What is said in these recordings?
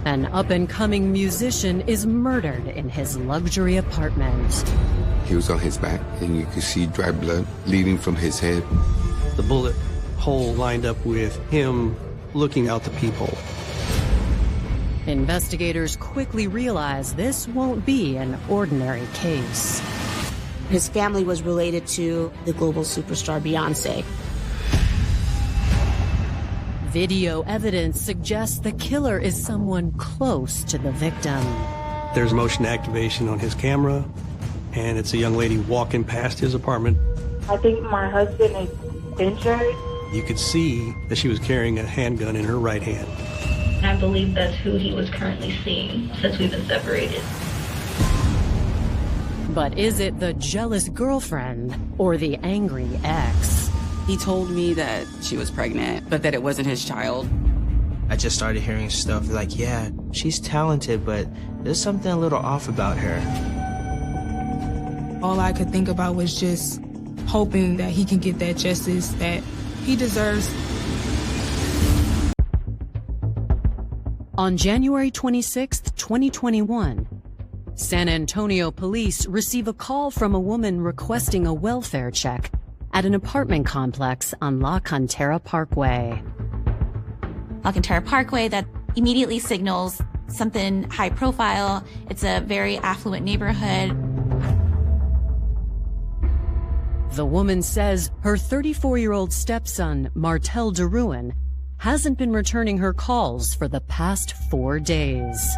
An up-and-coming musician is murdered in his luxury apartment. He was on his back, and you could see dry blood leading from his head. The bullet hole lined up with him looking out the peephole. Investigators quickly realize this won't be an ordinary case. His family was related to the global superstar Beyonce. Video evidence suggests the killer is someone close to the victim. There's motion activation on his camera, and it's a young lady walking past his apartment. I think my husband is injured. You could see that she was carrying a handgun in her right hand. I believe that's who he was currently seeing since we've been separated. But is it the jealous girlfriend or the angry ex? He told me that she was pregnant, but that it wasn't his child. I just started hearing stuff like, yeah, she's talented, but there's something a little off about her. All I could think about was just hoping that he can get that justice that he deserves. On January 26, 2021, San Antonio police receive a call from a woman requesting a welfare check at an apartment complex on La Cantera Parkway. La Cantera Parkway, that immediately signals something high profile. It's a very affluent neighborhood. The woman says her 34-year-old stepson, Martel DeRuin, hasn't been returning her calls for the past 4 days.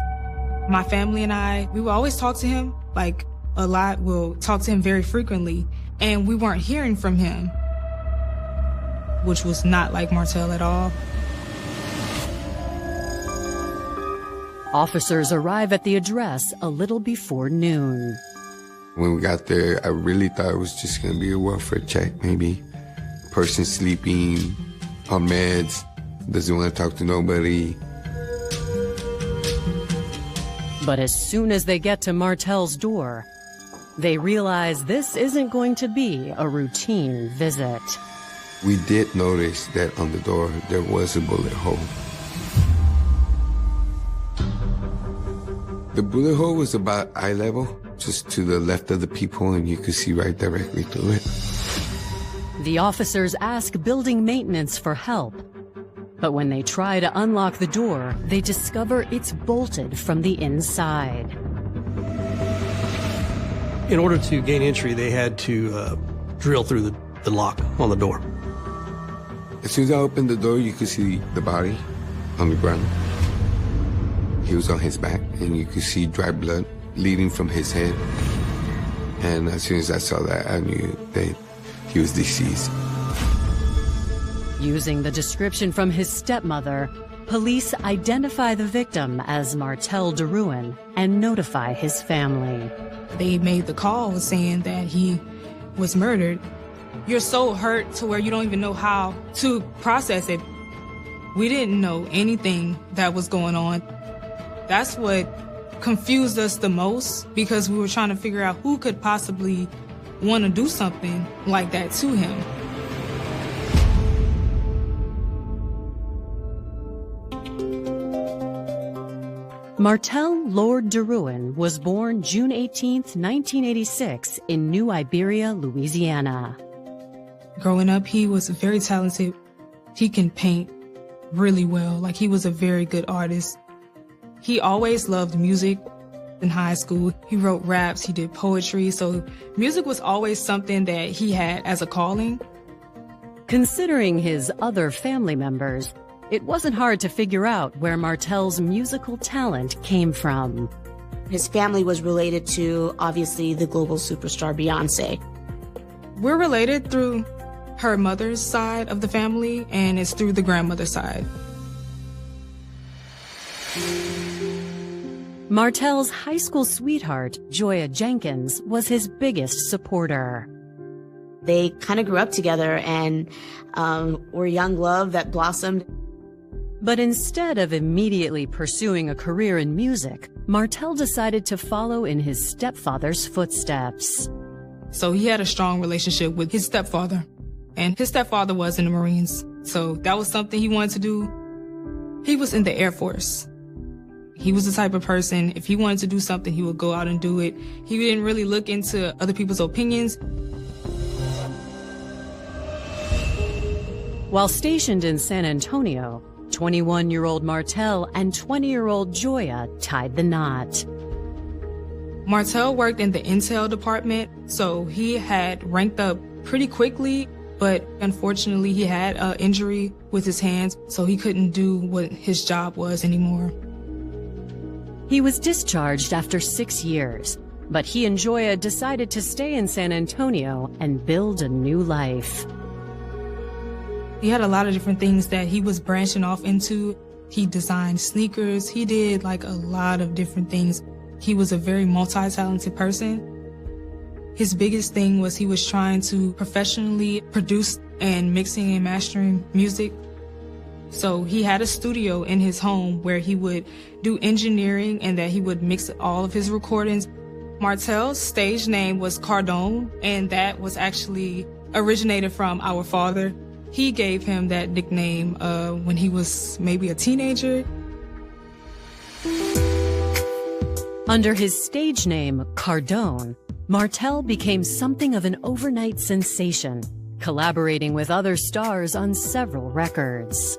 My family and I, we will always talk to him, like a lot. We'll talk to him very frequently, and we weren't hearing from him, which was not like Martel at all. Officers arrive at the address a little before noon. When we got there, I really thought it was just going to be a welfare check, maybe. Person sleeping, on meds, doesn't want to talk to nobody. But as soon as they get to Martel's door, they realize this isn't going to be a routine visit. We did notice that on the door there was a bullet hole. The bullet hole was about eye level, just to the left of the peephole, and you could see right directly through it. The officers ask building maintenance for help. But when they try to unlock the door, they discover it's bolted from the inside. In order to gain entry, they had to drill through the lock on the door. As soon as I opened the door, you could see the body on the ground. He was on his back, and you could see dry blood leading from his head. And as soon as I saw that, I knew that he was deceased. Using the description from his stepmother, police identify the victim as Martel DeRuin and notify his family. They made the call saying that he was murdered. You're so hurt to where you don't even know how to process it. We didn't know anything that was going on. That's what confused us the most, because we were trying to figure out who could possibly want to do something like that to him. Martel Lord DeRuin was born June 18, 1986 in New Iberia, Louisiana. Growing up, he was very talented. He can paint really well. Like, he was a very good artist. He always loved music. In high school, he wrote raps, he did poetry, so music was always something that he had as a calling. Considering his other family members, it wasn't hard to figure out where Martel's musical talent came from. His family was related to, obviously, the global superstar Beyonce. We're related through her mother's side of the family, and it's through the grandmother's side. Martel's high school sweetheart, Joya Jenkins, was his biggest supporter. They kind of grew up together and were young love that blossomed. But instead of immediately pursuing a career in music, Martel decided to follow in his stepfather's footsteps. So he had a strong relationship with his stepfather, and his stepfather was in the Marines. So that was something he wanted to do. He was in the Air Force. He was the type of person, if he wanted to do something, he would go out and do it. He didn't really look into other people's opinions. While stationed in San Antonio, 21-year-old Martel and 20-year-old Joya tied the knot. Martel worked in the intel department, so he had ranked up pretty quickly, but unfortunately he had an injury with his hands, so he couldn't do what his job was anymore. He was discharged after 6 years, but he and Joya decided to stay in San Antonio and build a new life. He had a lot of different things that he was branching off into. He designed sneakers. He did like a lot of different things. He was a very multi-talented person. His biggest thing was he was trying to professionally produce and mixing and mastering music. So he had a studio in his home where he would do engineering and that he would mix all of his recordings. Martel's stage name was Cardone, and that was actually originated from our father. He gave him that nickname when he was maybe a teenager. Under his stage name, Cardone, Martel became something of an overnight sensation, collaborating with other stars on several records.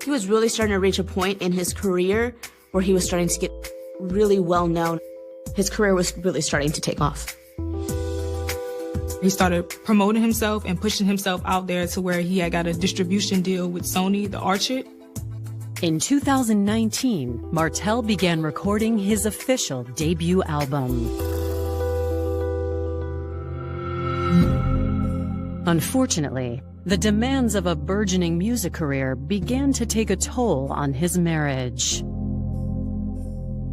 He was really starting to reach a point in his career where he was starting to get really well known. His career was really starting to take off. He started promoting himself and pushing himself out there to where he had got a distribution deal with Sony, the Orchard. In 2019, Martel began recording his official debut album. Unfortunately, the demands of a burgeoning music career began to take a toll on his marriage.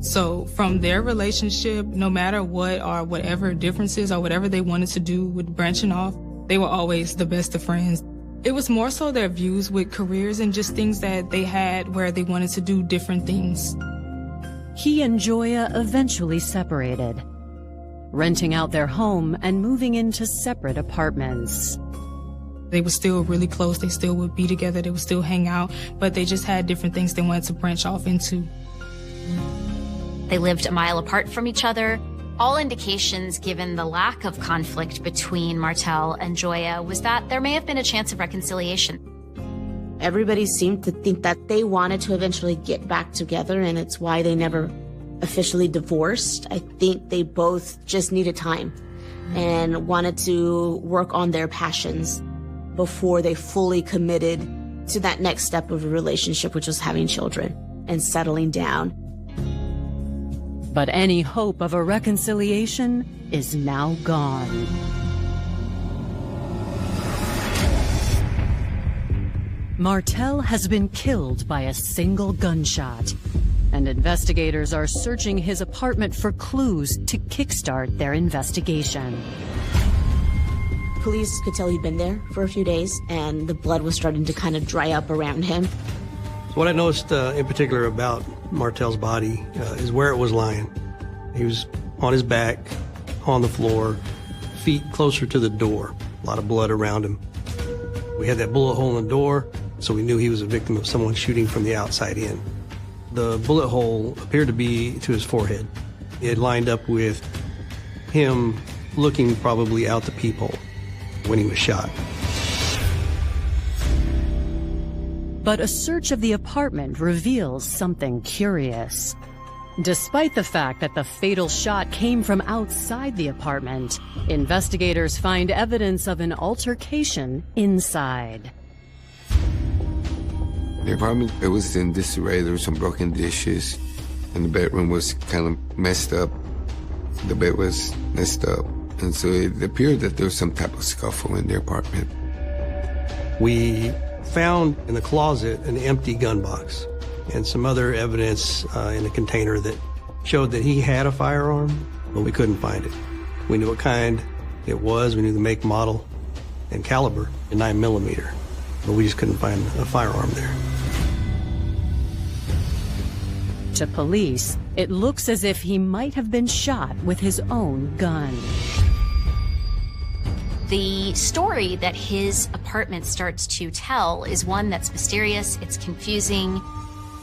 So from their relationship, no matter what or whatever differences or whatever they wanted to do with branching off, they were always the best of friends. It was more so their views with careers and just things that they had where they wanted to do different things. He and Joya eventually separated, renting out their home and moving into separate apartments. They were still really close. They still would be together. They would still hang out, but they just had different things they wanted to branch off into. They lived a mile apart from each other. All indications, given the lack of conflict between Martel and Joya, was that there may have been a chance of reconciliation. Everybody seemed to think that they wanted to eventually get back together, and it's why they never officially divorced. I think they both just needed time and wanted to work on their passions before they fully committed to that next step of a relationship, which was having children and settling down. But any hope of a reconciliation is now gone. Martel has been killed by a single gunshot, and investigators are searching his apartment for clues to kickstart their investigation. Police could tell he'd been there for a few days, and the blood was starting to kind of dry up around him. What I noticed in particular about Martel's body is where it was lying. He was on his back, on the floor, feet closer to the door, a lot of blood around him. We had that bullet hole in the door, so we knew he was a victim of someone shooting from the outside in. The bullet hole appeared to be to his forehead. It lined up with him looking probably out the peephole when he was shot. But a search of the apartment reveals something curious. Despite the fact that the fatal shot came from outside the apartment, investigators find evidence of an altercation inside. The apartment, it was in disarray. There were some broken dishes, and the bedroom was kind of messed up. The bed was messed up, and so it appeared that there was some type of scuffle in the apartment. We found in the closet an empty gun box and some other evidence in a container that showed that he had a firearm, but we couldn't find it. We knew what kind it was, we knew the make, model, and caliber, a 9mm, but we just couldn't find a firearm there. To police, it looks as if he might have been shot with his own gun. The story that his apartment starts to tell is one that's mysterious, it's confusing.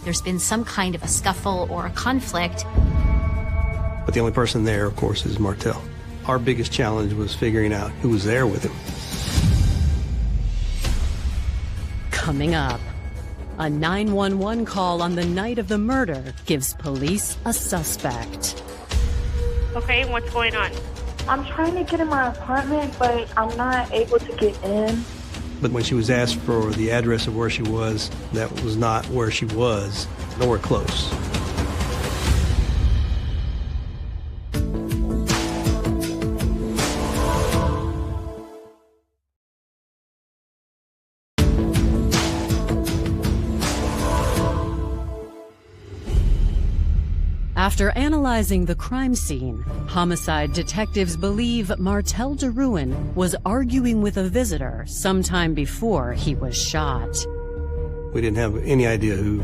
there's been some kind of a scuffle or a conflict. But the only person there, of course, is Martel. Our biggest challenge was figuring out who was there with him. Coming up, a 911 call on the night of the murder gives police a suspect. Okay, what's going on? I'm trying to get in my apartment, but I'm not able to get in. But when she was asked for the address of where she was, that was not where she was, nowhere close. After analyzing the crime scene, homicide detectives believe Martel DeRuin was arguing with a visitor sometime before he was shot. We didn't have any idea who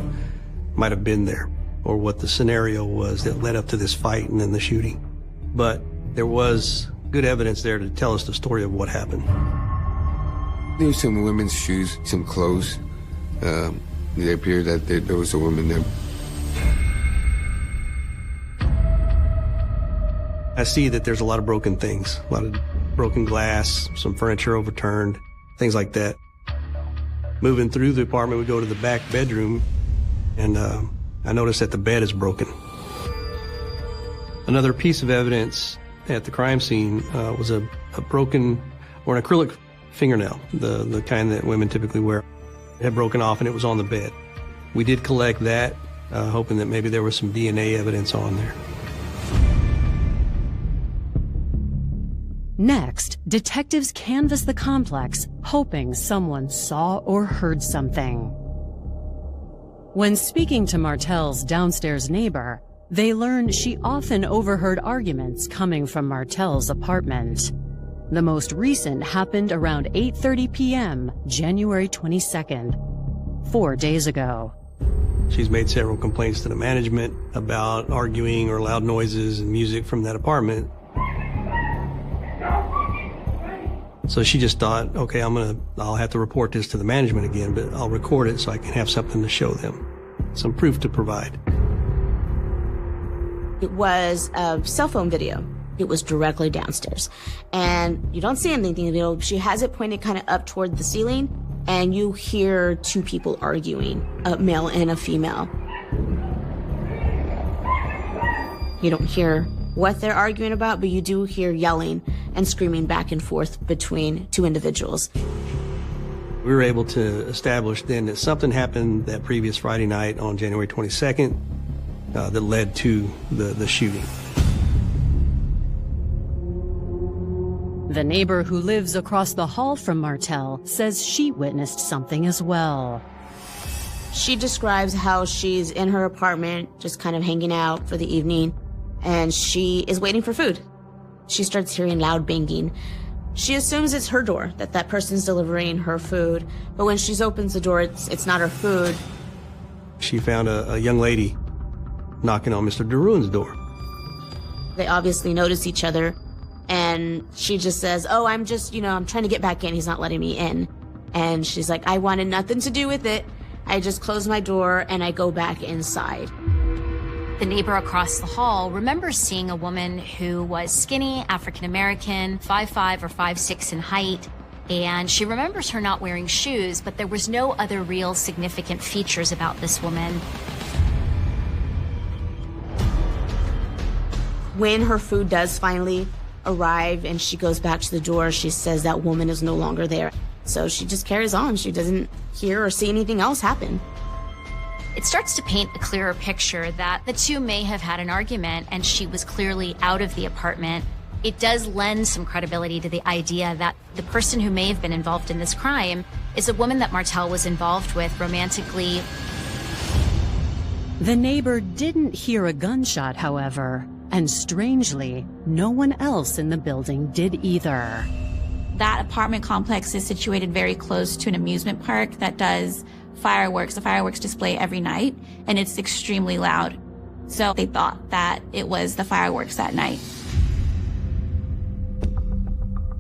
might have been there or what the scenario was that led up to this fight and then the shooting. But there was good evidence there to tell us the story of what happened. There were some women's shoes, some clothes. It appeared that there was a woman there. I see that there's a lot of broken things, a lot of broken glass, some furniture overturned, things like that. Moving through the apartment, we go to the back bedroom, and I noticed that the bed is broken. Another piece of evidence at the crime scene was a broken, or an acrylic fingernail, the kind that women typically wear. It had broken off and it was on the bed. We did collect that, hoping that maybe there was some DNA evidence on there. Next, detectives canvass the complex, hoping someone saw or heard something. When speaking to Martel's downstairs neighbor, they learn she often overheard arguments coming from Martel's apartment. The most recent happened around 8:30 p.m., January 22nd, 4 days ago. She's made several complaints to the management about arguing or loud noises and music from that apartment. So she just thought, okay, I'll have to report this to the management again, but I'll record it so I can have something to show them, some proof to provide. It was a cell phone video. It was directly downstairs. And you don't see anything in the video. She has it pointed kind of up toward the ceiling, and you hear two people arguing, a male and a female. You don't hear what they're arguing about, but you do hear yelling and screaming back and forth between two individuals. We were able to establish then that something happened that previous Friday night on January 22nd that led to the shooting. The neighbor who lives across the hall from Martel says she witnessed something as well. She describes how she's in her apartment, just kind of hanging out for the evening, and she is waiting for food. She starts hearing loud banging. She assumes it's her door, that person's delivering her food, but when she opens the door, it's not her food. She found a young lady knocking on Mr. DeRuin's door. They obviously notice each other, and she just says, oh, I'm trying to get back in. He's not letting me in. And she's like, I wanted nothing to do with it. I just close my door and I go back inside. The neighbor across the hall remembers seeing a woman who was skinny, African-American, 5'5" or 5'6" in height, and she remembers her not wearing shoes, but there was no other real significant features about this woman. When her food does finally arrive and she goes back to the door, she says that woman is no longer there. So she just carries on. She doesn't hear or see anything else happen. It starts to paint a clearer picture that the two may have had an argument and she was clearly out of the apartment. It does lend some credibility to the idea that the person who may have been involved in this crime is a woman that Martel was involved with romantically. The neighbor didn't hear a gunshot, however, and strangely, no one else in the building did either. That apartment complex is situated very close to an amusement park that does a fireworks display every night, and it's extremely loud. So they thought that it was the fireworks that night.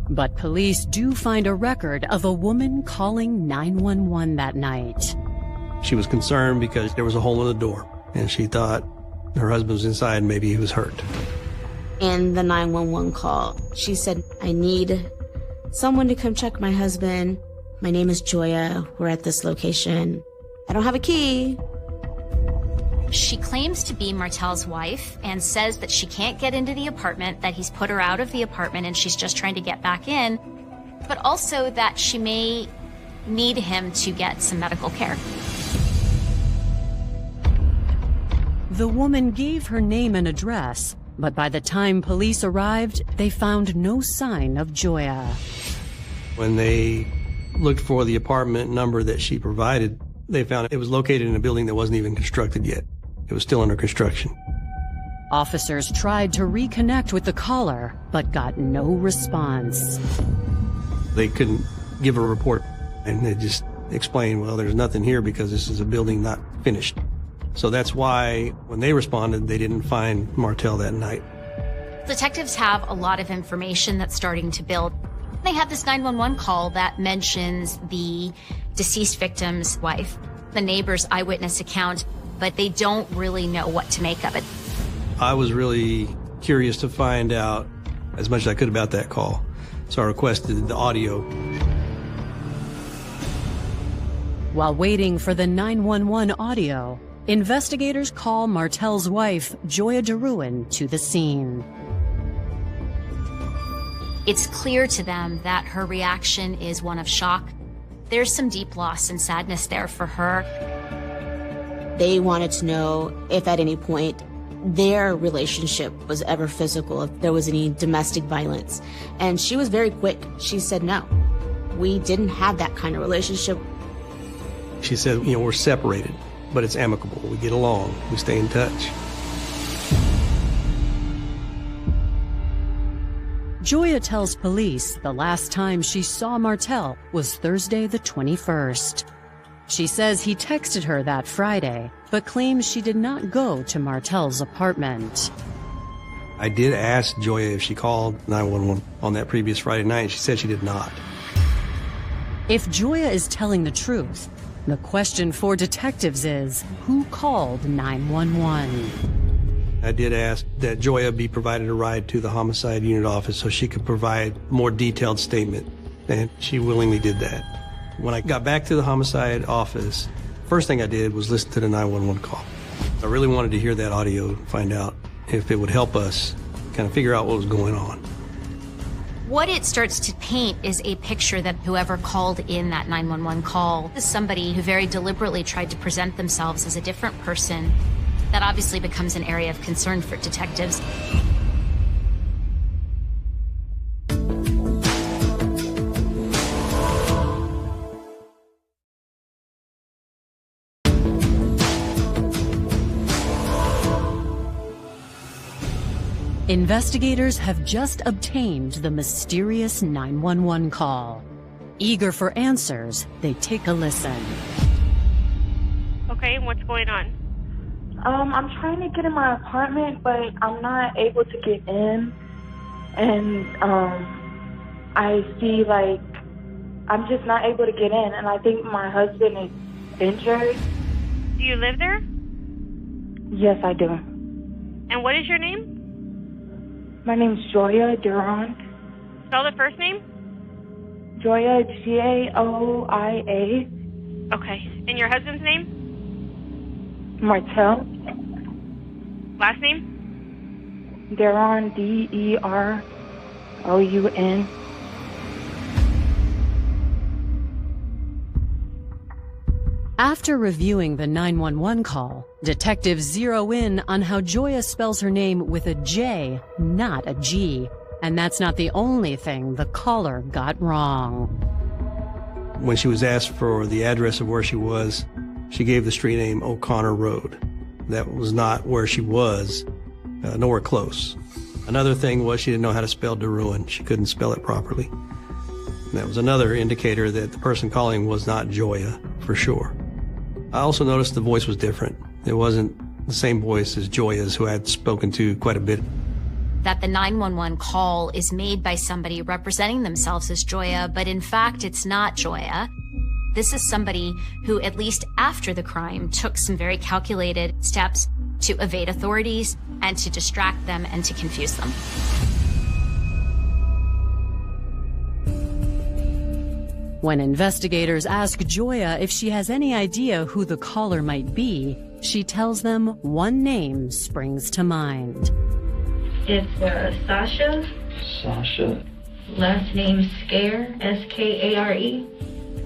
But police do find a record of a woman calling 911 that night. She was concerned because there was a hole in the door, and she thought her husband was inside and maybe he was hurt. In the 911 call, she said, I need someone to come check my husband. My name is Joya. We're at this location. I don't have a key. She claims to be Martel's wife and says that she can't get into the apartment, that he's put her out of the apartment and she's just trying to get back in, but also that she may need him to get some medical care. The woman gave her name and address, but by the time police arrived, they found no sign of Joya. When they looked for the apartment number that she provided, they found it was located in a building that wasn't even constructed yet. It was still under construction. Officers tried to reconnect with the caller, but got no response. They couldn't give a report, and they just explained, well, there's nothing here because this is a building not finished. So that's why when they responded, they didn't find Martel that night. Detectives have a lot of information that's starting to build. They have this 911 call that mentions the deceased victim's wife, the neighbor's eyewitness account, but they don't really know what to make of it. I was really curious to find out as much as I could about that call, so I requested the audio. While waiting for the 911 audio, investigators call Martel's wife, Joya DeRuin, to the scene. It's clear to them that her reaction is one of shock. There's some deep loss and sadness there for her. They wanted to know if at any point their relationship was ever physical, if there was any domestic violence. And she was very quick. She said, no, we didn't have that kind of relationship. She said, we're separated, but it's amicable. We get along. We stay in touch. Joya tells police the last time she saw Martel was Thursday the 21st. She says he texted her that Friday, but claims she did not go to Martel's apartment. I did ask Joya if she called 911 on that previous Friday night, and she said she did not. If Joya is telling the truth, the question for detectives is, who called 911? I did ask that Joya be provided a ride to the homicide unit office so she could provide a more detailed statement, and she willingly did that. When I got back to the homicide office, first thing I did was listen to the 911 call. I really wanted to hear that audio and find out if it would help us kind of figure out what was going on. What it starts to paint is a picture that whoever called in that 911 call is somebody who very deliberately tried to present themselves as a different person. That obviously becomes an area of concern for detectives. Investigators have just obtained the mysterious 911 call. Eager for answers, they take a listen. Okay, what's going on? I'm trying to get in my apartment, but I'm not able to get in. And I see, I'm just not able to get in, and I think my husband is injured. Do you live there? Yes, I do. And what is your name? My name's Joya Durant. Spell the first name? Joya, G-A-O-I-A. Okay. And your husband's name? Martel. Last name? Deron, D-E-R-O-U-N. After reviewing the 911 call, detectives zero in on how Joya spells her name with a J, not a G. And that's not the only thing the caller got wrong. When she was asked for the address of where she was, she gave the street name O'Connor Road. That was not where she was, nowhere close. Another thing was she didn't know how to spell DeRuin. She couldn't spell it properly. And that was another indicator that the person calling was not Joya, for sure. I also noticed the voice was different. It wasn't the same voice as Joya's, who I had spoken to quite a bit. That the 911 call is made by somebody representing themselves as Joya, but in fact it's not Joya. This is somebody who, at least after the crime, took some very calculated steps to evade authorities and to distract them and to confuse them. When investigators ask Joya if she has any idea who the caller might be, she tells them one name springs to mind. It's Sasha. Sasha. Last name Skare, S-K-A-R-E.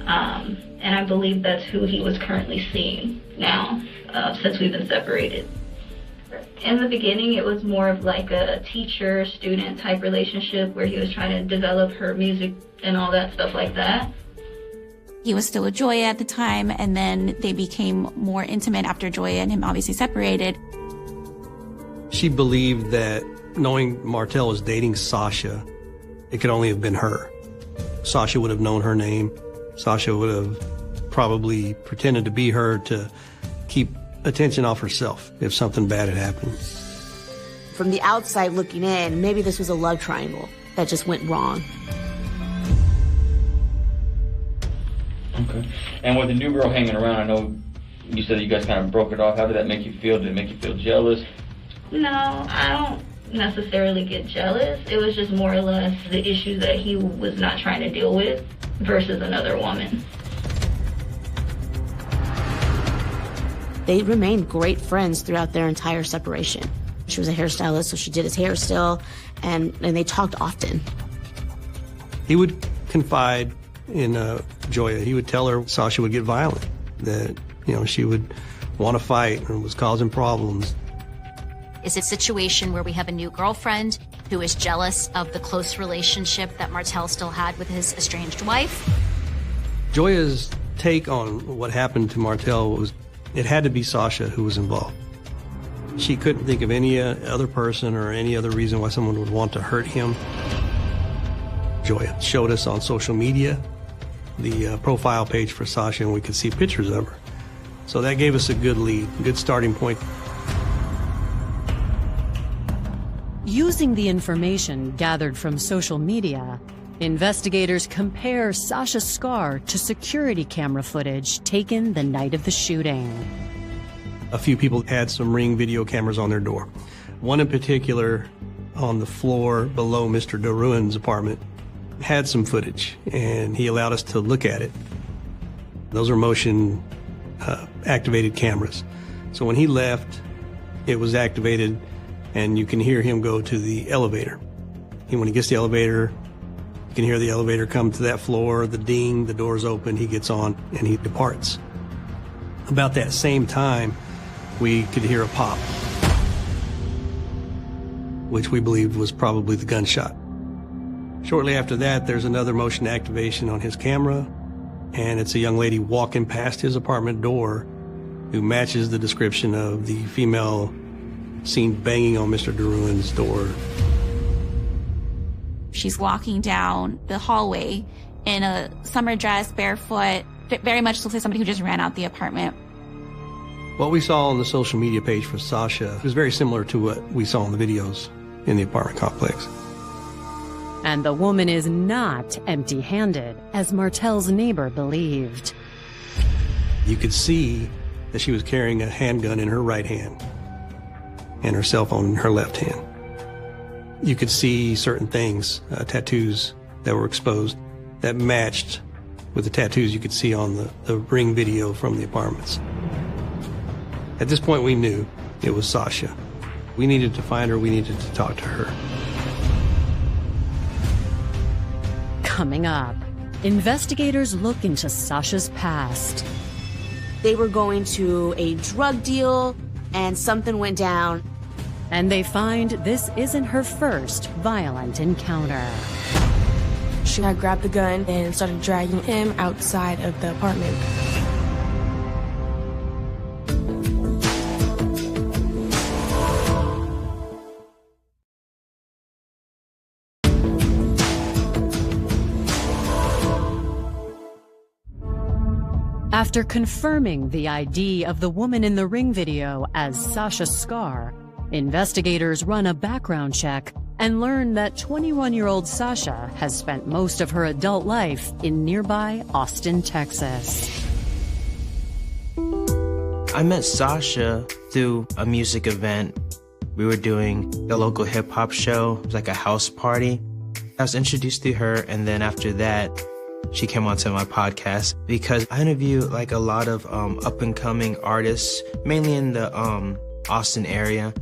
And I believe that's who he was currently seeing now, since we've been separated. In the beginning, it was more of like a teacher-student type relationship where he was trying to develop her music and all that stuff like that. He was still with Joya at the time, and then they became more intimate after Joya and him obviously separated. She believed that knowing Martel was dating Sasha, it could only have been her. Sasha would have known her name. Sasha would have probably pretended to be her to keep attention off herself if something bad had happened. From the outside looking in, maybe this was a love triangle that just went wrong. Okay. And with the new girl hanging around, I know you said you guys kind of broke it off. How did that make you feel? Did it make you feel jealous? No, I don't necessarily get jealous. It was just more or less the issues that he was not trying to deal with versus another woman. They remained great friends throughout their entire separation. She was a hairstylist, so she did his hair still, and they talked often. He would confide in Joya. He would tell her Sasha would get violent, that, she would want to fight and was causing problems. Is it a situation where we have a new girlfriend who is jealous of the close relationship that Martel still had with his estranged wife? Joya's take on what happened to Martel was it had to be Sasha who was involved. She couldn't think of any other person or any other reason why someone would want to hurt him. Joya showed us on social media the profile page for Sasha, and we could see pictures of her. So that gave us a good lead, good starting point. Using the information gathered from social media, investigators compare Sasha's scar to security camera footage taken the night of the shooting. A few people had some Ring video cameras on their door. One in particular, on the floor below Mr. DeRuin's apartment, had some footage, and he allowed us to look at it. Those are motion activated cameras. So when he left, it was activated, and you can hear him go to the elevator. And when he gets to the elevator, you can hear the elevator come to that floor, the ding, the door's open, he gets on, and he departs. About that same time, we could hear a pop, which we believed was probably the gunshot. Shortly after that, there's another motion activation on his camera, and it's a young lady walking past his apartment door who matches the description of the female seen banging on Mr. DeRuin's door. She's walking down the hallway in a summer dress, barefoot, very much looks like somebody who just ran out the apartment. What we saw on the social media page for Sasha was very similar to what we saw in the videos in the apartment complex. And the woman is not empty-handed, as Martel's neighbor believed. You could see that she was carrying a handgun in her right hand and her cell phone in her left hand. You could see certain things, tattoos that were exposed, that matched with the tattoos you could see on the Ring video from the apartments. At this point, we knew it was Sasha. We needed to find her. We needed to talk to her. Coming up, investigators look into Sasha's past. They were going to a drug deal, and something went down. And they find this isn't her first violent encounter. She had grabbed the gun and started dragging him outside of the apartment. After confirming the ID of the woman in the Ring video as Sasha Skare, investigators run a background check and learn that 21-year-old Sasha has spent most of her adult life in nearby Austin, Texas. I met Sasha through a music event. We were doing a local hip-hop show. It was like a house party. I was introduced to her, and then after that, she came onto my podcast because I interview like a lot of up-and-coming artists, mainly in the Austin area.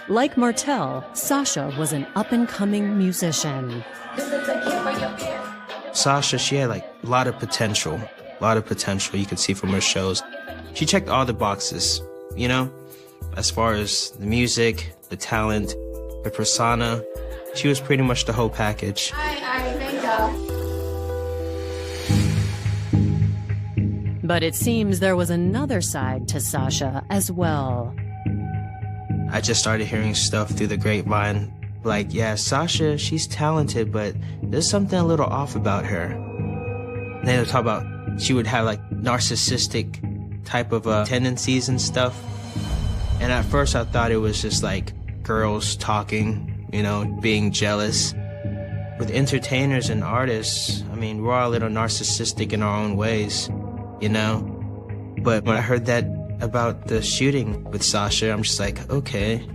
Like Martell, Sasha was an up-and-coming musician. Sasha, she had like a lot of potential you could see from her shows. She checked all the boxes, you know, as far as the music, the talent, the persona. She was pretty much the whole package. Thank you. But it seems there was another side to Sasha as well. I just started hearing stuff through the grapevine. Like, yeah, Sasha, she's talented, but there's something a little off about her. And they would talk about she would have like narcissistic type of tendencies and stuff. And at first I thought it was just like girls talking, you know, being jealous. With entertainers and artists, I mean, we're all a little narcissistic in our own ways, you know? But when I heard that about the shooting with Sasha, I'm just like, okay,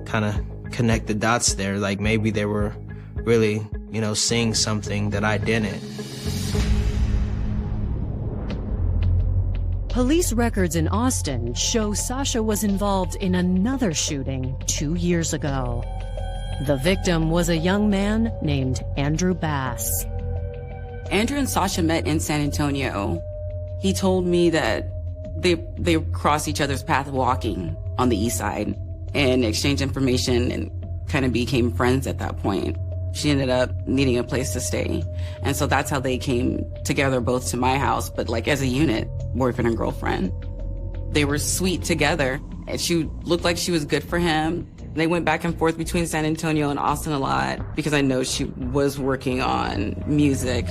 kind of connect the dots there. Like maybe they were really, you know, seeing something that I didn't. Police records in Austin show Sasha was involved in another shooting 2 years ago. The victim was a young man named Andrew Bass. Andrew and Sasha met in San Antonio. He told me that they crossed each other's path walking on the east side and exchanged information and kind of became friends at that point. She ended up needing a place to stay. And so that's how they came together, both to my house, but like as a unit, boyfriend and girlfriend. They were sweet together, and she looked like she was good for him. They went back and forth between San Antonio and Austin a lot because I know she was working on music.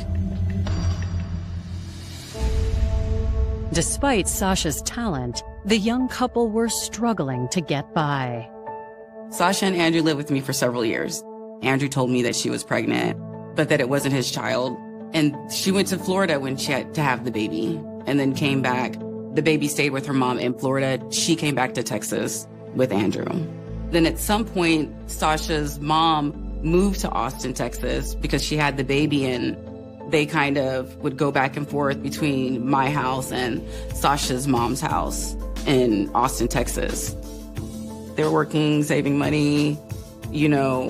Despite Sasha's talent, the young couple were struggling to get by. Sasha and Andrew lived with me for several years. Andrew told me that she was pregnant, but that it wasn't his child. And she went to Florida when she had to have the baby and then came back. The baby stayed with her mom in Florida. She came back to Texas with Andrew. Then at some point, Sasha's mom moved to Austin, Texas because she had the baby, and they kind of would go back and forth between my house and Sasha's mom's house in Austin, Texas. They were working, saving money, you know,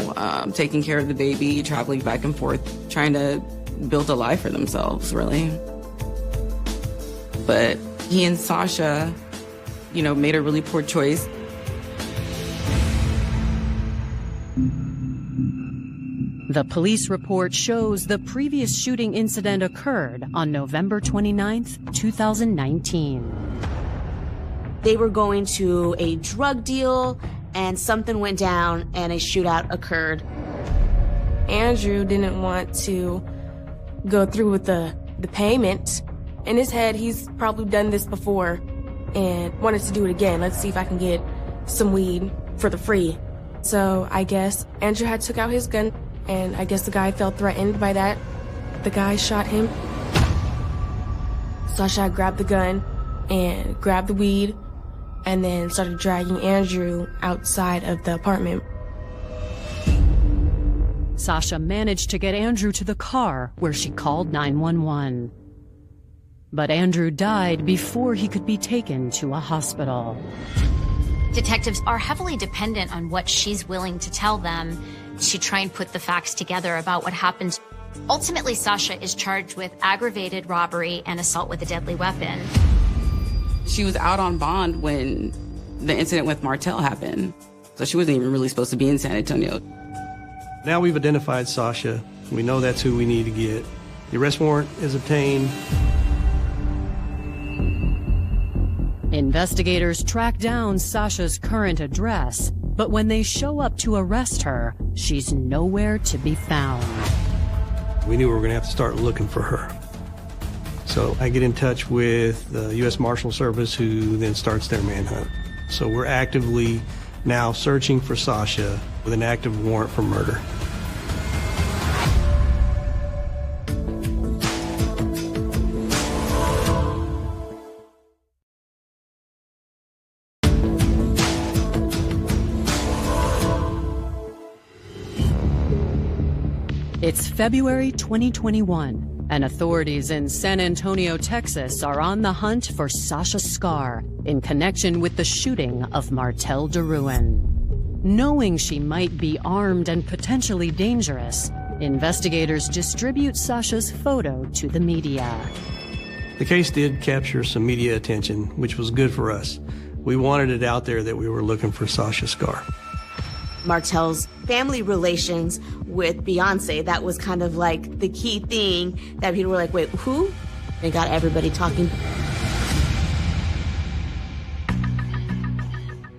taking care of the baby, traveling back and forth, trying to build a life for themselves, really. But he and Sasha, you know, made a really poor choice. The police report shows the previous shooting incident occurred on November 29th, 2019. They were going to a drug deal, and something went down and a shootout occurred. Andrew didn't want to go through with the payment. In his head, he's probably done this before and wanted to do it again. Let's see if I can get some weed for the free. So I guess Andrew had took out his gun, and I guess the guy felt threatened by that. The guy shot him. Sasha grabbed the gun and grabbed the weed and then started dragging Andrew outside of the apartment. Sasha managed to get Andrew to the car where she called 911. But Andrew died before he could be taken to a hospital. Detectives are heavily dependent on what she's willing to tell them to try and put the facts together about what happened. Ultimately, Sasha is charged with aggravated robbery and assault with a deadly weapon. She was out on bond when the incident with Martell happened. So she wasn't even really supposed to be in San Antonio. Now we've identified Sasha. We know that's who we need to get. The arrest warrant is obtained. Investigators track down Sasha's current address, but when they show up to arrest her, she's nowhere to be found. We knew we were going to have to start looking for her. So I get in touch with the U.S. Marshal Service, who then starts their manhunt. So we're actively now searching for Sasha with an active warrant for murder. It's February 2021, and authorities in San Antonio, Texas are on the hunt for Sasha Skare in connection with the shooting of Martel DeRuin. Knowing she might be armed and potentially dangerous, investigators distribute Sasha's photo to the media. The case did capture some media attention, which was good for us. We wanted it out there that we were looking for Sasha Skare. Martel's family relations with Beyonce, that was kind of like the key thing that people were like, wait, who? They got everybody talking.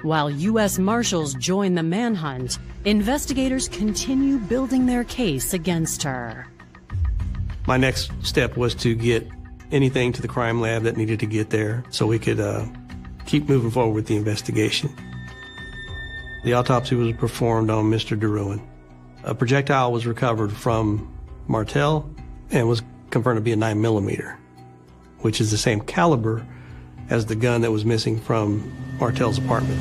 While U.S. Marshals join the manhunt, investigators continue building their case against her. My next step was to get anything to the crime lab that needed to get there so we could keep moving forward with the investigation. The autopsy was performed on Mr. DeRuin. A projectile was recovered from Martel and was confirmed to be a 9mm, which is the same caliber as the gun that was missing from Martel's apartment.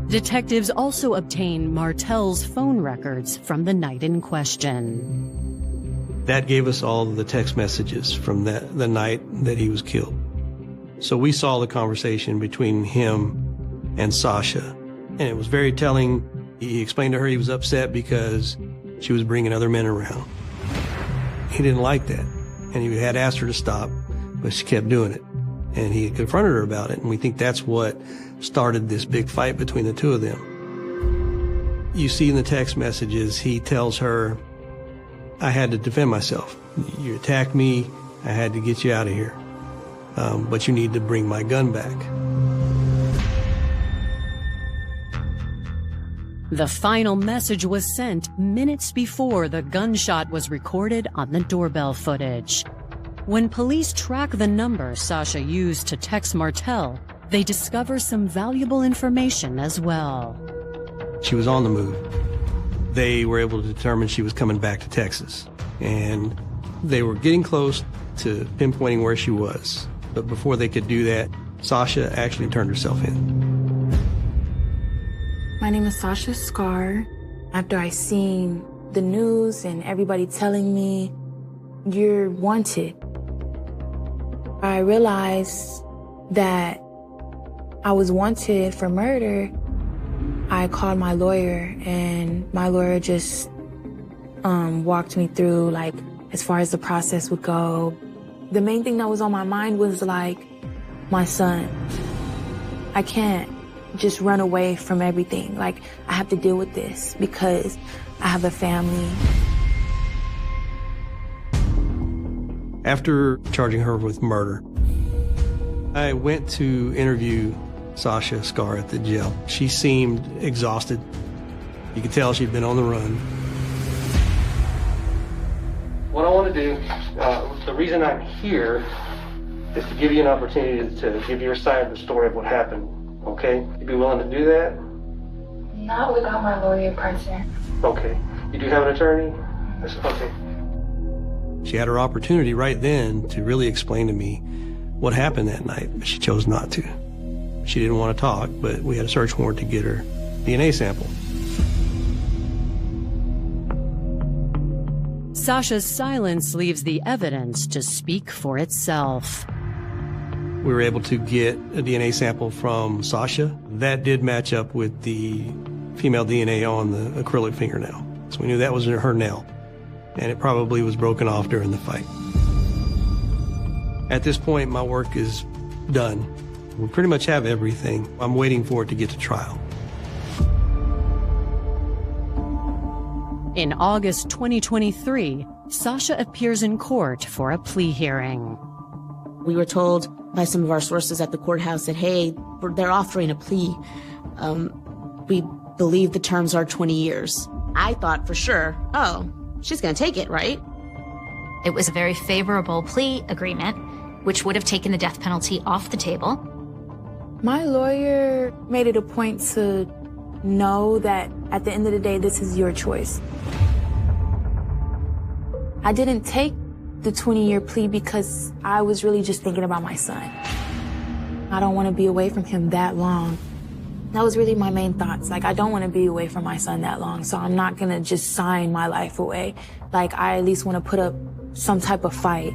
Detectives also obtained Martel's phone records from the night in question. That gave us all the text messages from the night that he was killed. So we saw the conversation between him and Sasha, and it was very telling. He explained to her he was upset because she was bringing other men around. He didn't like that, and he had asked her to stop, but she kept doing it. And he had confronted her about it, and we think that's what started this big fight between the two of them. You see in the text messages, he tells her, I had to defend myself. You attacked me, I had to get you out of here. But you need to bring my gun back. The final message was sent minutes before the gunshot was recorded on the doorbell footage. When police track the number Sasha used to text Martel, they discover some valuable information as well. She was on the move. They were able to determine she was coming back to Texas, and they were getting close to pinpointing where she was. But before they could do that, Sasha actually turned herself in. My name is Sasha Skare. After I seen the news and everybody telling me, you're wanted, I realized that I was wanted for murder. I called my lawyer, and my lawyer just walked me through, like, as far as the process would go. The main thing that was on my mind was, like, my son. I can't just run away from everything. Like, I have to deal with this because I have a family. After charging her with murder, I went to interview Sasha Skare at the jail. She seemed exhausted. You could tell she'd been on the run. What I want to do, the reason I'm here is to give you an opportunity to give your side of the story of what happened, okay? You be willing to do that? Not without my lawyer present. Okay. You do have an attorney? That's okay. She had her opportunity right then to really explain to me what happened that night, but she chose not to. She didn't want to talk, but we had a search warrant to get her DNA sample. Sasha's silence leaves the evidence to speak for itself. We were able to get a DNA sample from Sasha. That did match up with the female DNA on the acrylic fingernail. So we knew that was her nail, and it probably was broken off during the fight. At this point, my work is done. We pretty much have everything. I'm waiting for it to get to trial. In August 2023, Sasha appears in court for a plea hearing. We were told by some of our sources at the courthouse that, hey, they're offering a plea. We believe the terms are 20 years. I thought for sure, oh, she's going to take it, right? It was a very favorable plea agreement, which would have taken the death penalty off the table. My lawyer made it a point to know that at the end of the day, this is your choice. I didn't take the 20-year plea because I was really just thinking about my son. I don't want to be away from him that long. That was really my main thoughts. Like, I don't want to be away from my son that long, so I'm not going to just sign my life away. Like, I at least want to put up some type of fight.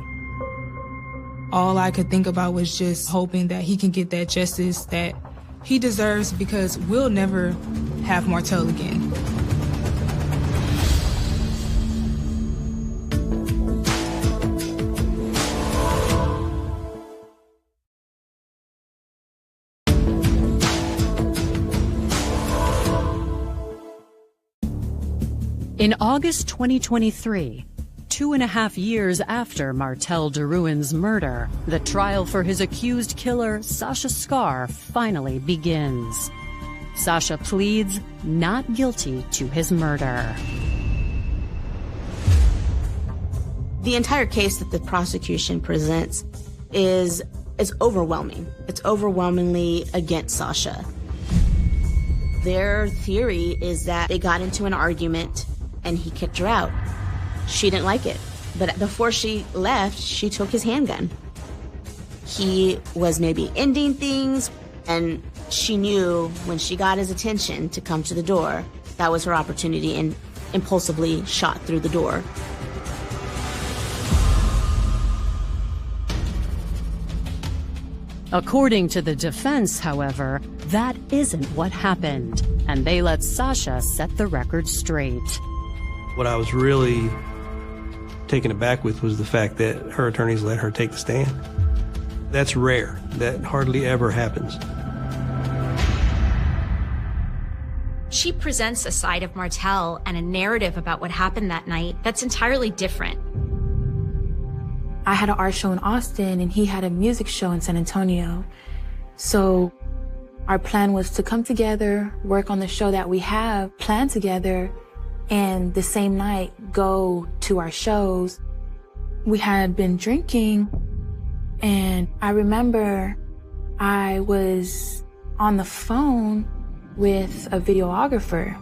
All I could think about was just hoping that he can get that justice that he deserves, because we'll never have Martell again. In August 2023, 2.5 years after Martell DeRuin's murder, the trial for his accused killer, Sasha Skare, finally begins. Sasha pleads not guilty to his murder. The entire case that the prosecution presents is overwhelming. It's overwhelmingly against Sasha. Their theory is that they got into an argument and he kicked her out. She didn't like it, but before she left, she took his handgun. He was maybe ending things, and she knew when she got his attention to come to the door, that was her opportunity, and impulsively shot through the door. According to the defense, however, that isn't what happened, and they let Sasha set the record straight. What I was really taken aback with was the fact that her attorneys let her take the stand. That's rare. That hardly ever happens. She presents a side of Martell and a narrative about what happened that night that's entirely different. I had an art show in Austin and he had a music show in San Antonio. So our plan was to come together, work on the show that we have planned together, and the same night go to our shows. We had been drinking, and I remember I was on the phone with a videographer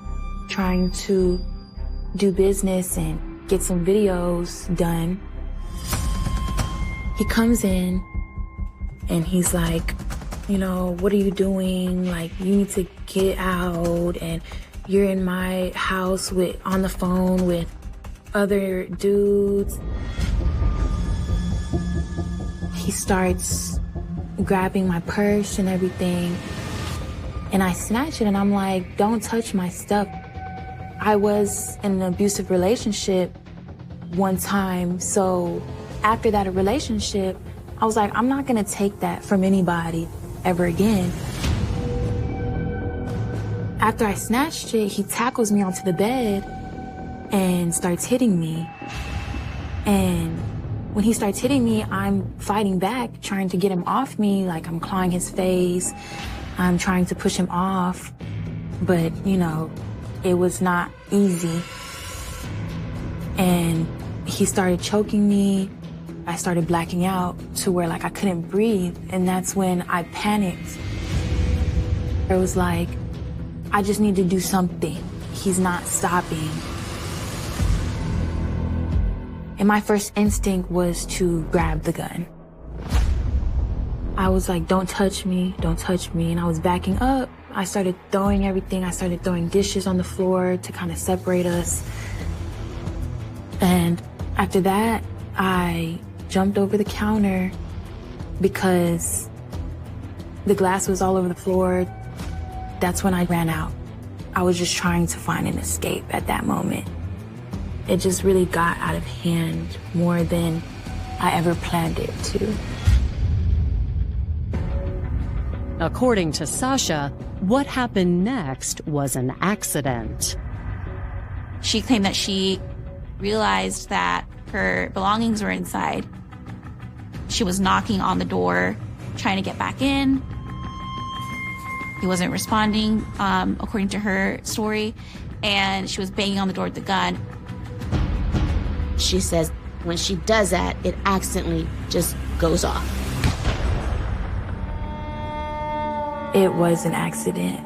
trying to do business and get some videos done. He comes in and he's like, you know, what are you doing? Like, you need to get out, and you're in my house on the phone with other dudes. He starts grabbing my purse and everything, and I snatch it and I'm like, don't touch my stuff. I was in an abusive relationship one time, so after that relationship, I was like, I'm not gonna take that from anybody ever again. After I snatched it, he tackles me onto the bed and starts hitting me. And when he starts hitting me, I'm fighting back, trying to get him off me, like I'm clawing his face. I'm trying to push him off, but you know, it was not easy. And he started choking me. I started blacking out to where like I couldn't breathe, and that's when I panicked. It was like, I just need to do something. He's not stopping. And my first instinct was to grab the gun. I was like, don't touch me, don't touch me. And I was backing up. I started throwing everything. I started throwing dishes on the floor to kind of separate us. And after that, I jumped over the counter because the glass was all over the floor. That's when I ran out. I was just trying to find an escape at that moment. It just really got out of hand more than I ever planned it to. According to Sasha, what happened next was an accident. She claimed that she realized that her belongings were inside. She was knocking on the door, trying to get back in. He wasn't responding, according to her story, and she was banging on the door with the gun. She says when she does that, it accidentally just goes off. It was an accident.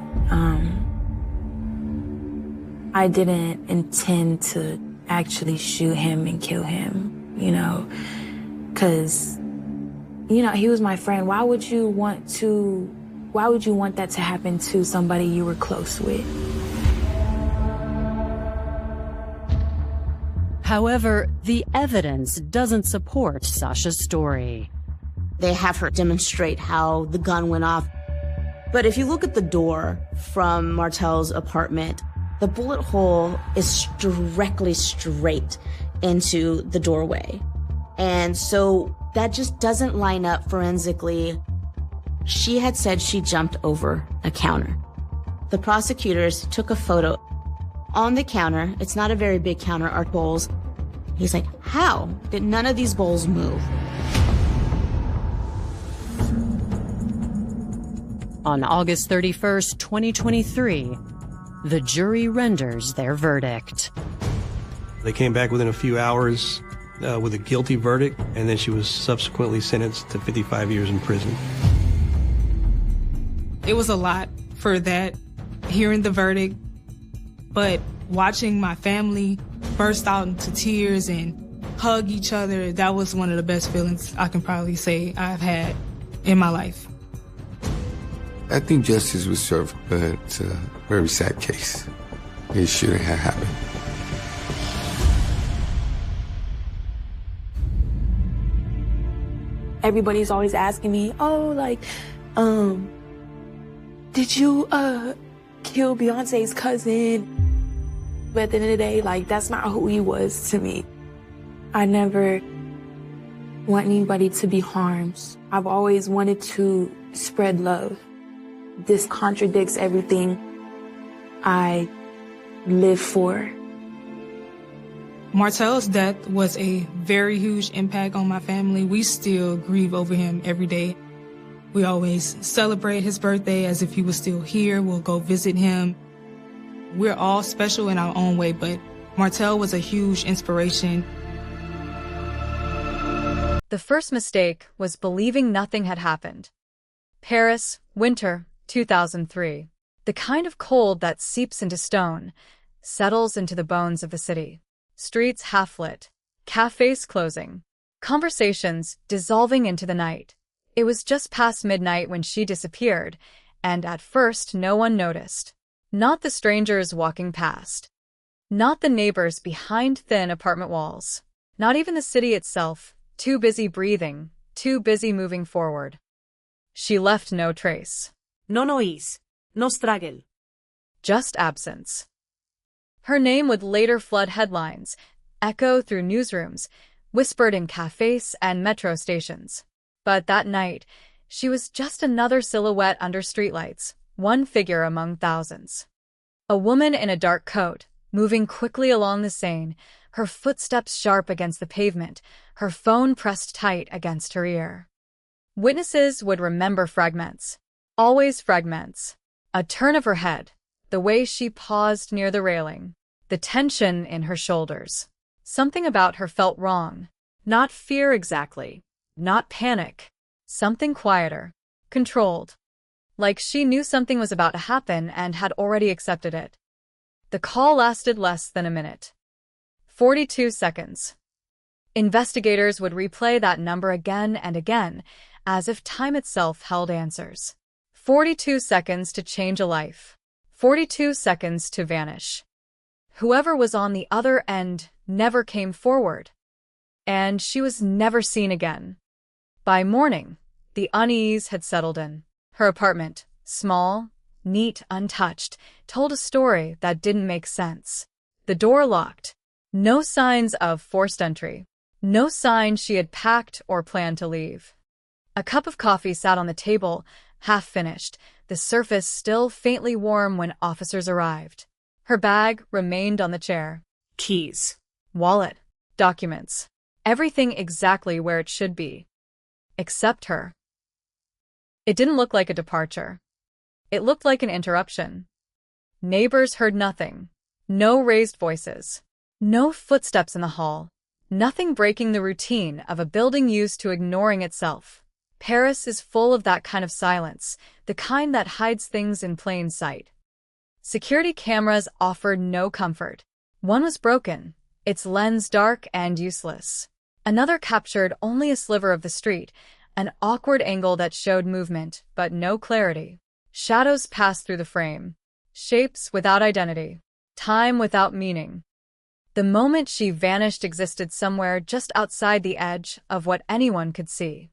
I didn't intend to actually shoot him and kill him, because, he was my friend. Why would you want that to happen to somebody you were close with? However, the evidence doesn't support Sasha's story. They have her demonstrate how the gun went off. But if you look at the door from Martel's apartment, the bullet hole is directly straight into the doorway. And so that just doesn't line up forensically. She had said she jumped over a counter. The prosecutors took a photo. On the counter, it's not a very big counter, are bowls. He's like, how did none of these bowls move? On August 31st, 2023, the jury renders their verdict. They came back within a few hours with a guilty verdict, and then she was subsequently sentenced to 55 years in prison. It was a lot for that, hearing the verdict, but watching my family burst out into tears and hug each other, that was one of the best feelings I can probably say I've had in my life. I think justice was served, but it's a very sad case. It shouldn't have happened. Everybody's always asking me, did you kill Beyonce's cousin? But at the end of the day, that's not who he was to me. I never want anybody to be harmed. I've always wanted to spread love. This contradicts everything I live for. Martel's death was a very huge impact on my family. We still grieve over him every day. We always celebrate his birthday as if he was still here. We'll go visit him. We're all special in our own way, but Martel was a huge inspiration. The first mistake was believing nothing had happened. Paris, winter, 2003. The kind of cold that seeps into stone, settles into the bones of the city. Streets half-lit, cafes closing, conversations dissolving into the night. It was just past midnight when she disappeared, and at first no one noticed. Not the strangers walking past. Not the neighbors behind thin apartment walls. Not even the city itself, too busy breathing, too busy moving forward. She left no trace. No noise, no struggle. Just absence. Her name would later flood headlines, echo through newsrooms, whispered in cafes and metro stations. But that night, she was just another silhouette under streetlights, one figure among thousands. A woman in a dark coat, moving quickly along the Seine, her footsteps sharp against the pavement, her phone pressed tight against her ear. Witnesses would remember fragments. Always fragments. A turn of her head, the way she paused near the railing, the tension in her shoulders. Something about her felt wrong. Not fear exactly. Not panic. Something quieter. Controlled. Like she knew something was about to happen and had already accepted it. The call lasted less than a minute. 42 seconds. Investigators would replay that number again and again, as if time itself held answers. 42 seconds to change a life. 42 seconds to vanish. Whoever was on the other end never came forward. And she was never seen again. By morning, the unease had settled in. Her apartment, small, neat, untouched, told a story that didn't make sense. The door locked. No signs of forced entry. No sign she had packed or planned to leave. A cup of coffee sat on the table, half finished, the surface still faintly warm when officers arrived. Her bag remained on the chair. Keys. Wallet. Documents. Everything exactly where it should be. Except her. It didn't look like a departure. It looked like an interruption. Neighbors heard nothing. No raised voices. No footsteps in the hall. Nothing breaking the routine of a building used to ignoring itself. Paris is full of that kind of silence, the kind that hides things in plain sight. Security cameras offered no comfort. One was broken, its lens dark and useless. Another captured only a sliver of the street, an awkward angle that showed movement, but no clarity. Shadows passed through the frame. Shapes without identity. Time without meaning. The moment she vanished existed somewhere just outside the edge of what anyone could see.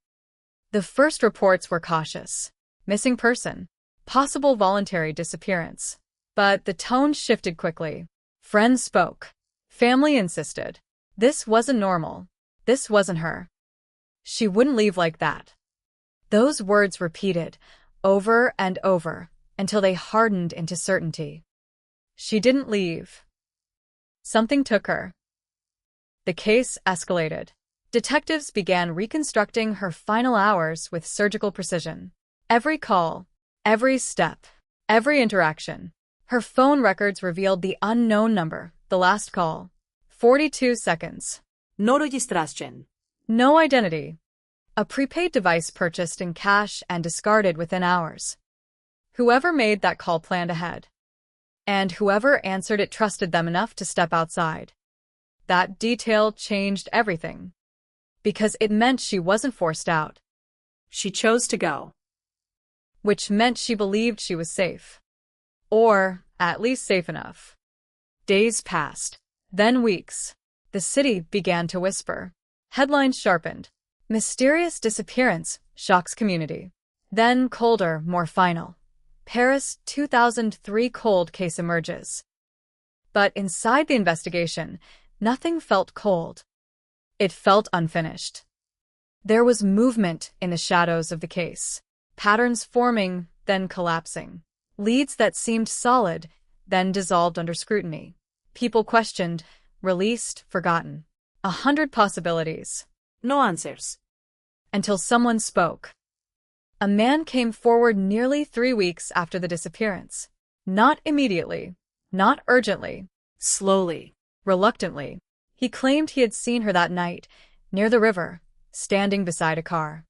The first reports were cautious. Missing person. Possible voluntary disappearance. But the tone shifted quickly. Friends spoke. Family insisted. This wasn't normal. This wasn't her. She wouldn't leave like that. Those words repeated, over and over, until they hardened into certainty. She didn't leave. Something took her. The case escalated. Detectives began reconstructing her final hours with surgical precision. Every call, every step, every interaction. Her phone records revealed the unknown number, the last call. 42 seconds. No registration. No identity. A prepaid device purchased in cash and discarded within hours. Whoever made that call planned ahead. And whoever answered it trusted them enough to step outside. That detail changed everything. Because it meant she wasn't forced out. She chose to go. Which meant she believed she was safe. Or, at least safe enough. Days passed. Then weeks. The city began to whisper. Headlines sharpened. Mysterious disappearance shocks community. Then colder, more final. Paris 2003 cold case emerges. But inside the investigation, nothing felt cold. It felt unfinished. There was movement in the shadows of the case. Patterns forming, then collapsing. Leads that seemed solid, then dissolved under scrutiny. People questioned, released, forgotten. 100 possibilities. No answers. Until someone spoke. A man came forward nearly 3 weeks after the disappearance. Not immediately. Not urgently. Slowly. Reluctantly. He claimed he had seen her that night, near the river, standing beside a car.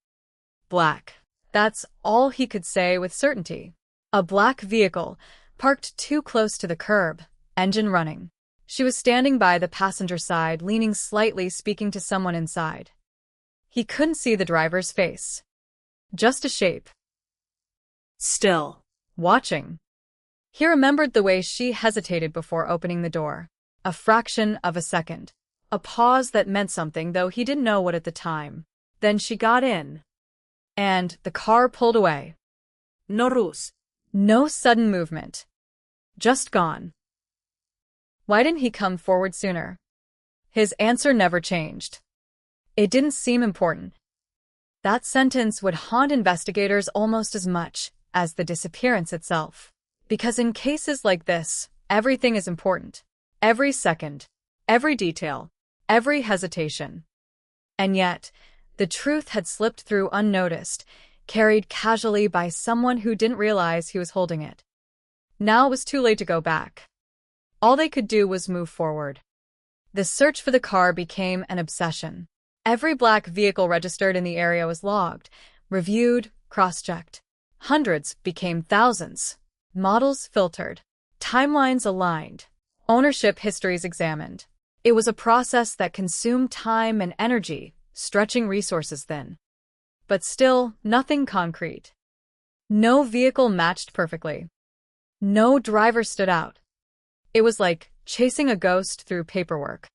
Black. That's all he could say with certainty. A black vehicle, parked too close to the curb, engine running. She was standing by the passenger side, leaning slightly, speaking to someone inside. He couldn't see the driver's face. Just a shape. Still. Watching. He remembered the way she hesitated before opening the door. A fraction of a second. A pause that meant something, though he didn't know what at the time. Then she got in. And the car pulled away. No ruse. No sudden movement. Just gone. Why didn't he come forward sooner? His answer never changed. It didn't seem important. That sentence would haunt investigators almost as much as the disappearance itself. Because in cases like this, everything is important. Every second, every detail, every hesitation. And yet, the truth had slipped through unnoticed, carried casually by someone who didn't realize he was holding it. Now it was too late to go back. All they could do was move forward. The search for the car became an obsession. Every black vehicle registered in the area was logged, reviewed, cross-checked. Hundreds became thousands. Models filtered. Timelines aligned. Ownership histories examined. It was a process that consumed time and energy, stretching resources thin. But still, nothing concrete. No vehicle matched perfectly. No driver stood out. It was like chasing a ghost through paperwork.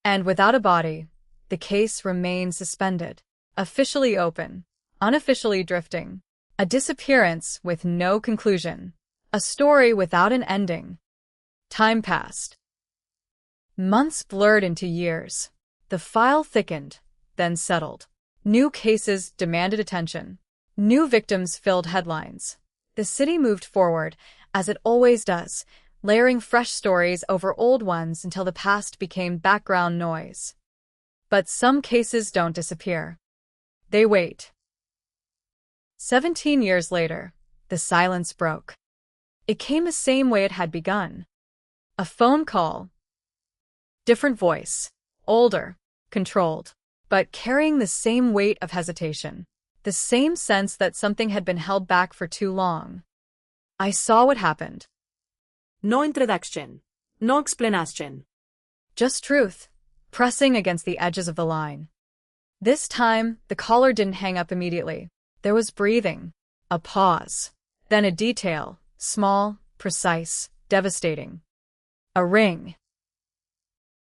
And without a body, the case remained suspended, officially open, unofficially drifting. A disappearance with no conclusion. A story without an ending. Time passed. Months blurred into years. The file thickened, then settled. New cases demanded attention. New victims filled headlines. The city moved forward, as it always does, layering fresh stories over old ones until the past became background noise. But some cases don't disappear. They wait. 17 years later, the silence broke. It came the same way it had begun. A phone call. Different voice. Older. Controlled. But carrying the same weight of hesitation. The same sense that something had been held back for too long. I saw what happened. No introduction. No explanation. Just truth, pressing against the edges of the line. This time, the caller didn't hang up immediately. There was breathing, a pause, then a detail, small, precise, devastating. A ring.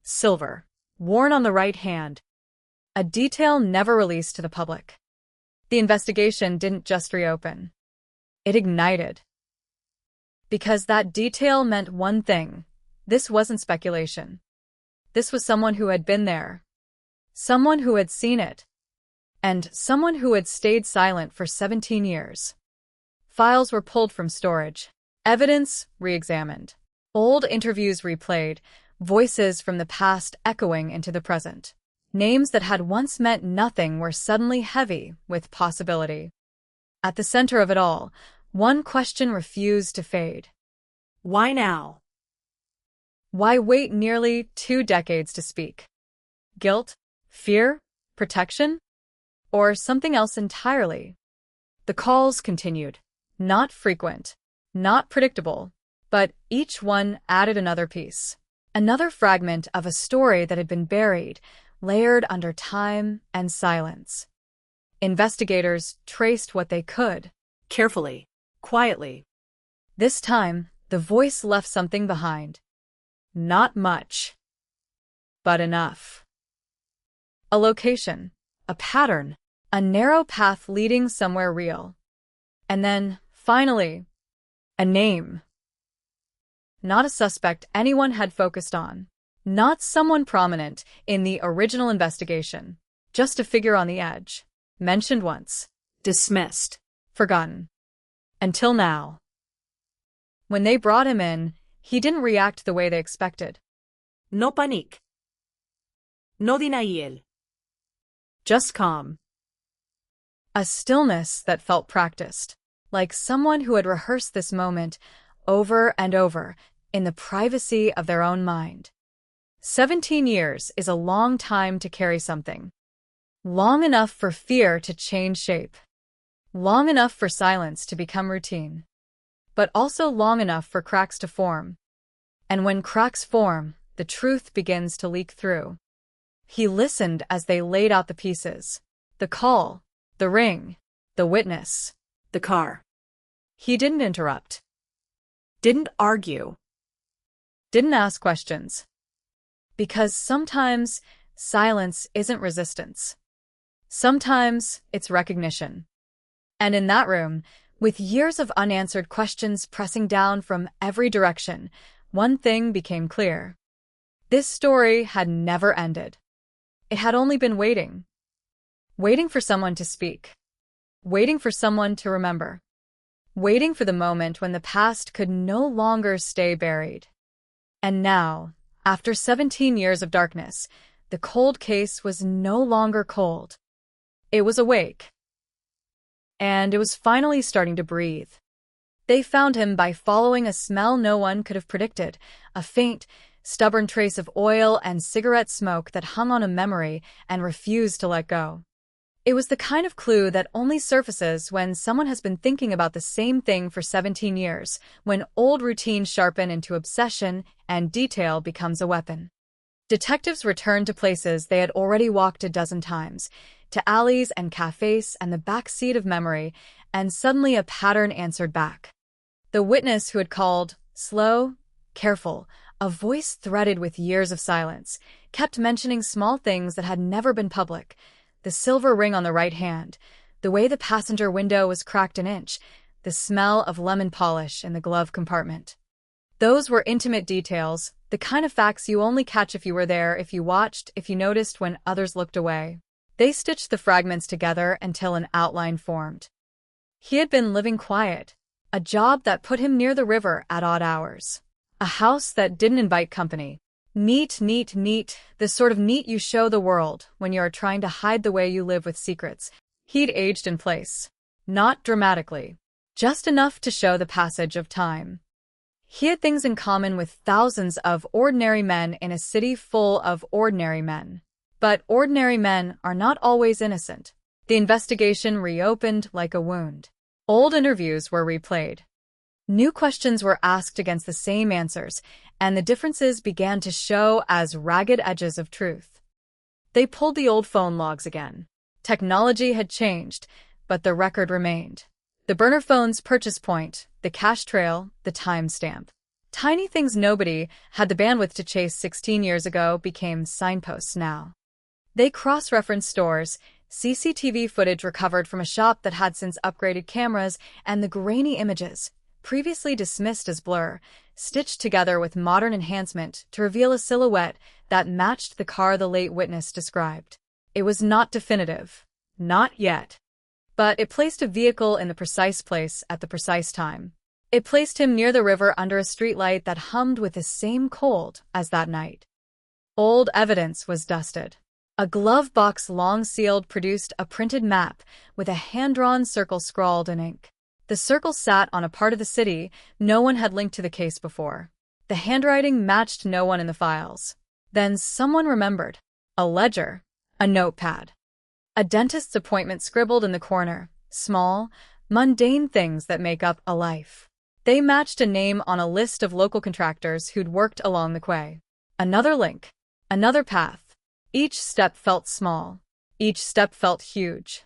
Silver, worn on the right hand. A detail never released to the public. The investigation didn't just reopen. It ignited. Because that detail meant one thing. This wasn't speculation. This was someone who had been there. Someone who had seen it. And someone who had stayed silent for 17 years. Files were pulled from storage. Evidence re-examined. Old interviews replayed. Voices from the past echoing into the present. Names that had once meant nothing were suddenly heavy with possibility. At the center of it all, one question refused to fade. Why now? Why wait nearly 2 decades to speak? Guilt? Fear? Protection? Or something else entirely? The calls continued. Not frequent, not predictable, but each one added another piece. Another fragment of a story that had been buried, layered under time and silence. Investigators traced what they could. Carefully, quietly. This time, the voice left something behind. Not much, but enough. A location, a pattern, a narrow path leading somewhere real. And then, finally, a name. Not a suspect anyone had focused on. Not someone prominent in the original investigation. Just a figure on the edge. Mentioned once. Dismissed. Forgotten. Until now. When they brought him in, he didn't react the way they expected. No panique. No denial. Just calm. A stillness that felt practiced, like someone who had rehearsed this moment over and over in the privacy of their own mind. 17 years is a long time to carry something. Long enough for fear to change shape. Long enough for silence to become routine. But also long enough for cracks to form. And when cracks form, the truth begins to leak through. He listened as they laid out the pieces. The call, the ring, the witness, the car. He didn't interrupt. Didn't argue. Didn't ask questions. Because sometimes silence isn't resistance. Sometimes it's recognition. And in that room, with years of unanswered questions pressing down from every direction, one thing became clear. This story had never ended. It had only been waiting. Waiting for someone to speak. Waiting for someone to remember. Waiting for the moment when the past could no longer stay buried. And now, after 17 years of darkness, the cold case was no longer cold. It was awake. And it was finally starting to breathe. They found him by following a smell no one could have predicted, a faint, stubborn trace of oil and cigarette smoke that hung on a memory and refused to let go. It was the kind of clue that only surfaces when someone has been thinking about the same thing for 17 years, when old routines sharpen into obsession and detail becomes a weapon. Detectives returned to places they had already walked a dozen times, to alleys and cafes and the back seat of memory, and suddenly a pattern answered back. The witness who had called, slow, careful, a voice threaded with years of silence, kept mentioning small things that had never been public. The silver ring on the right hand, the way the passenger window was cracked an inch, the smell of lemon polish in the glove compartment. Those were intimate details, the kind of facts you only catch if you were there, if you watched, if you noticed when others looked away. They stitched the fragments together until an outline formed. He had been living quiet, a job that put him near the river at odd hours, a house that didn't invite company. Neat, the sort of neat you show the world when you are trying to hide the way you live with secrets. He'd aged in place. Not dramatically. Just enough to show the passage of time. He had things in common with thousands of ordinary men in a city full of ordinary men. But ordinary men are not always innocent. The investigation reopened like a wound. Old interviews were replayed. New questions were asked against the same answers, and the differences began to show as ragged edges of truth. They pulled the old phone logs again. Technology had changed, but the record remained. The burner phone's purchase point, the cash trail, the timestamp. Tiny things nobody had the bandwidth to chase 16 years ago became signposts now. They cross-referenced stores, CCTV footage recovered from a shop that had since upgraded cameras, and the grainy images, previously dismissed as blur, stitched together with modern enhancement to reveal a silhouette that matched the car the late witness described. It was not definitive. Not yet. But it placed a vehicle in the precise place at the precise time. It placed him near the river under a streetlight that hummed with the same cold as that night. Old evidence was dusted. A glove box long sealed produced a printed map with a hand-drawn circle scrawled in ink. The circle sat on a part of the city no one had linked to the case before. The handwriting matched no one in the files. Then someone remembered. A ledger. A notepad. A dentist's appointment scribbled in the corner. Small, mundane things that make up a life. They matched a name on a list of local contractors who'd worked along the quay. Another link. Another path. Each step felt small. Each step felt huge.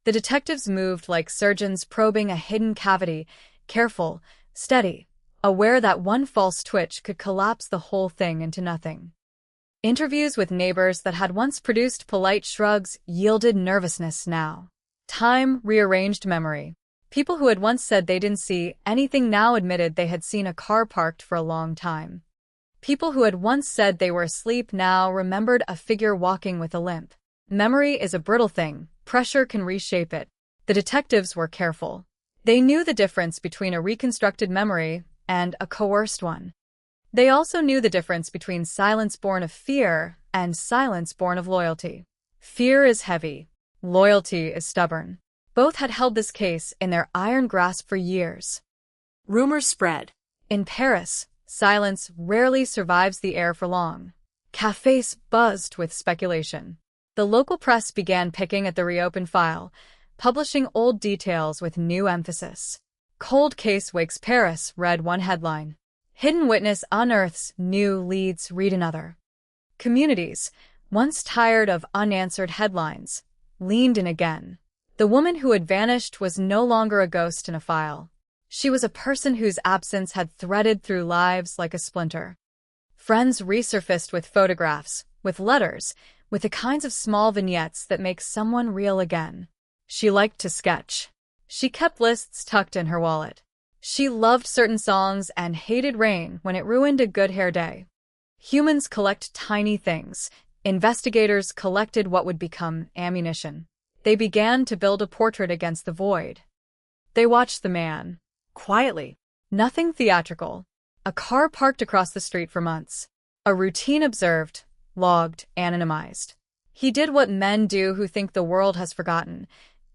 The detectives moved like surgeons probing a hidden cavity, careful, steady, aware that one false twitch could collapse the whole thing into nothing. Interviews with neighbors that had once produced polite shrugs yielded nervousness now. Time rearranged memory. People who had once said they didn't see anything now admitted they had seen a car parked for a long time. People who had once said they were asleep now remembered a figure walking with a limp. Memory is a brittle thing. Pressure can reshape it. The detectives were careful. They knew the difference between a reconstructed memory and a coerced one. They also knew the difference between silence born of fear and silence born of loyalty. Fear is heavy. Loyalty is stubborn. Both had held this case in their iron grasp for years. Rumors spread. In Paris, silence rarely survives the air for long. Cafés buzzed with speculation. The local press began picking at the reopened file, publishing old details with new emphasis. Cold Case Wakes Paris, read one headline. Hidden Witness Unearths New Leads, read another. Communities, once tired of unanswered headlines, leaned in again. The woman who had vanished was no longer a ghost in a file. She was a person whose absence had threaded through lives like a splinter. Friends resurfaced with photographs, with letters, with the kinds of small vignettes that make someone real again. She liked to sketch. She kept lists tucked in her wallet. She loved certain songs and hated rain when it ruined a good hair day. Humans collect tiny things. Investigators collected what would become ammunition. They began to build a portrait against the void. They watched the man. Quietly. Nothing theatrical. A car parked across the street for months. A routine observed, logged, anonymized. He did what men do who think the world has forgotten.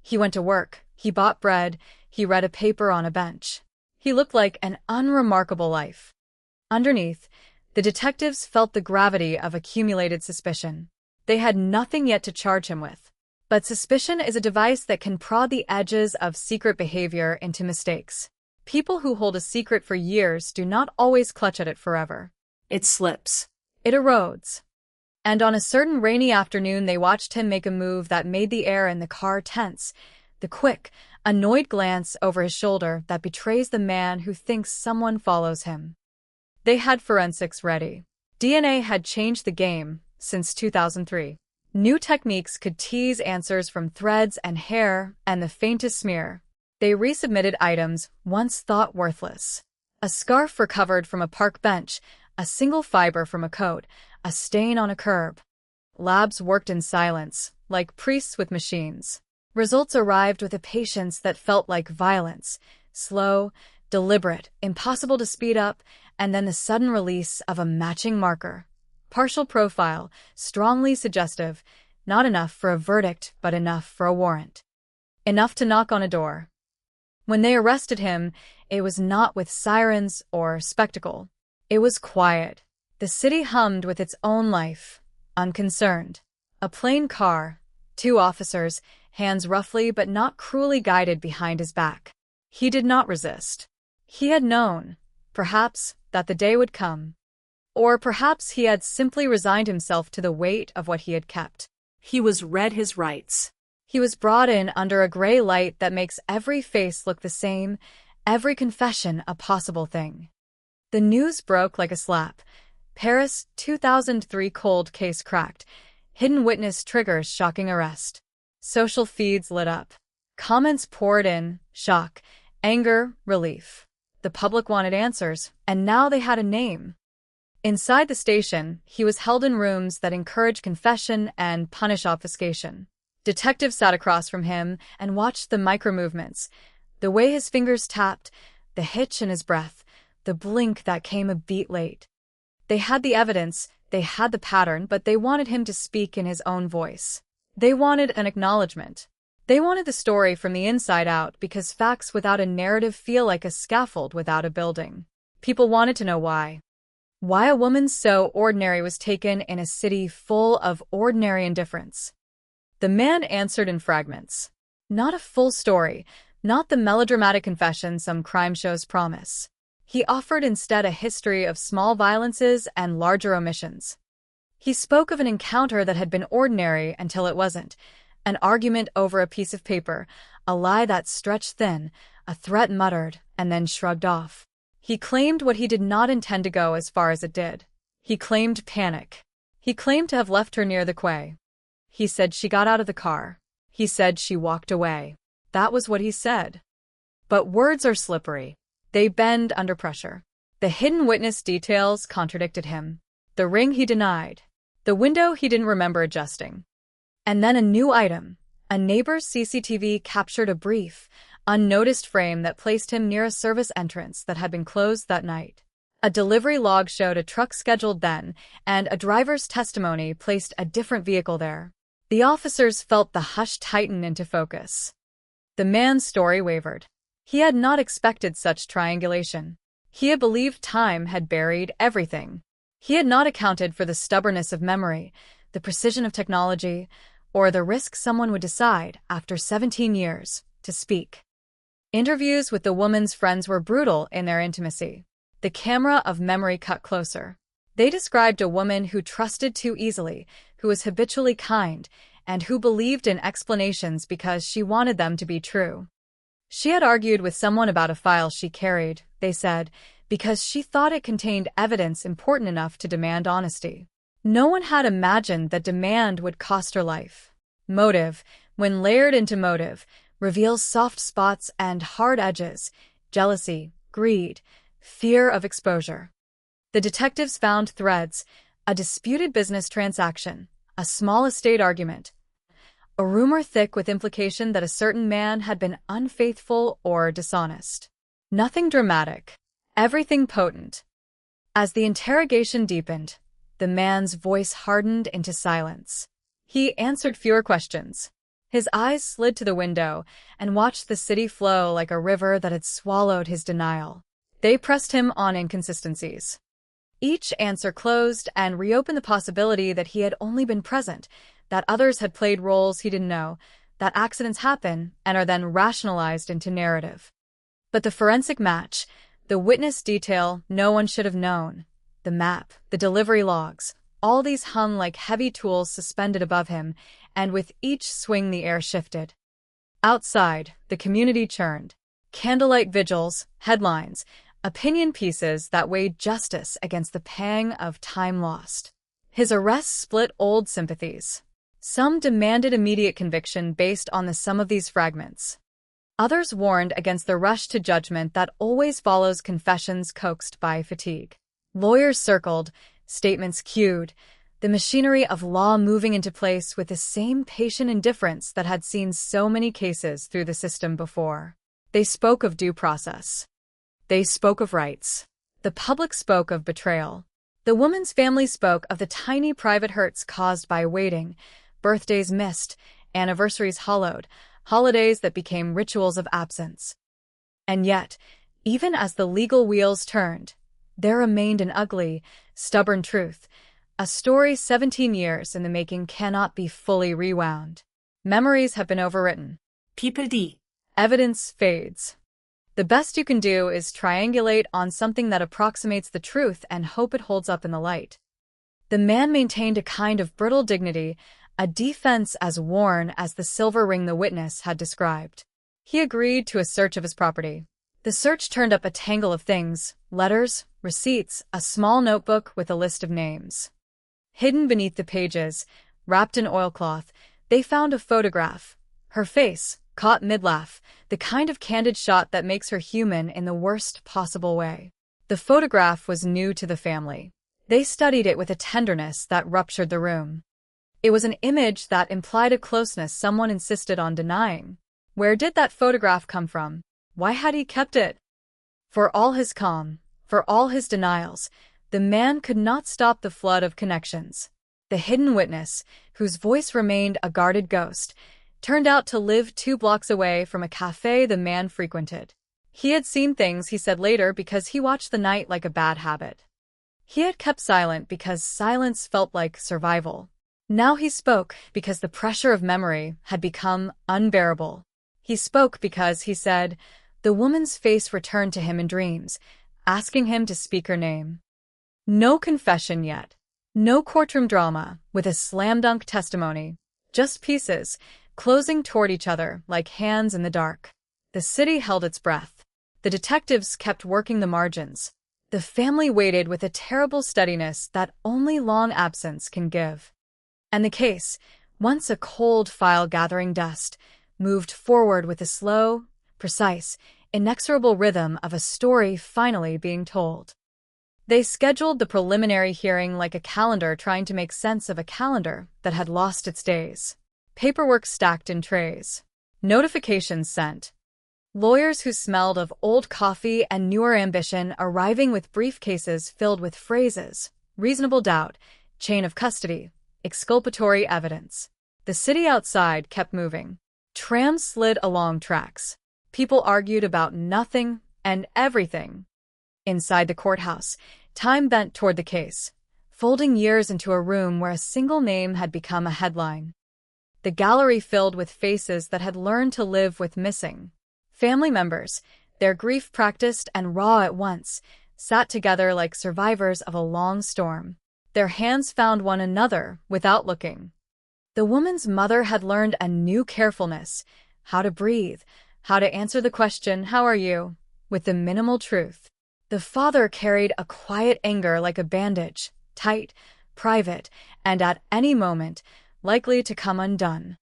He went to work. He bought bread. He read a paper on a bench. He looked like an unremarkable life. Underneath, the detectives felt the gravity of accumulated suspicion. They had nothing yet to charge him with. But suspicion is a device that can prod the edges of secret behavior into mistakes. People who hold a secret for years do not always clutch at it forever. It slips. It erodes. And on a certain rainy afternoon, they watched him make a move that made the air in the car tense. The quick, annoyed glance over his shoulder that betrays the man who thinks someone follows him. They had forensics ready. DNA had changed the game since 2003. New techniques could tease answers from threads and hair and the faintest smear. They resubmitted items once thought worthless. A scarf recovered from a park bench, a single fiber from a coat, a stain on a curb. Labs worked in silence, like priests with machines. Results arrived with a patience that felt like violence, slow, deliberate, impossible to speed up, and then the sudden release of a matching marker. Partial profile, strongly suggestive, not enough for a verdict, but enough for a warrant. Enough to knock on a door. When they arrested him, it was not with sirens or spectacle. It was quiet. The city hummed with its own life, unconcerned. A plain car, Two officers, hands roughly but not cruelly guided behind his back. He did not resist. He had known, perhaps, that the day would come. Or perhaps he had simply resigned himself to the weight of what he had kept. He was read his rights. He was brought in under a gray light that makes every face look the same, every confession a possible thing. The news broke like a slap. Paris, 2003 cold case cracked. Hidden witness triggers shocking arrest. Social feeds lit up. Comments poured in, shock, anger, relief. The public wanted answers, and now they had a name. Inside the station, he was held in rooms that encourage confession and punish obfuscation. Detectives sat across from him and watched the micro-movements, the way his fingers tapped, the hitch in his breath, the blink that came a beat late. They had the evidence, they had the pattern, but they wanted him to speak in his own voice. They wanted an acknowledgement. They wanted the story from the inside out because facts without a narrative feel like a scaffold without a building. People wanted to know why. Why a woman so ordinary was taken in a city full of ordinary indifference. The man answered in fragments. Not a full story, not the melodramatic confession some crime shows promise. He offered instead a history of small violences and larger omissions. He spoke of an encounter that had been ordinary until it wasn't, an argument over a piece of paper, a lie that stretched thin, a threat muttered, and then shrugged off. He claimed what he did not intend to go as far as it did. He claimed panic. He claimed to have left her near the quay. He said she got out of the car. He said she walked away. That was what he said. But words are slippery. They bend under pressure. The hidden witness details contradicted him. The ring he denied. The window he didn't remember adjusting. And then a new item. A neighbor's CCTV captured a brief, unnoticed frame that placed him near a service entrance that had been closed that night. A delivery log showed a truck scheduled then, and a driver's testimony placed a different vehicle there. The officers felt the hush tighten into focus. The man's story wavered. He had not expected such triangulation. He had believed time had buried everything. He had not accounted for the stubbornness of memory, the precision of technology, or the risk someone would decide, after 17 years, to speak. Interviews with the woman's friends were brutal in their intimacy. The camera of memory cut closer. They described a woman who trusted too easily, who was habitually kind, and who believed in explanations because she wanted them to be true. She had argued with someone about a file she carried, they said, because she thought it contained evidence important enough to demand honesty. No one had imagined that demand would cost her life. Motive, when layered into motive, reveals soft spots and hard edges, jealousy, greed, fear of exposure. The detectives found threads, a disputed business transaction, a small estate argument, a rumor thick with implication that a certain man had been unfaithful or dishonest. Nothing dramatic, everything potent. As the interrogation deepened, the man's voice hardened into silence. He answered fewer questions. His eyes slid to the window and watched the city flow like a river that had swallowed his denial. They pressed him on inconsistencies. Each answer closed and reopened the possibility that he had only been present, that others had played roles he didn't know, that accidents happen and are then rationalized into narrative. But the forensic match, the witness detail no one should have known, the map, the delivery logs, all these hung like heavy tools suspended above him, and with each swing the air shifted. Outside, the community churned. Candlelight vigils, headlines, opinion pieces that weighed justice against the pang of time lost. His arrest split old sympathies. Some demanded immediate conviction based on the sum of these fragments. Others warned against the rush to judgment that always follows confessions coaxed by fatigue. Lawyers circled, statements queued, the machinery of law moving into place with the same patient indifference that had seen so many cases through the system before. They spoke of due process. They spoke of rights. The public spoke of betrayal. The woman's family spoke of the tiny private hurts caused by waiting, birthdays missed, anniversaries hollowed, holidays that became rituals of absence. And yet, even as the legal wheels turned, there remained an ugly, stubborn truth. A story 17 years in the making cannot be fully rewound. Memories have been overwritten. People D. Evidence fades. The best you can do is triangulate on something that approximates the truth and hope it holds up in the light. The man maintained a kind of brittle dignity, a defense as worn as the silver ring the witness had described. He agreed to a search of his property. The search turned up a tangle of things: letters, receipts, a small notebook with a list of names. Hidden beneath the pages, wrapped in oilcloth, they found a photograph. Her face, caught mid-laugh, the kind of candid shot that makes her human in the worst possible way. The photograph was new to the family. They studied it with a tenderness that ruptured the room. It was an image that implied a closeness someone insisted on denying. Where did that photograph come from? Why had he kept it? For all his calm, for all his denials, the man could not stop the flood of connections. The hidden witness, whose voice remained a guarded ghost, turned out to live 2 blocks away from a cafe the man frequented. He had seen things, he said later, because he watched the night like a bad habit. He had kept silent because silence felt like survival. Now he spoke because the pressure of memory had become unbearable. He spoke because, he said, the woman's face returned to him in dreams, asking him to speak her name. No confession yet. No courtroom drama with a slam-dunk testimony. Just pieces, closing toward each other like hands in the dark. The city held its breath. The detectives kept working the margins. The family waited with a terrible steadiness that only long absence can give. And the case, once a cold file gathering dust, moved forward with the slow, precise, inexorable rhythm of a story finally being told. They scheduled the preliminary hearing like a calendar trying to make sense of a calendar that had lost its days. Paperwork stacked in trays. Notifications sent. Lawyers who smelled of old coffee and newer ambition arriving with briefcases filled with phrases: reasonable doubt, chain of custody, exculpatory evidence. The city outside kept moving. Trams slid along tracks. People argued about nothing and everything. Inside the courthouse, time bent toward the case, folding years into a room where a single name had become a headline. The gallery filled with faces that had learned to live with missing. Family members, their grief practiced and raw at once, sat together like survivors of a long storm. Their hands found one another without looking. The woman's mother had learned a new carefulness, how to breathe, how to answer the question, "How are you?" with the minimal truth. The father carried a quiet anger like a bandage, tight, private, and at any moment, likely to come undone.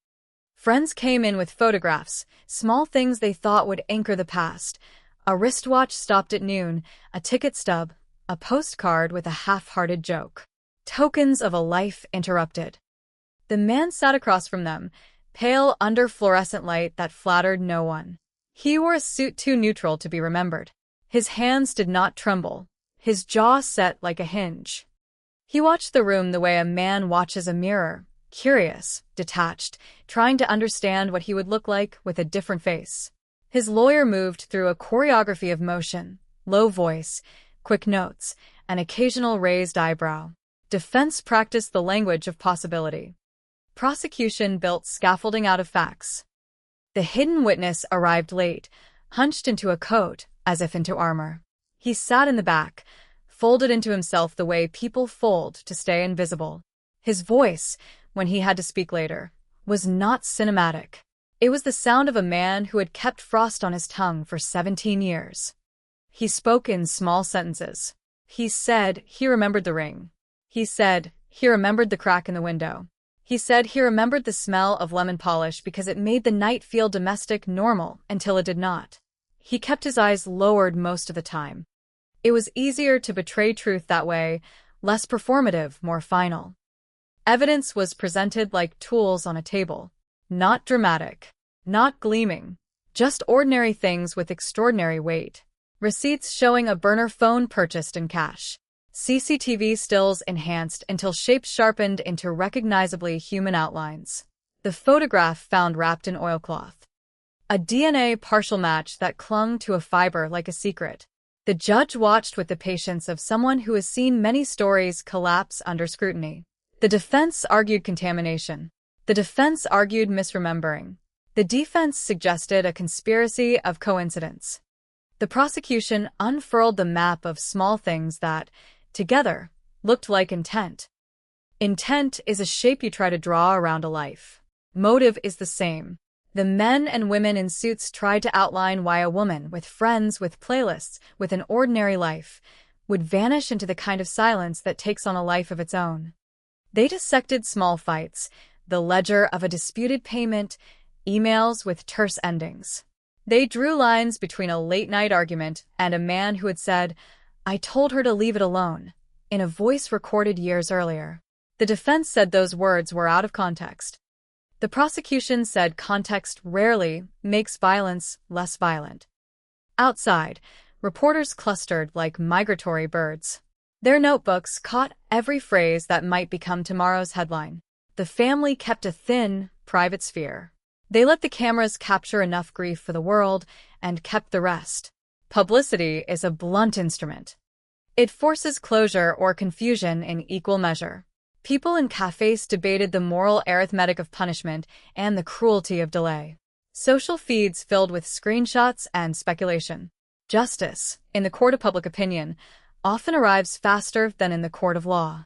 Friends came in with photographs, small things they thought would anchor the past. A wristwatch stopped at noon, a ticket stub, a postcard with a half-hearted joke. Tokens of a life interrupted. The man sat across from them, pale under fluorescent light that flattered no one. He wore a suit too neutral to be remembered. His hands did not tremble, his jaw set like a hinge. He watched the room the way a man watches a mirror, curious, detached, trying to understand what he would look like with a different face. His lawyer moved through a choreography of motion, low voice, quick notes, an occasional raised eyebrow. Defense practiced the language of possibility. Prosecution built scaffolding out of facts. The hidden witness arrived late, hunched into a coat, as if into armor. He sat in the back, folded into himself the way people fold to stay invisible. His voice, when he had to speak later, was not cinematic. It was the sound of a man who had kept frost on his tongue for 17 years. He spoke in small sentences. He said he remembered the ring. He said he remembered the crack in the window. He said he remembered the smell of lemon polish because it made the night feel domestic, normal, until it did not. He kept his eyes lowered most of the time. It was easier to betray truth that way, less performative, more final. Evidence was presented like tools on a table. Not dramatic, not gleaming, just ordinary things with extraordinary weight. Receipts showing a burner phone purchased in cash. CCTV stills enhanced until shapes sharpened into recognizably human outlines. The photograph found wrapped in oilcloth. A DNA partial match that clung to a fiber like a secret. The judge watched with the patience of someone who has seen many stories collapse under scrutiny. The defense argued contamination. The defense argued misremembering. The defense suggested a conspiracy of coincidence. The prosecution unfurled the map of small things that, together, looked like intent. Intent is a shape you try to draw around a life. Motive is the same. The men and women in suits tried to outline why a woman with friends, with playlists, with an ordinary life, would vanish into the kind of silence that takes on a life of its own. They dissected small fights, the ledger of a disputed payment, emails with terse endings. They drew lines between a late-night argument and a man who had said, "I told her to leave it alone," in a voice recorded years earlier. The defense said those words were out of context. The prosecution said context rarely makes violence less violent. Outside, reporters clustered like migratory birds. Their notebooks caught every phrase that might become tomorrow's headline. The family kept a thin, private sphere. They let the cameras capture enough grief for the world and kept the rest. Publicity is a blunt instrument. It forces closure or confusion in equal measure. People in cafes debated the moral arithmetic of punishment and the cruelty of delay. Social feeds filled with screenshots and speculation. Justice, in the court of public opinion, often arrives faster than in the court of law.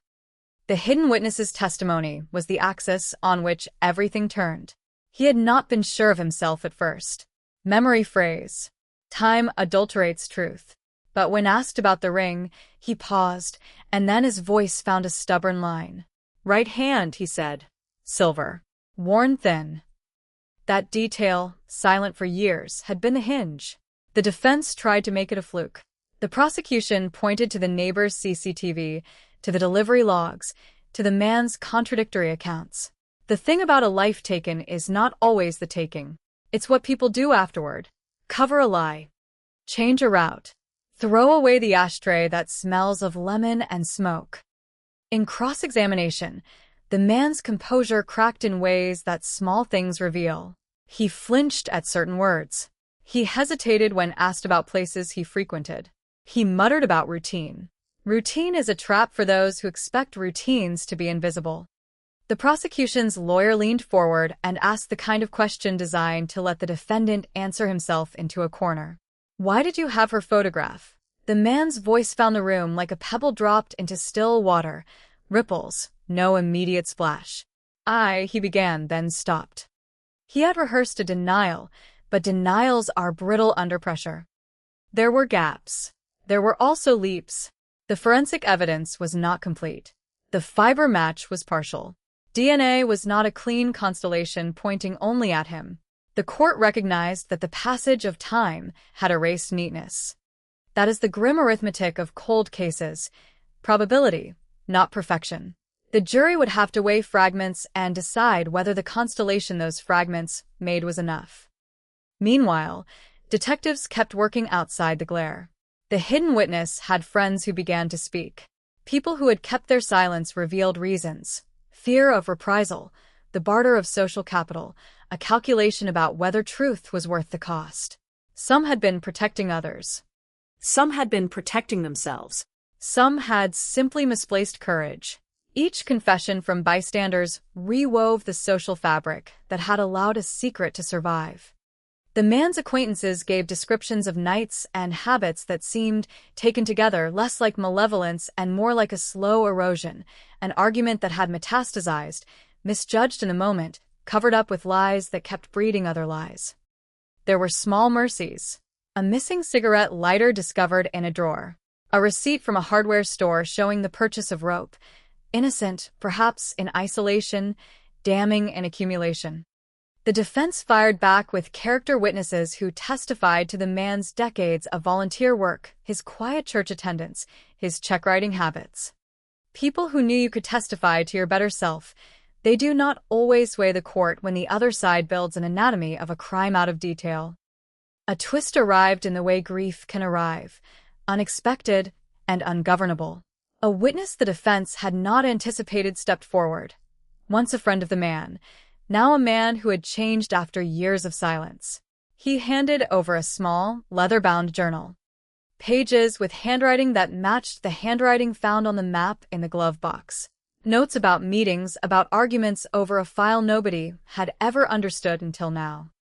The hidden witness's testimony was the axis on which everything turned. He had not been sure of himself at first. Memory phrase. Time adulterates truth. But when asked about the ring, he paused, and then his voice found a stubborn line. Right hand, he said. Silver. Worn thin. That detail, silent for years, had been the hinge. The defense tried to make it a fluke. The prosecution pointed to the neighbor's CCTV, to the delivery logs, to the man's contradictory accounts. The thing about a life taken is not always the taking. It's what people do afterward. Cover a lie. Change a route. Throw away the ashtray that smells of lemon and smoke. In cross-examination, the man's composure cracked in ways that small things reveal. He flinched at certain words. He hesitated when asked about places he frequented. He muttered about routine. Routine is a trap for those who expect routines to be invisible. The prosecution's lawyer leaned forward and asked the kind of question designed to let the defendant answer himself into a corner. Why did you have her photograph? The man's voice found the room like a pebble dropped into still water. Ripples, no immediate splash. He began, then stopped. He had rehearsed a denial, but denials are brittle under pressure. There were gaps. There were also leaps. The forensic evidence was not complete. The fiber match was partial. DNA was not a clean constellation pointing only at him. The court recognized that the passage of time had erased neatness. That is the grim arithmetic of cold cases. Probability, not perfection. The jury would have to weigh fragments and decide whether the constellation those fragments made was enough. Meanwhile, detectives kept working outside the glare. The hidden witness had friends who began to speak. People who had kept their silence revealed reasons. Fear of reprisal, the barter of social capital, a calculation about whether truth was worth the cost. Some had been protecting others. Some had been protecting themselves. Some had simply misplaced courage. Each confession from bystanders rewove the social fabric that had allowed a secret to survive. The man's acquaintances gave descriptions of nights and habits that seemed, taken together, less like malevolence and more like a slow erosion, an argument that had metastasized, misjudged in a moment, covered up with lies that kept breeding other lies. There were small mercies. A missing cigarette lighter discovered in a drawer. A receipt from a hardware store showing the purchase of rope. Innocent, perhaps in isolation, damning in accumulation. The defense fired back with character witnesses who testified to the man's decades of volunteer work, his quiet church attendance, his check-writing habits. People who knew you could testify to your better self. They do not always sway the court when the other side builds an anatomy of a crime out of detail. A twist arrived in the way grief can arrive, unexpected and ungovernable. A witness the defense had not anticipated stepped forward. Once a friend of the man, now a man who had changed after years of silence. He handed over a small, leather-bound journal. Pages with handwriting that matched the handwriting found on the map in the glove box. Notes about meetings, about arguments over a file nobody had ever understood until now.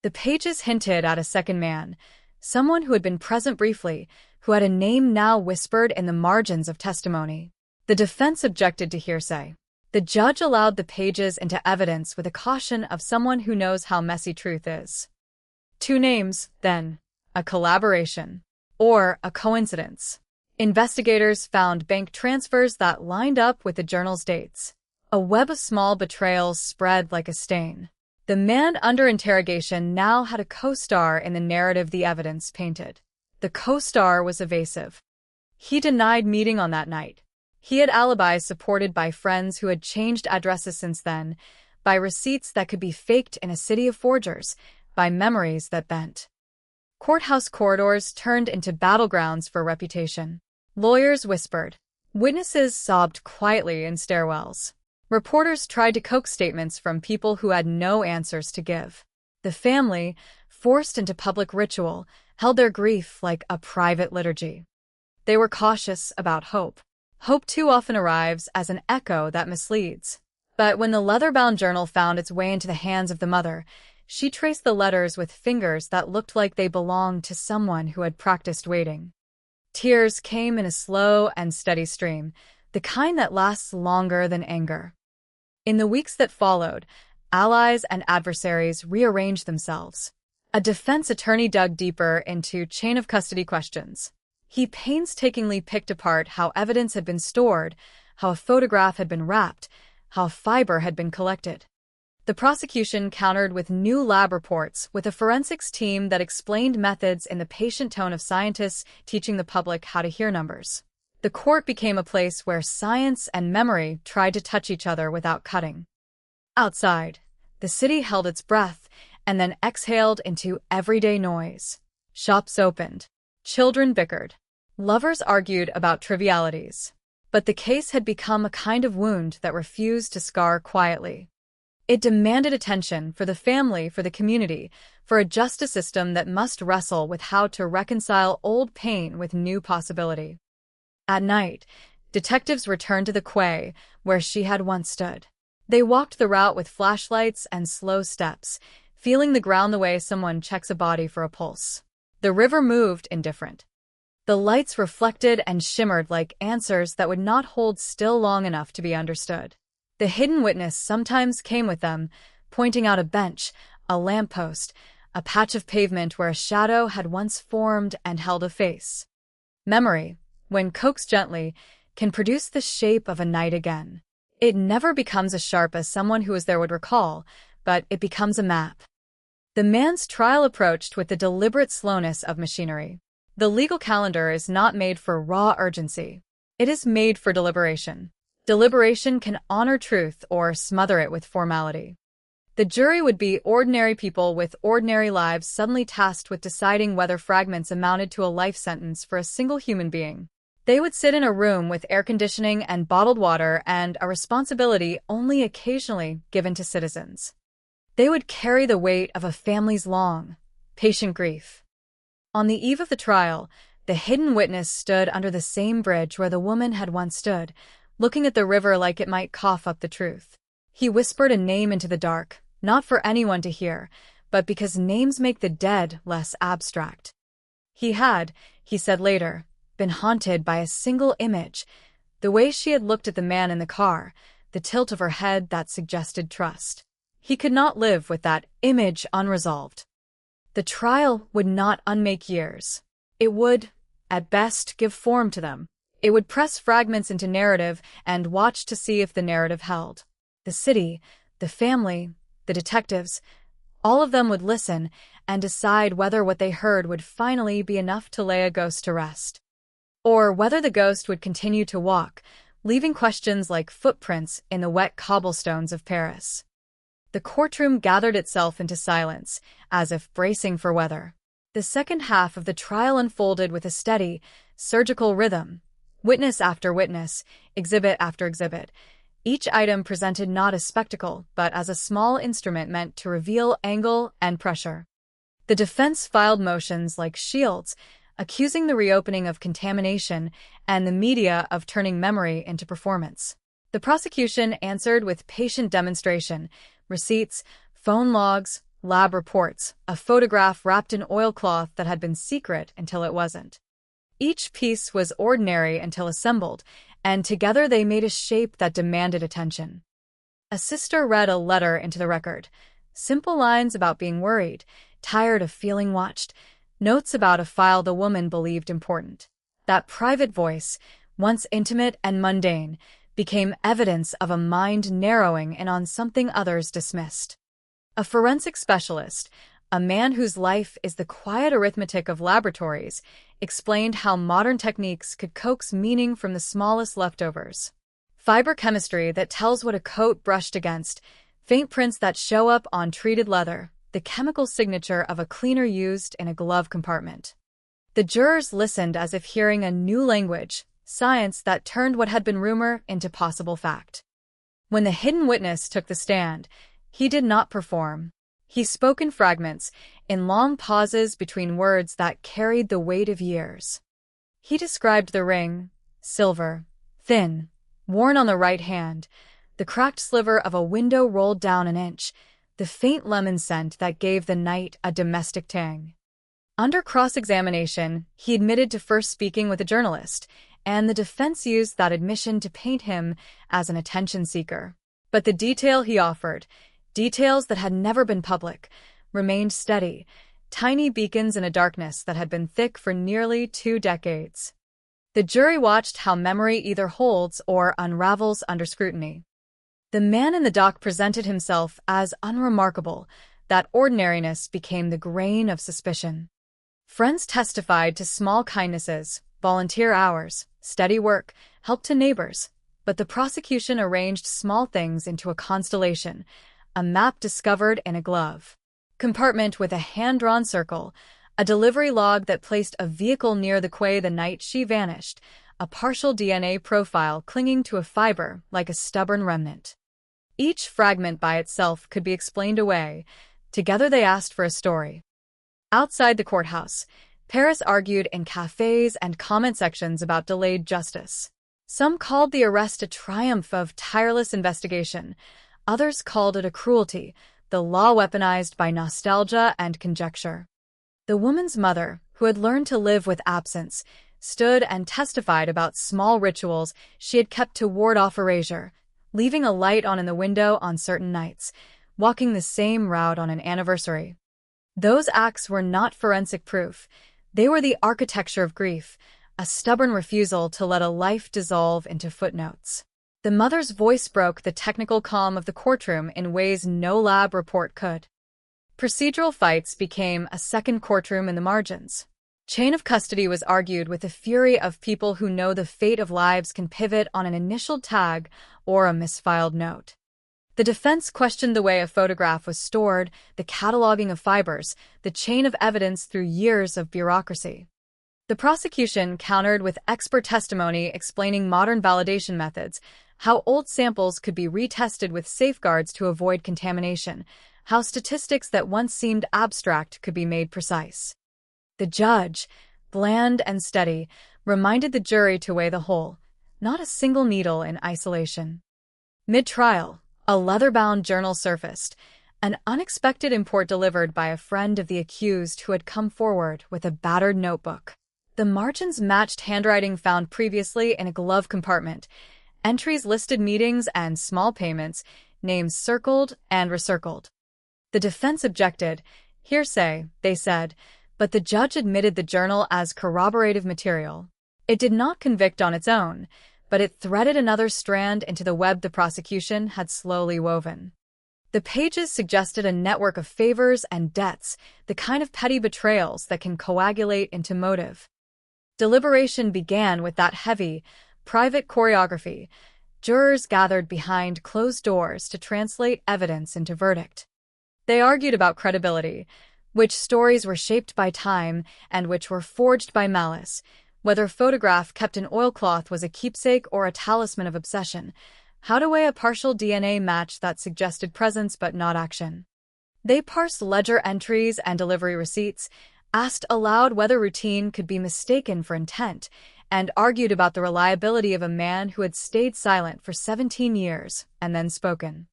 The pages hinted at a second man, someone who had been present briefly, who had a name now whispered in the margins of testimony. The defense objected to hearsay. The judge allowed the pages into evidence with a caution of someone who knows how messy truth is. Two names, then. A collaboration. Or a coincidence. Investigators found bank transfers that lined up with the journal's dates. A web of small betrayals spread like a stain. The man under interrogation now had a co-star in the narrative the evidence painted. The co-star was evasive. He denied meeting on that night. He had alibis supported by friends who had changed addresses since then, by receipts that could be faked in a city of forgers, by memories that bent. Courthouse corridors turned into battlegrounds for reputation. Lawyers whispered. Witnesses sobbed quietly in stairwells. Reporters tried to coax statements from people who had no answers to give. The family, forced into public ritual, held their grief like a private liturgy. They were cautious about hope. Hope too often arrives as an echo that misleads. But when the leather-bound journal found its way into the hands of the mother, she traced the letters with fingers that looked like they belonged to someone who had practiced waiting. Tears came in a slow and steady stream, the kind that lasts longer than anger. In the weeks that followed, allies and adversaries rearranged themselves. A defense attorney dug deeper into chain of custody questions. He painstakingly picked apart how evidence had been stored, how a photograph had been wrapped, how fiber had been collected. The prosecution countered with new lab reports, with a forensics team that explained methods in the patient tone of scientists teaching the public how to hear numbers. The court became a place where science and memory tried to touch each other without cutting. Outside, the city held its breath and then exhaled into everyday noise. Shops opened. Children bickered. Lovers argued about trivialities. But the case had become a kind of wound that refused to scar quietly. It demanded attention for the family, for the community, for a justice system that must wrestle with how to reconcile old pain with new possibility. At night, detectives returned to the quay where she had once stood. They walked the route with flashlights and slow steps, feeling the ground the way someone checks a body for a pulse. The river moved indifferent. The lights reflected and shimmered like answers that would not hold still long enough to be understood. The hidden witness sometimes came with them, pointing out a bench, a lamppost, a patch of pavement where a shadow had once formed and held a face. Memory, when coaxed gently, can produce the shape of a night again. It never becomes as sharp as someone who was there would recall, but it becomes a map. The man's trial approached with the deliberate slowness of machinery. The legal calendar is not made for raw urgency. It is made for deliberation. Deliberation can honor truth or smother it with formality. The jury would be ordinary people with ordinary lives suddenly tasked with deciding whether fragments amounted to a life sentence for a single human being. They would sit in a room with air conditioning and bottled water and a responsibility only occasionally given to citizens. They would carry the weight of a family's long, patient grief. On the eve of the trial, the hidden witness stood under the same bridge where the woman had once stood, looking at the river like it might cough up the truth. He whispered a name into the dark, not for anyone to hear, but because names make the dead less abstract. He had, he said later, been haunted by a single image, the way she had looked at the man in the car, the tilt of her head that suggested trust. He could not live with that image unresolved. The trial would not unmake years. It would, at best, give form to them. It would press fragments into narrative and watch to see if the narrative held. The city, the family, the detectives, all of them would listen and decide whether what they heard would finally be enough to lay a ghost to rest. Or whether the ghost would continue to walk, leaving questions like footprints in the wet cobblestones of Paris. The courtroom gathered itself into silence, as if bracing for weather. The second half of the trial unfolded with a steady, surgical rhythm. Witness after witness, exhibit after exhibit. Each item presented not as spectacle, but as a small instrument meant to reveal angle and pressure. The defense filed motions like shields, accusing the reopening of contamination and the media of turning memory into performance. The prosecution answered with patient demonstration, receipts, phone logs, lab reports, a photograph wrapped in oilcloth that had been secret until it wasn't. Each piece was ordinary until assembled, and together they made a shape that demanded attention. A sister read a letter into the record. Simple lines about being worried, tired of feeling watched, notes about a file the woman believed important. That private voice, once intimate and mundane, became evidence of a mind narrowing in on something others dismissed. A forensic specialist, a man whose life is the quiet arithmetic of laboratories, explained how modern techniques could coax meaning from the smallest leftovers. Fiber chemistry that tells what a coat brushed against, faint prints that show up on treated leather, the chemical signature of a cleaner used in a glove compartment. The jurors listened as if hearing a new language, science that turned what had been rumor into possible fact. When the hidden witness took the stand, he did not perform. He spoke in fragments, in long pauses between words that carried the weight of years. He described the ring, silver, thin, worn on the right hand, the cracked sliver of a window rolled down an inch, the faint lemon scent that gave the night a domestic tang. Under cross-examination, he admitted to first speaking with a journalist, and the defense used that admission to paint him as an attention seeker. But the detail he offered, details that had never been public, remained steady, tiny beacons in a darkness that had been thick for nearly 2 decades. The jury watched how memory either holds or unravels under scrutiny. The man in the dock presented himself as unremarkable, that ordinariness became the grain of suspicion. Friends testified to small kindnesses, volunteer hours, steady work, help to neighbors, but the prosecution arranged small things into a constellation, a map discovered in a glove compartment with a hand-drawn circle, a delivery log that placed a vehicle near the quay the night she vanished, a partial DNA profile clinging to a fiber like a stubborn remnant. Each fragment by itself could be explained away. Together they asked for a story. Outside the courthouse, Paris argued in cafes and comment sections about delayed justice. Some called the arrest a triumph of tireless investigation. Others called it a cruelty, the law weaponized by nostalgia and conjecture. The woman's mother, who had learned to live with absence, stood and testified about small rituals she had kept to ward off erasure, leaving a light on in the window on certain nights, walking the same route on an anniversary. Those acts were not forensic proof. They were the architecture of grief, a stubborn refusal to let a life dissolve into footnotes. The mother's voice broke the technical calm of the courtroom in ways no lab report could. Procedural fights became a second courtroom in the margins. Chain of custody was argued with the fury of people who know the fate of lives can pivot on an initial tag or a misfiled note. The defense questioned the way a photograph was stored, the cataloging of fibers, the chain of evidence through years of bureaucracy. The prosecution countered with expert testimony explaining modern validation methods, how old samples could be retested with safeguards to avoid contamination, how statistics that once seemed abstract could be made precise. The judge, bland and steady, reminded the jury to weigh the whole, not a single needle in isolation. Mid-trial, a leather-bound journal surfaced, an unexpected import delivered by a friend of the accused who had come forward with a battered notebook. The margins matched handwriting found previously in a glove compartment. Entries listed meetings and small payments, names circled and recircled. The defense objected. Hearsay, they said, but the judge admitted the journal as corroborative material. It did not convict on its own, but it threaded another strand into the web the prosecution had slowly woven. The pages suggested a network of favors and debts, the kind of petty betrayals that can coagulate into motive. Deliberation began with that heavy, private choreography. Jurors gathered behind closed doors to translate evidence into verdict. They argued about credibility, which stories were shaped by time and which were forged by malice, whether a photograph kept in oilcloth was a keepsake or a talisman of obsession, how to weigh a partial DNA match that suggested presence but not action. They parsed ledger entries and delivery receipts, asked aloud whether routine could be mistaken for intent, and argued about the reliability of a man who had stayed silent for 17 years and then spoken.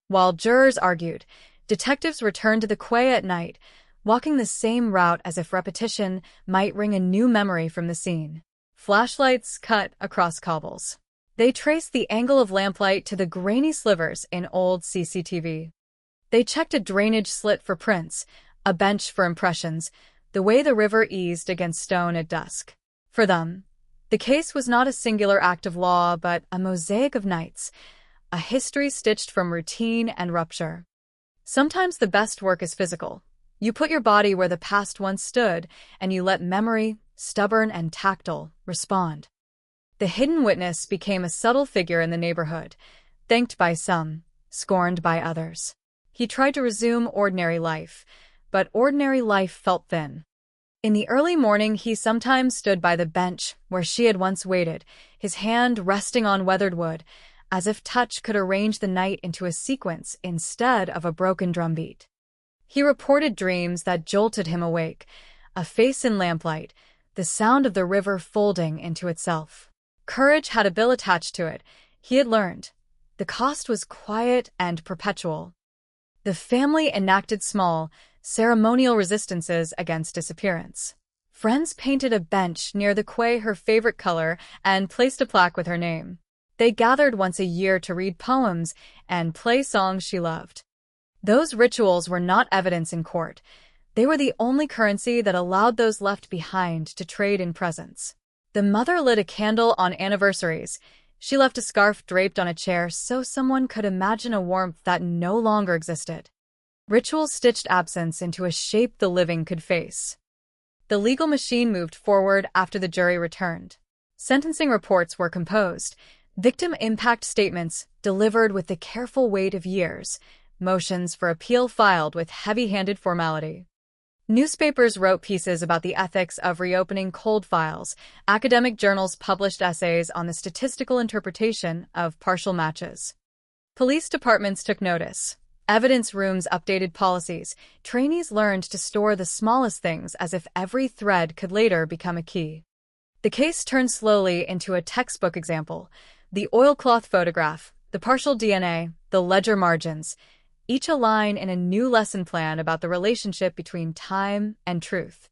While jurors argued, detectives returned to the quay at night, walking the same route as if repetition might bring a new memory from the scene. Flashlights cut across cobbles. They traced the angle of lamplight to the grainy slivers in old CCTV. They checked a drainage slit for prints, a bench for impressions, the way the river eased against stone at dusk. For them, the case was not a singular act of law, but a mosaic of nights, a history stitched from routine and rupture. Sometimes the best work is physical. You put your body where the past once stood, and you let memory, stubborn and tactile, respond. The hidden witness became a subtle figure in the neighborhood, thanked by some, scorned by others. He tried to resume ordinary life, but ordinary life felt thin. In the early morning, he sometimes stood by the bench where she had once waited, his hand resting on weathered wood, as if touch could arrange the night into a sequence instead of a broken drumbeat. He reported dreams that jolted him awake, a face in lamplight, the sound of the river folding into itself. Courage had a bill attached to it, he had learned. The cost was quiet and perpetual. The family enacted small, ceremonial resistances against disappearance. Friends painted a bench near the quay her favorite color and placed a plaque with her name. They gathered once a year to read poems and play songs she loved. Those rituals were not evidence in court. They were the only currency that allowed those left behind to trade in presents. The mother lit a candle on anniversaries. She left a scarf draped on a chair so someone could imagine a warmth that no longer existed. Rituals stitched absence into a shape the living could face. The legal machine moved forward after the jury returned. Sentencing reports were composed, victim impact statements delivered with the careful weight of years, motions for appeal filed with heavy-handed formality. Newspapers wrote pieces about the ethics of reopening cold files. Academic journals published essays on the statistical interpretation of partial matches. Police departments took notice. Evidence rooms updated policies. Trainees learned to store the smallest things as if every thread could later become a key. The case turned slowly into a textbook example. The oilcloth photograph, the partial DNA, the ledger margins, each a line in a new lesson plan about the relationship between time and truth.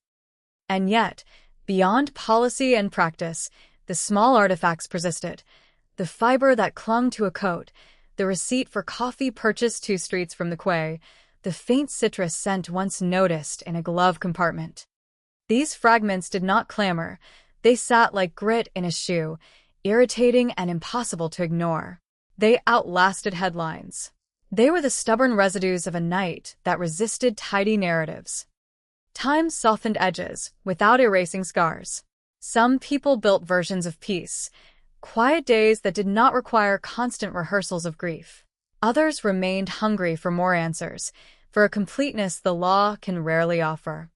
And yet, beyond policy and practice, the small artifacts persisted. The fiber that clung to a coat, the receipt for coffee purchased 2 streets from the quay, the faint citrus scent once noticed in a glove compartment. These fragments did not clamor. They sat like grit in a shoe, irritating and impossible to ignore. They outlasted headlines. They were the stubborn residues of a night that resisted tidy narratives. Time softened edges without erasing scars. Some people built versions of peace, quiet days that did not require constant rehearsals of grief. Others remained hungry for more answers, for a completeness the law can rarely offer.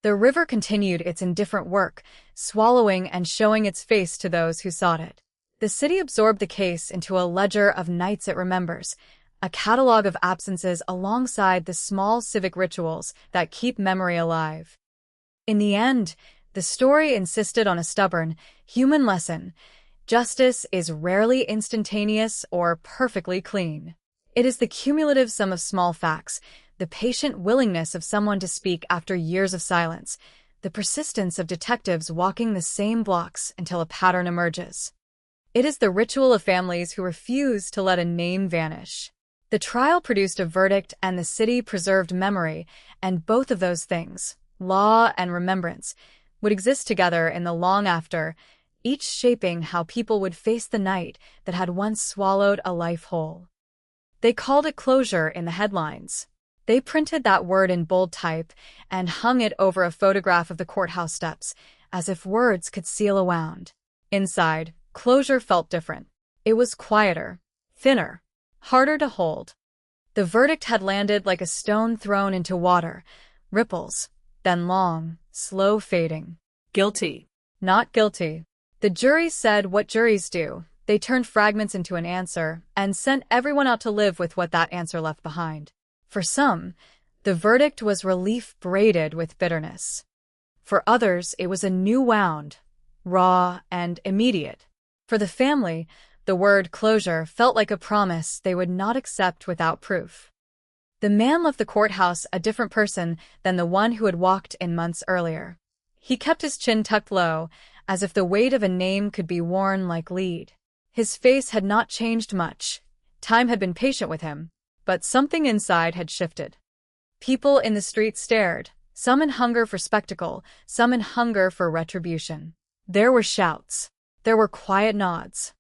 The river continued its indifferent work, swallowing and showing its face to those who sought it. The city absorbed the case into a ledger of nights it remembers, a catalog of absences alongside the small civic rituals that keep memory alive. In the end, the story insisted on a stubborn, human lesson. Justice is rarely instantaneous or perfectly clean. It is the cumulative sum of small facts, the patient willingness of someone to speak after years of silence, the persistence of detectives walking the same blocks until a pattern emerges. It is the ritual of families who refuse to let a name vanish. The trial produced a verdict and the city preserved memory, and both of those things, law and remembrance, would exist together in the long after, each shaping how people would face the night that had once swallowed a life whole. They called it closure in the headlines. They printed that word in bold type and hung it over a photograph of the courthouse steps, as if words could seal a wound. Inside, closure felt different. It was quieter, thinner, harder to hold. The verdict had landed like a stone thrown into water, ripples, then long, slow fading. Guilty. Not guilty. The jury said what juries do. They turned fragments into an answer and sent everyone out to live with what that answer left behind. For some, the verdict was relief braided with bitterness. For others, it was a new wound, raw, and immediate. For the family, the word closure felt like a promise they would not accept without proof. The man left the courthouse a different person than the one who had walked in months earlier. He kept his chin tucked low, as if the weight of a name could be worn like lead. His face had not changed much. Time had been patient with him, but something inside had shifted. People in the street stared, some in hunger for spectacle, some in hunger for retribution. There were shouts. There were quiet nods.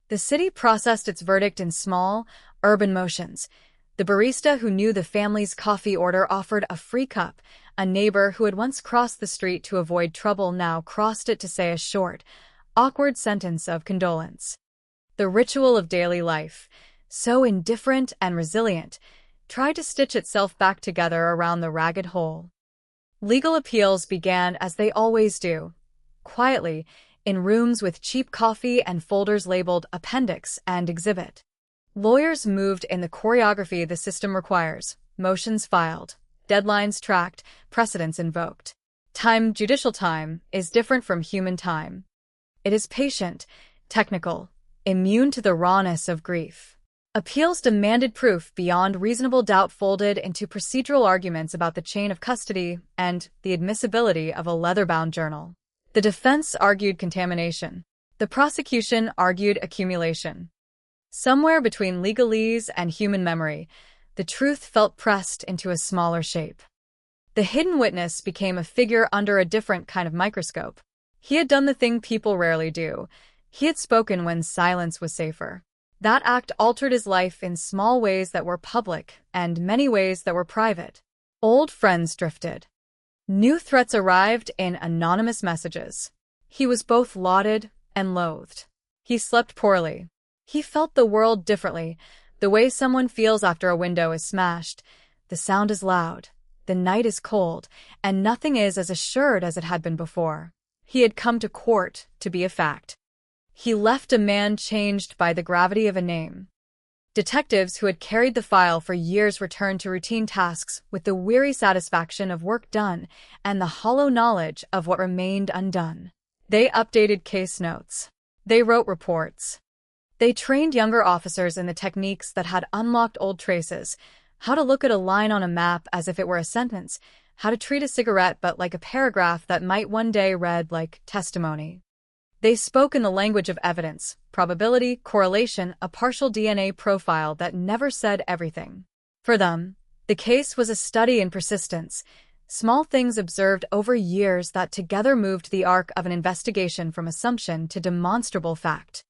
The city processed its verdict in small, urban motions. The barista who knew the family's coffee order offered a free cup. A neighbor who had once crossed the street to avoid trouble now crossed it to say a short, awkward sentence of condolence. The ritual of daily life, so indifferent and resilient, tried to stitch itself back together around the ragged hole. Legal appeals began as they always do, quietly, in rooms with cheap coffee and folders labeled Appendix and Exhibit. Lawyers moved in the choreography the system requires, motions filed, deadlines tracked, precedents invoked. Judicial time, is different from human time. It is patient, technical, immune to the rawness of grief. Appeals demanded proof beyond reasonable doubt folded into procedural arguments about the chain of custody and the admissibility of a leather-bound journal. The defense argued contamination. The prosecution argued accumulation. Somewhere between legalese and human memory, the truth felt pressed into a smaller shape. The hidden witness became a figure under a different kind of microscope. He had done the thing people rarely do. He had spoken when silence was safer. That act altered his life in small ways that were public and many ways that were private. Old friends drifted. New threats arrived in anonymous messages. He was both lauded and loathed. He slept poorly. He felt the world differently, the way someone feels after a window is smashed. The sound is loud, the night is cold, and nothing is as assured as it had been before. He had come to court to be a fact. He left a man changed by the gravity of a name. Detectives who had carried the file for years returned to routine tasks with the weary satisfaction of work done and the hollow knowledge of what remained undone. They updated case notes. They wrote reports. They trained younger officers in the techniques that had unlocked old traces, how to look at a line on a map as if it were a sentence, how to treat a cigarette but like a paragraph that might one day read like testimony. They spoke in the language of evidence, probability, correlation, a partial DNA profile that never said everything. For them, the case was a study in persistence, small things observed over years that together moved the arc of an investigation from assumption to demonstrable fact.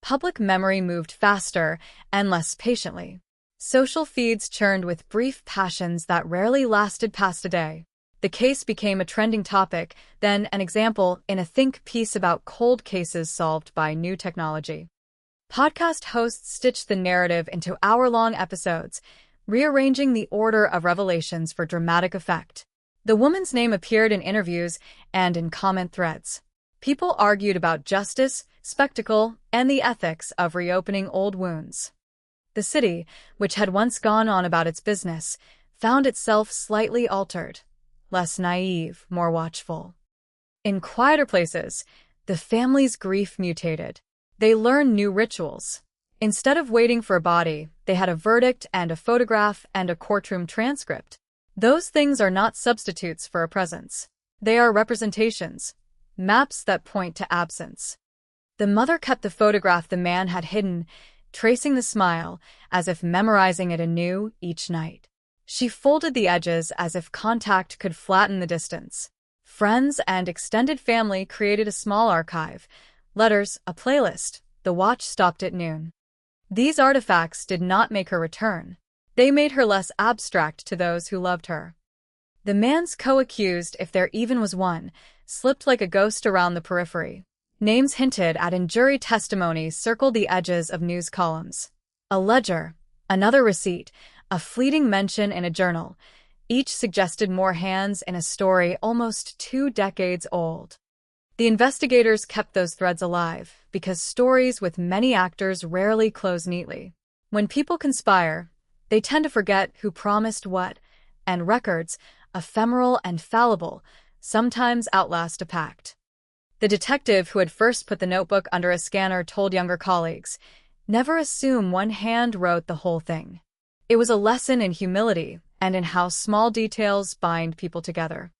Public memory moved faster and less patiently. Social feeds churned with brief passions that rarely lasted past a day. The case became a trending topic, then an example in a think piece about cold cases solved by new technology. Podcast hosts stitched the narrative into hour-long episodes, rearranging the order of revelations for dramatic effect. The woman's name appeared in interviews and in comment threads. People argued about justice, spectacle, and the ethics of reopening old wounds. The city, which had once gone on about its business, found itself slightly altered. Less naive, more watchful. In quieter places, the family's grief mutated. They learned new rituals. Instead of waiting for a body, they had a verdict and a photograph and a courtroom transcript. Those things are not substitutes for a presence. They are representations, maps that point to absence. The mother kept the photograph the man had hidden, tracing the smile, as if memorizing it anew each night. She folded the edges as if contact could flatten the distance. Friends and extended family created a small archive. Letters, a playlist. The watch stopped at noon. These artifacts did not make her return. They made her less abstract to those who loved her. The man's co-accused, if there even was one, slipped like a ghost around the periphery. Names hinted at in jury testimony circled the edges of news columns. A ledger, another receipt, a fleeting mention in a journal. Each suggested more hands in a story almost 2 decades old. The investigators kept those threads alive because stories with many actors rarely close neatly. When people conspire, they tend to forget who promised what, and records, ephemeral and fallible, sometimes outlast a pact. The detective who had first put the notebook under a scanner told younger colleagues, "Never assume one hand wrote the whole thing." It was a lesson in humility and in how small details bind people together.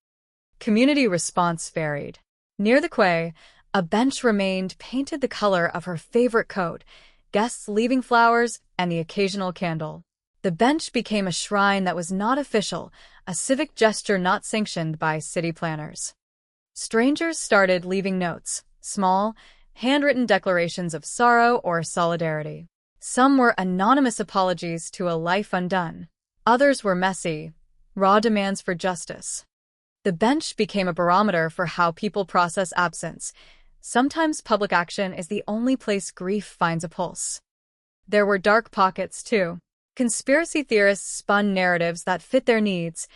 Community response varied. Near the quay, a bench remained painted the color of her favorite coat, guests leaving flowers and the occasional candle. The bench became a shrine that was not official, a civic gesture not sanctioned by city planners. Strangers started leaving notes, small, handwritten declarations of sorrow or solidarity. Some were anonymous apologies to a life undone. Others were messy, raw demands for justice. The bench became a barometer for how people process absence. Sometimes public action is the only place grief finds a pulse. There were dark pockets, too. Conspiracy theorists spun narratives that fit their needs,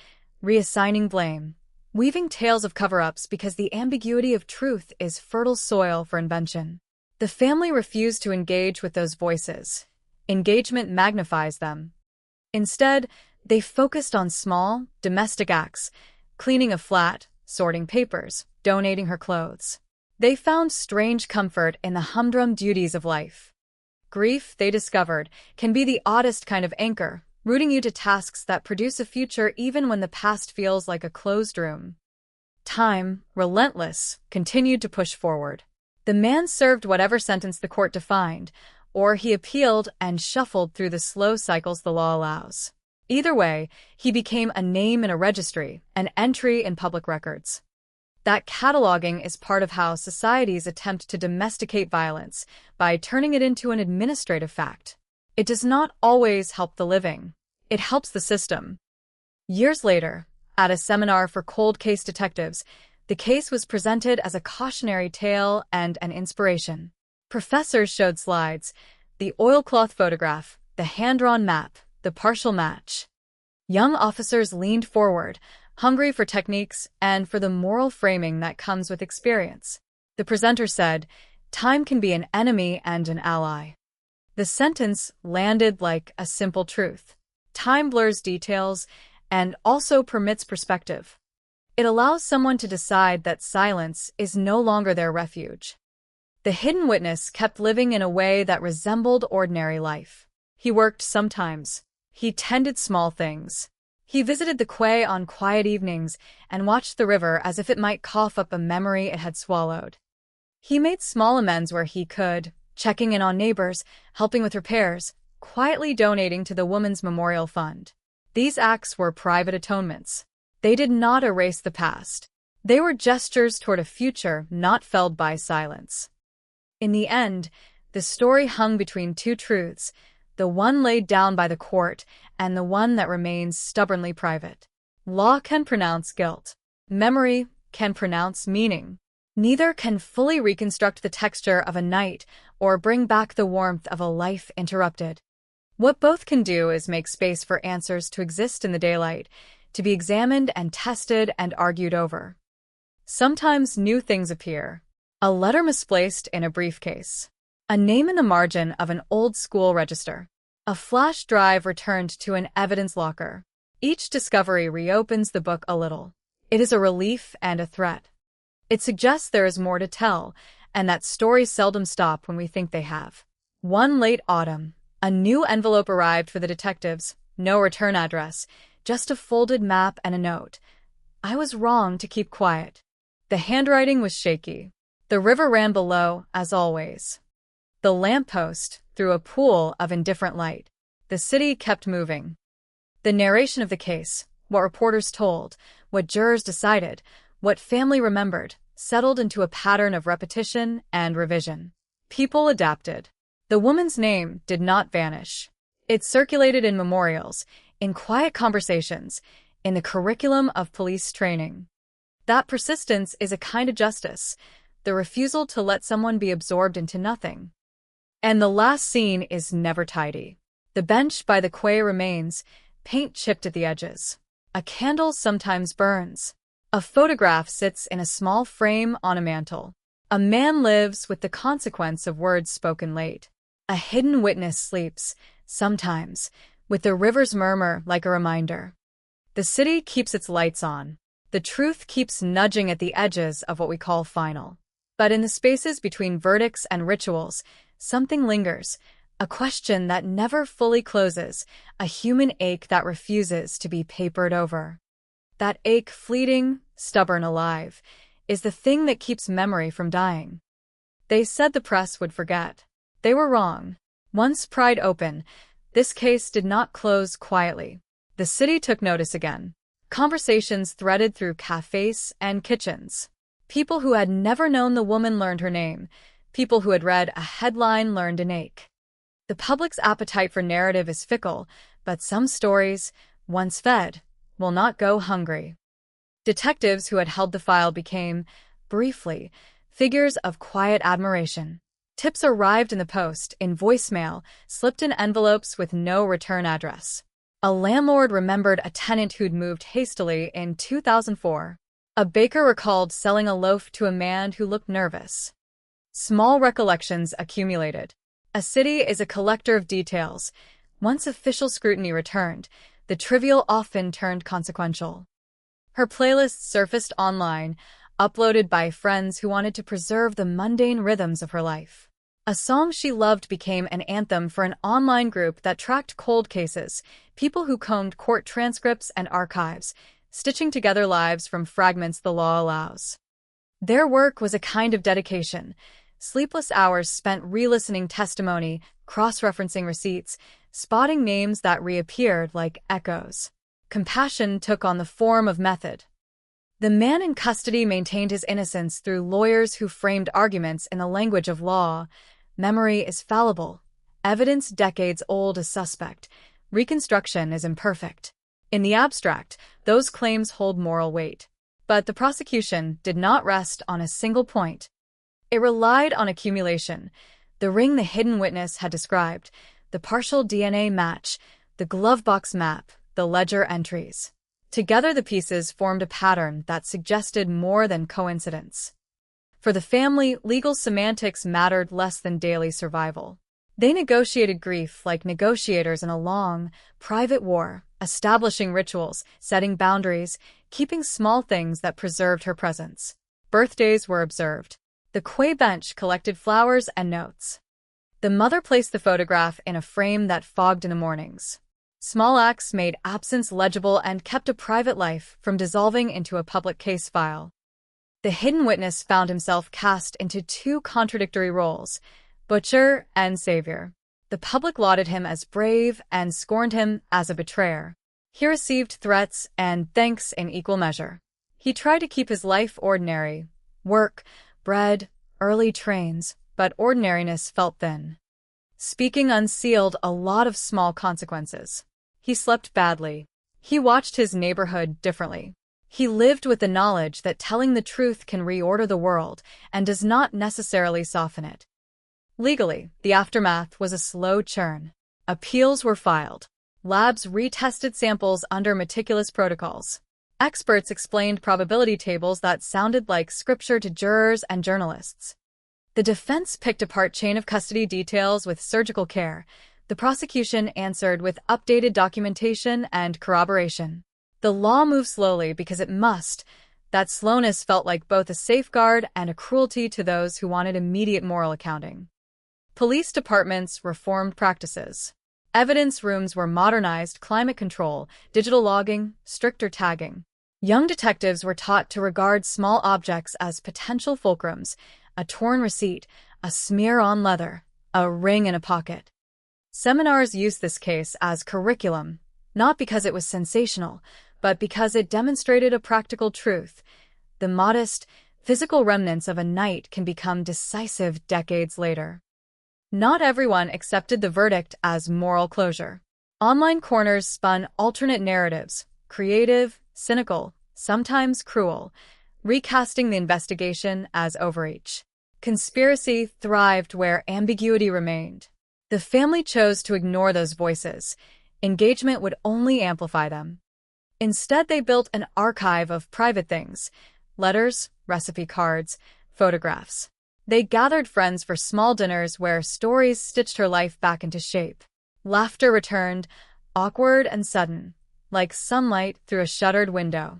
reassigning blame, weaving tales of cover-ups because the ambiguity of truth is fertile soil for invention. The family refused to engage with those voices. Engagement magnifies them. Instead, they focused on small, domestic acts, cleaning a flat, sorting papers, donating her clothes. They found strange comfort in the humdrum duties of life. Grief, they discovered, can be the oddest kind of anchor, rooting you to tasks that produce a future even when the past feels like a closed room. Time, relentless, continued to push forward. The man served whatever sentence the court defined, or he appealed and shuffled through the slow cycles the law allows. Either way, he became a name in a registry, an entry in public records. That cataloging is part of how societies attempt to domesticate violence by turning it into an administrative fact. It does not always help the living. It helps the system. Years later, at a seminar for cold case detectives, the case was presented as a cautionary tale and an inspiration. Professors showed slides, the oilcloth photograph, the hand-drawn map, the partial match. Young officers leaned forward, hungry for techniques and for the moral framing that comes with experience. The presenter said, "Time can be an enemy and an ally." The sentence landed like a simple truth. Time blurs details and also permits perspective. It allows someone to decide that silence is no longer their refuge. The hidden witness kept living in a way that resembled ordinary life. He worked sometimes. He tended small things. He visited the quay on quiet evenings and watched the river as if it might cough up a memory it had swallowed. He made small amends where he could, checking in on neighbors, helping with repairs, quietly donating to the woman's memorial fund. These acts were private atonements. They did not erase the past. They were gestures toward a future not felled by silence. In the end, the story hung between two truths, the one laid down by the court and the one that remains stubbornly private. Law can pronounce guilt. Memory can pronounce meaning. Neither can fully reconstruct the texture of a night or bring back the warmth of a life interrupted. What both can do is make space for answers to exist in the daylight, to be examined and tested and argued over. Sometimes new things appear. A letter misplaced in a briefcase. A name in the margin of an old school register. A flash drive returned to an evidence locker. Each discovery reopens the book a little. It is a relief and a threat. It suggests there is more to tell, and that stories seldom stop when we think they have. One late autumn, a new envelope arrived for the detectives. No return address, just a folded map and a note. "I was wrong to keep quiet." The handwriting was shaky. The river ran below, as always. The lamppost threw a pool of indifferent light. The city kept moving. The narration of the case, what reporters told, what jurors decided, what family remembered, settled into a pattern of repetition and revision. People adapted. The woman's name did not vanish. It circulated in memorials, in quiet conversations, in the curriculum of police training. That persistence is a kind of justice, the refusal to let someone be absorbed into nothing. And the last scene is never tidy. The bench by the quay remains, paint chipped at the edges. A candle sometimes burns. A photograph sits in a small frame on a mantel. A man lives with the consequence of words spoken late. A hidden witness sleeps, sometimes, with the river's murmur like a reminder. The city keeps its lights on. The truth keeps nudging at the edges of what we call final. But in the spaces between verdicts and rituals, something lingers, a question that never fully closes, a human ache that refuses to be papered over. That ache, fleeting, stubborn, alive, is the thing that keeps memory from dying. They said the press would forget. They were wrong. Once pried open, this case did not close quietly. The city took notice again. Conversations threaded through cafes and kitchens. People who had never known the woman learned her name. People who had read a headline learned an ache. The public's appetite for narrative is fickle, but some stories, once fed, will not go hungry. Detectives who had held the file became, briefly, figures of quiet admiration. Tips arrived in the post, in voicemail, slipped in envelopes with no return address. A landlord remembered a tenant who'd moved hastily in 2004. A baker recalled selling a loaf to a man who looked nervous. Small recollections accumulated. A city is a collector of details. Once official scrutiny returned, the trivial often turned consequential. Her playlists surfaced online, uploaded by friends who wanted to preserve the mundane rhythms of her life. A song she loved became an anthem for an online group that tracked cold cases, people who combed court transcripts and archives, stitching together lives from fragments the law allows. Their work was a kind of dedication. Sleepless hours spent re-listening testimony, cross-referencing receipts, spotting names that reappeared like echoes. Compassion took on the form of method. The man in custody maintained his innocence through lawyers who framed arguments in the language of law. Memory is fallible. Evidence decades old is suspect. Reconstruction is imperfect. In the abstract, those claims hold moral weight. But the prosecution did not rest on a single point. It relied on accumulation. The ring the hidden witness had described, the partial DNA match, the glovebox map, the ledger entries. Together the pieces formed a pattern that suggested more than coincidence. For the family, legal semantics mattered less than daily survival. They negotiated grief like negotiators in a long, private war, establishing rituals, setting boundaries, keeping small things that preserved her presence. Birthdays were observed. The quay bench collected flowers and notes. The mother placed the photograph in a frame that fogged in the mornings. Small acts made absence legible and kept a private life from dissolving into a public case file. The hidden witness found himself cast into two contradictory roles, butcher and savior. The public lauded him as brave and scorned him as a betrayer. He received threats and thanks in equal measure. He tried to keep his life ordinary. Work, bread, early trains, but ordinariness felt thin. Speaking unsealed a lot of small consequences. He slept badly. He watched his neighborhood differently. He lived with the knowledge that telling the truth can reorder the world and does not necessarily soften it. Legally, the aftermath was a slow churn. Appeals were filed. Labs retested samples under meticulous protocols. Experts explained probability tables that sounded like scripture to jurors and journalists. The defense picked apart chain of custody details with surgical care. The prosecution answered with updated documentation and corroboration. The law moved slowly because it must. That slowness felt like both a safeguard and a cruelty to those who wanted immediate moral accounting. Police departments reformed practices. Evidence rooms were modernized, climate control, digital logging, stricter tagging. Young detectives were taught to regard small objects as potential fulcrums, a torn receipt, a smear on leather, a ring in a pocket. Seminars used this case as curriculum, not because it was sensational, but because it demonstrated a practical truth. The modest, physical remnants of a night can become decisive decades later. Not everyone accepted the verdict as moral closure. Online corners spun alternate narratives, creative, cynical, sometimes cruel, recasting the investigation as overreach. Conspiracy thrived where ambiguity remained. The family chose to ignore those voices. Engagement would only amplify them. Instead, they built an archive of private things: letters, recipe cards, photographs. They gathered friends for small dinners where stories stitched her life back into shape. Laughter returned, awkward and sudden, like sunlight through a shuttered window.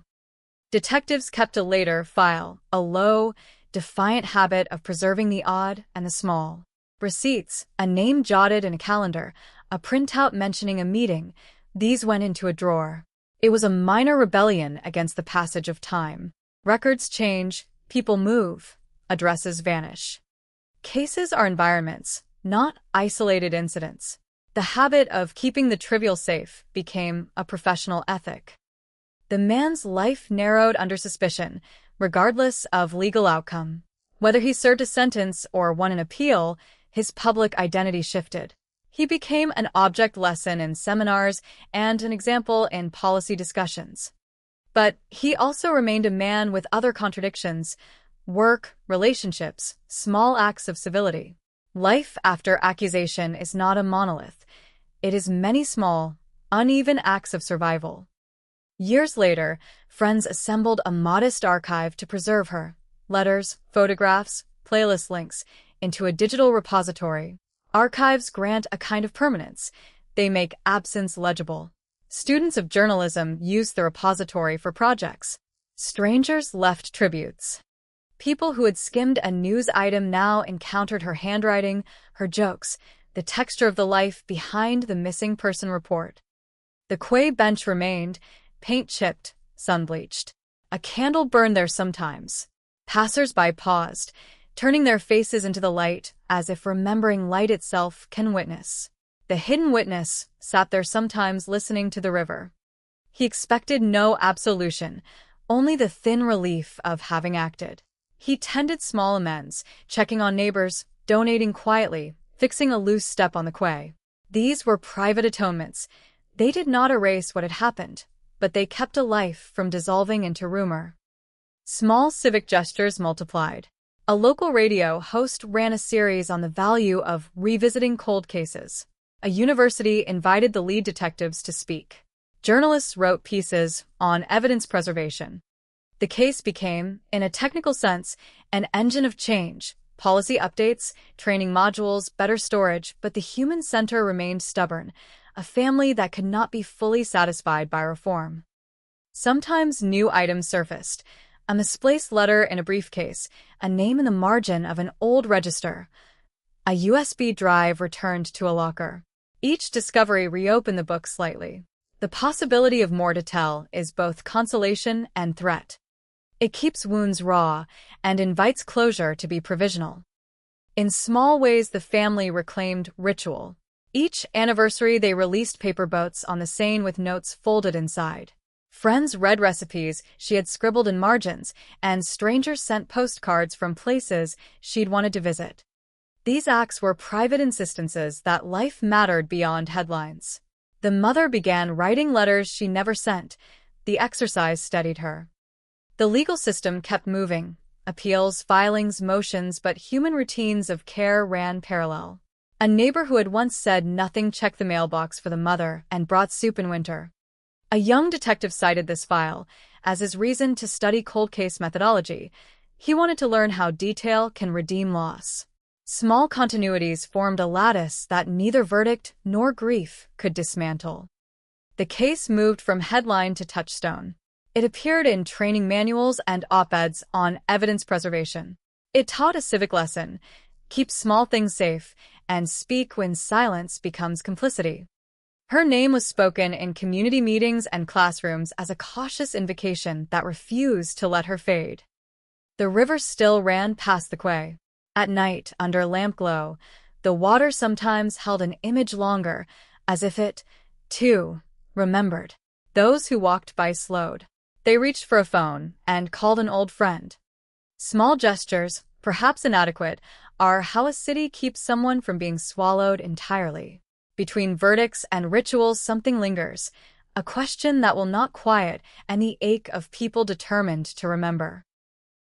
Detectives kept a later file, a low, defiant habit of preserving the odd and the small. Receipts, a name jotted in a calendar, a printout mentioning a meeting, these went into a drawer. It was a minor rebellion against the passage of time. Records change, people move, addresses vanish. Cases are environments, not isolated incidents. The habit of keeping the trivial safe became a professional ethic. The man's life narrowed under suspicion, regardless of legal outcome. Whether he served a sentence or won an appeal, his public identity shifted. He became an object lesson in seminars and an example in policy discussions. But he also remained a man with other contradictions: work, relationships, small acts of civility. Life after accusation is not a monolith. It is many small, uneven acts of survival. Years later, friends assembled a modest archive to preserve her: letters, photographs, playlist links, into a digital repository. Archives grant a kind of permanence. They make absence legible. Students of journalism use the repository for projects. Strangers left tributes. People who had skimmed a news item now encountered her handwriting, her jokes, the texture of the life behind the missing person report. The quay bench remained, paint chipped, sun-bleached. A candle burned there sometimes. Passers-by paused, turning their faces into the light as if remembering light itself can witness. The hidden witness sat there sometimes listening to the river. He expected no absolution, only the thin relief of having acted. He tended small amends, checking on neighbors, donating quietly, fixing a loose step on the quay. These were private atonements. They did not erase what had happened, but they kept a life from dissolving into rumor. Small civic gestures multiplied. A local radio host ran a series on the value of revisiting cold cases. A university invited the lead detectives to speak. Journalists wrote pieces on evidence preservation. The case became, in a technical sense, an engine of change: policy updates, training modules, better storage, but the human center remained stubborn, a family that could not be fully satisfied by reform. Sometimes new items surfaced: a misplaced letter in a briefcase, a name in the margin of an old register, a USB drive returned to a locker. Each discovery reopened the book slightly. The possibility of more to tell is both consolation and threat. It keeps wounds raw and invites closure to be provisional. In small ways, the family reclaimed ritual. Each anniversary, they released paper boats on the Seine with notes folded inside. Friends read recipes she had scribbled in margins, and strangers sent postcards from places she'd wanted to visit. These acts were private insistences that life mattered beyond headlines. The mother began writing letters she never sent. The exercise steadied her. The legal system kept moving. Appeals, filings, motions, but human routines of care ran parallel. A neighbor who had once said nothing checked the mailbox for the mother and brought soup in winter. A young detective cited this file as his reason to study cold case methodology. He wanted to learn how detail can redeem loss. Small continuities formed a lattice that neither verdict nor grief could dismantle. The case moved from headline to touchstone. It appeared in training manuals and op-eds on evidence preservation. It taught a civic lesson: keep small things safe and speak when silence becomes complicity. Her name was spoken in community meetings and classrooms as a cautious invocation that refused to let her fade. The river still ran past the quay. At night, under lamp glow, the water sometimes held an image longer, as if it, too, remembered. Those who walked by slowed. They reached for a phone and called an old friend. Small gestures, perhaps inadequate, are how a city keeps someone from being swallowed entirely. Between verdicts and rituals, something lingers, a question that will not quiet, and the ache of people determined to remember.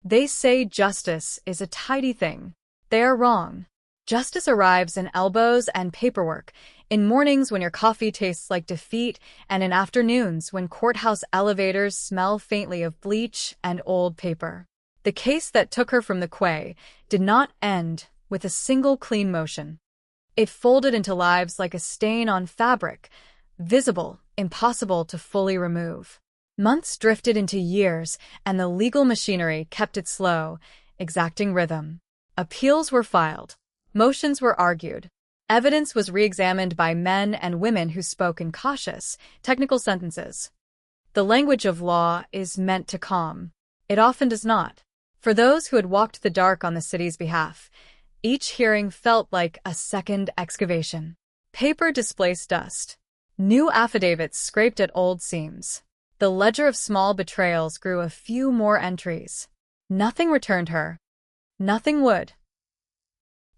They say justice is a tidy thing. They are wrong. Justice arrives in elbows and paperwork, in mornings when your coffee tastes like defeat, and in afternoons when courthouse elevators smell faintly of bleach and old paper. The case that took her from the quay did not end with a single clean motion. It folded into lives like a stain on fabric, visible, impossible to fully remove. Months drifted into years, and the legal machinery kept it slow. exacting rhythm. Appeals were filed. Motions were argued. Evidence was re-examined by men and women who spoke in cautious, technical sentences. The language of law is meant to calm. It often does not. For those who had walked the dark on the city's behalf, each hearing felt like a second excavation. Paper displaced dust. New affidavits scraped at old seams. The ledger of small betrayals grew a few more entries. Nothing returned her. Nothing would.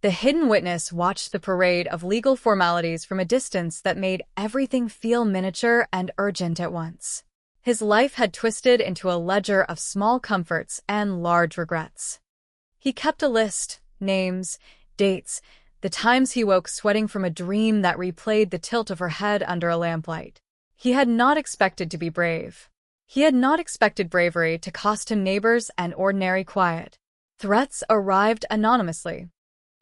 The hidden witness watched the parade of legal formalities from a distance that made everything feel miniature and urgent at once. His life had twisted into a ledger of small comforts and large regrets. He kept a list, names, dates, the times he woke sweating from a dream that replayed the tilt of her head under a lamplight. He had not expected to be brave. He had not expected bravery to cost him neighbors and ordinary quiet. Threats arrived anonymously.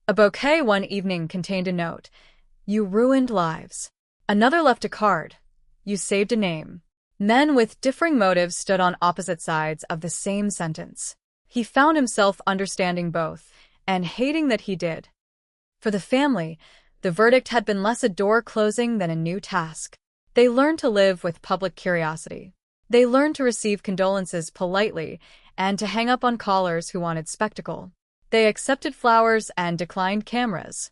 A bouquet one evening contained a note. "You ruined lives." Another left a card. "You saved a name." Men with differing motives stood on opposite sides of the same sentence. He found himself understanding both, and hating that he did. For the family, the verdict had been less a door closing than a new task. They learned to live with public curiosity. They learned to receive condolences politely and to hang up on callers who wanted spectacle. They accepted flowers and declined cameras.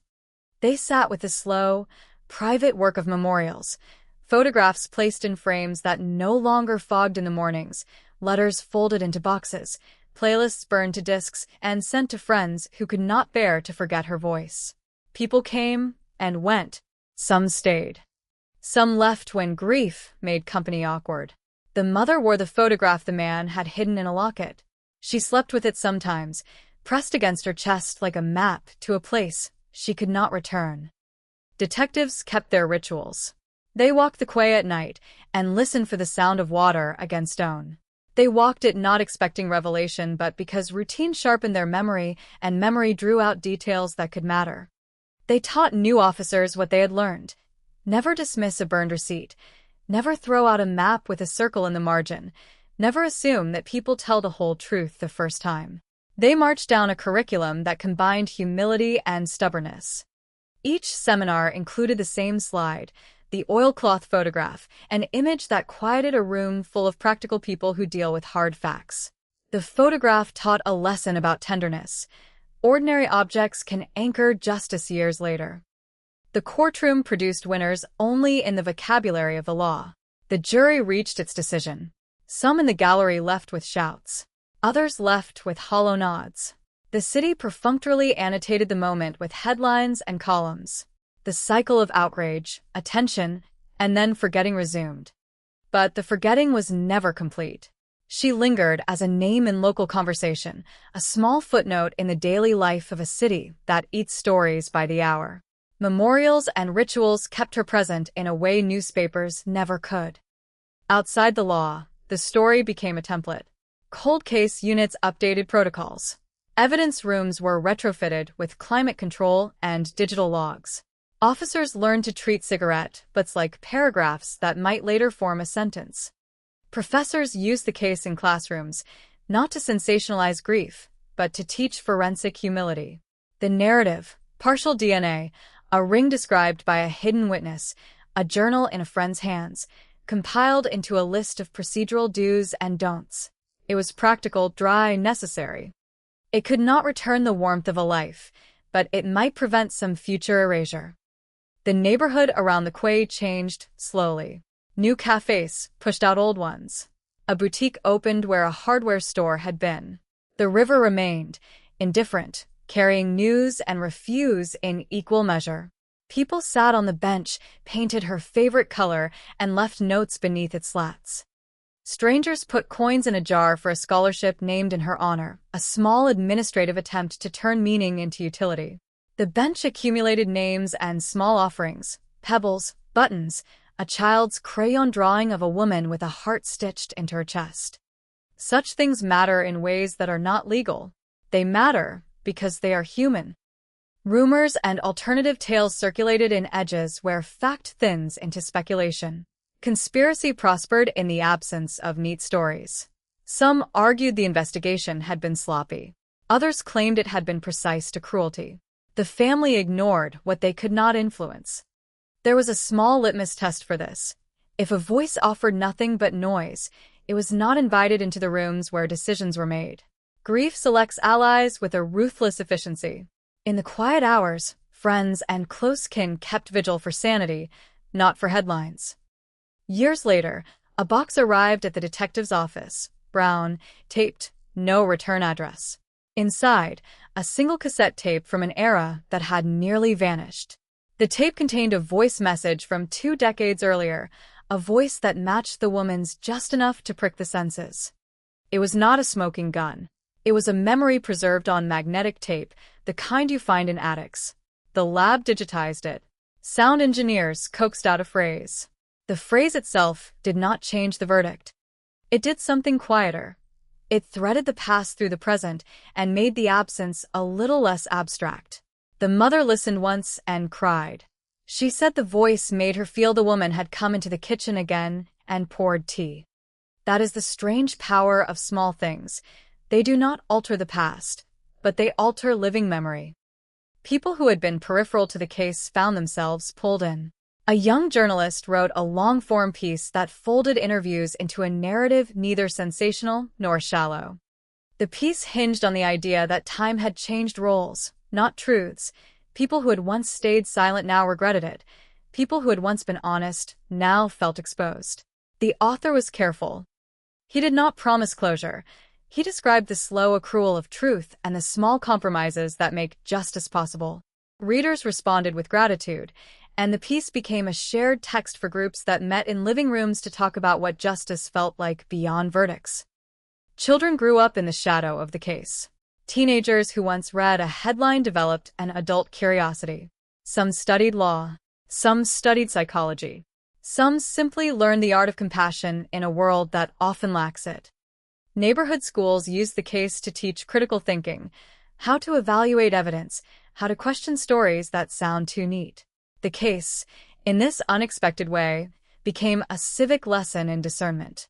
They sat with the slow, private work of memorials, photographs placed in frames that no longer fogged in the mornings, letters folded into boxes, playlists burned to discs and sent to friends who could not bear to forget her voice. People came and went. Some stayed. Some left when grief made company awkward. The mother wore the photograph the man had hidden in a locket. She slept with it sometimes, pressed against her chest like a map to a place she could not return. Detectives kept their rituals. They walked the quay at night and listened for the sound of water against stone. They walked it not expecting revelation but because routine sharpened their memory and memory drew out details that could matter. They taught new officers what they had learned. Never dismiss a burned receipt. Never throw out a map with a circle in the margin. Never assume that people tell the whole truth the first time. They marched down a curriculum that combined humility and stubbornness. Each seminar included the same slide, the oilcloth photograph, an image that quieted a room full of practical people who deal with hard facts. The photograph taught a lesson about tenderness. Ordinary objects can anchor justice years later. The courtroom produced winners only in the vocabulary of the law. The jury reached its decision. Some in the gallery left with shouts. Others left with hollow nods. The city perfunctorily annotated the moment with headlines and columns. The cycle of outrage, attention, and then forgetting resumed. But the forgetting was never complete. She lingered as a name in local conversation, a small footnote in the daily life of a city that eats stories by the hour. Memorials and rituals kept her present in a way newspapers never could. Outside the law, the story became a template. Cold case units updated protocols. Evidence rooms were retrofitted with climate control and digital logs. Officers learned to treat cigarette butts like paragraphs that might later form a sentence. Professors used the case in classrooms, not to sensationalize grief, but to teach forensic humility. The narrative, partial DNA, a ring described by a hidden witness, a journal in a friend's hands, compiled into a list of procedural do's and don'ts. It was practical, dry, necessary. It could not return the warmth of a life, but it might prevent some future erasure. The neighborhood around the quay changed slowly. New cafes pushed out old ones. A boutique opened where a hardware store had been. The river remained, indifferent, carrying news and refuse in equal measure. People sat on the bench, painted her favorite color, and left notes beneath its slats. Strangers put coins in a jar for a scholarship named in her honor, a small administrative attempt to turn meaning into utility. The bench accumulated names and small offerings, pebbles, buttons, a child's crayon drawing of a woman with a heart stitched into her chest. Such things matter in ways that are not legal. They matter because they are human. Rumors and alternative tales circulated in edges where fact thins into speculation. Conspiracy prospered in the absence of neat stories. Some argued the investigation had been sloppy. Others claimed it had been precise to cruelty. The family ignored what they could not influence. There was a small litmus test for this. If a voice offered nothing but noise, it was not invited into the rooms where decisions were made. Grief selects allies with a ruthless efficiency. In the quiet hours, friends and close kin kept vigil for sanity, not for headlines. Years later, a box arrived at the detective's office, brown, taped, no return address. Inside, a single cassette tape from an era that had nearly vanished. The tape contained a voice message from 2 decades earlier, a voice that matched the woman's just enough to prick the senses. It was not a smoking gun. It was a memory preserved on magnetic tape, the kind you find in attics. The lab digitized it. Sound engineers coaxed out a phrase. The phrase itself did not change the verdict. It did something quieter. It threaded the past through the present and made the absence a little less abstract. The mother listened once and cried. She said the voice made her feel the woman had come into the kitchen again and poured tea. That is the strange power of small things. They do not alter the past, but they alter living memory. People who had been peripheral to the case found themselves pulled in. A young journalist wrote a long-form piece that folded interviews into a narrative neither sensational nor shallow. The piece hinged on the idea that time had changed roles, not truths. People who had once stayed silent now regretted it. People who had once been honest now felt exposed. The author was careful. He did not promise closure. He described the slow accrual of truth and the small compromises that make justice possible. Readers responded with gratitude, and the piece became a shared text for groups that met in living rooms to talk about what justice felt like beyond verdicts. Children grew up in the shadow of the case. Teenagers who once read a headline developed an adult curiosity. Some studied law. Some studied psychology. Some simply learned the art of compassion in a world that often lacks it. Neighborhood schools used the case to teach critical thinking, how to evaluate evidence, how to question stories that sound too neat. The case, in this unexpected way, became a civic lesson in discernment.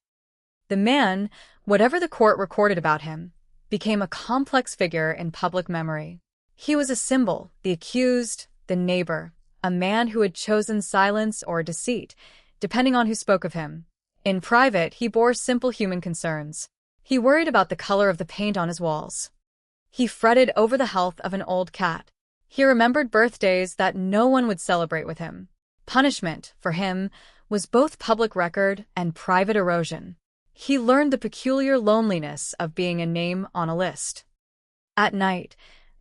The man, whatever the court recorded about him, became a complex figure in public memory. He was a symbol, the accused, the neighbor, a man who had chosen silence or deceit, depending on who spoke of him. In private, he bore simple human concerns. He worried about the color of the paint on his walls. He fretted over the health of an old cat. He remembered birthdays that no one would celebrate with him. Punishment, for him, was both public record and private erosion. He learned the peculiar loneliness of being a name on a list. At night,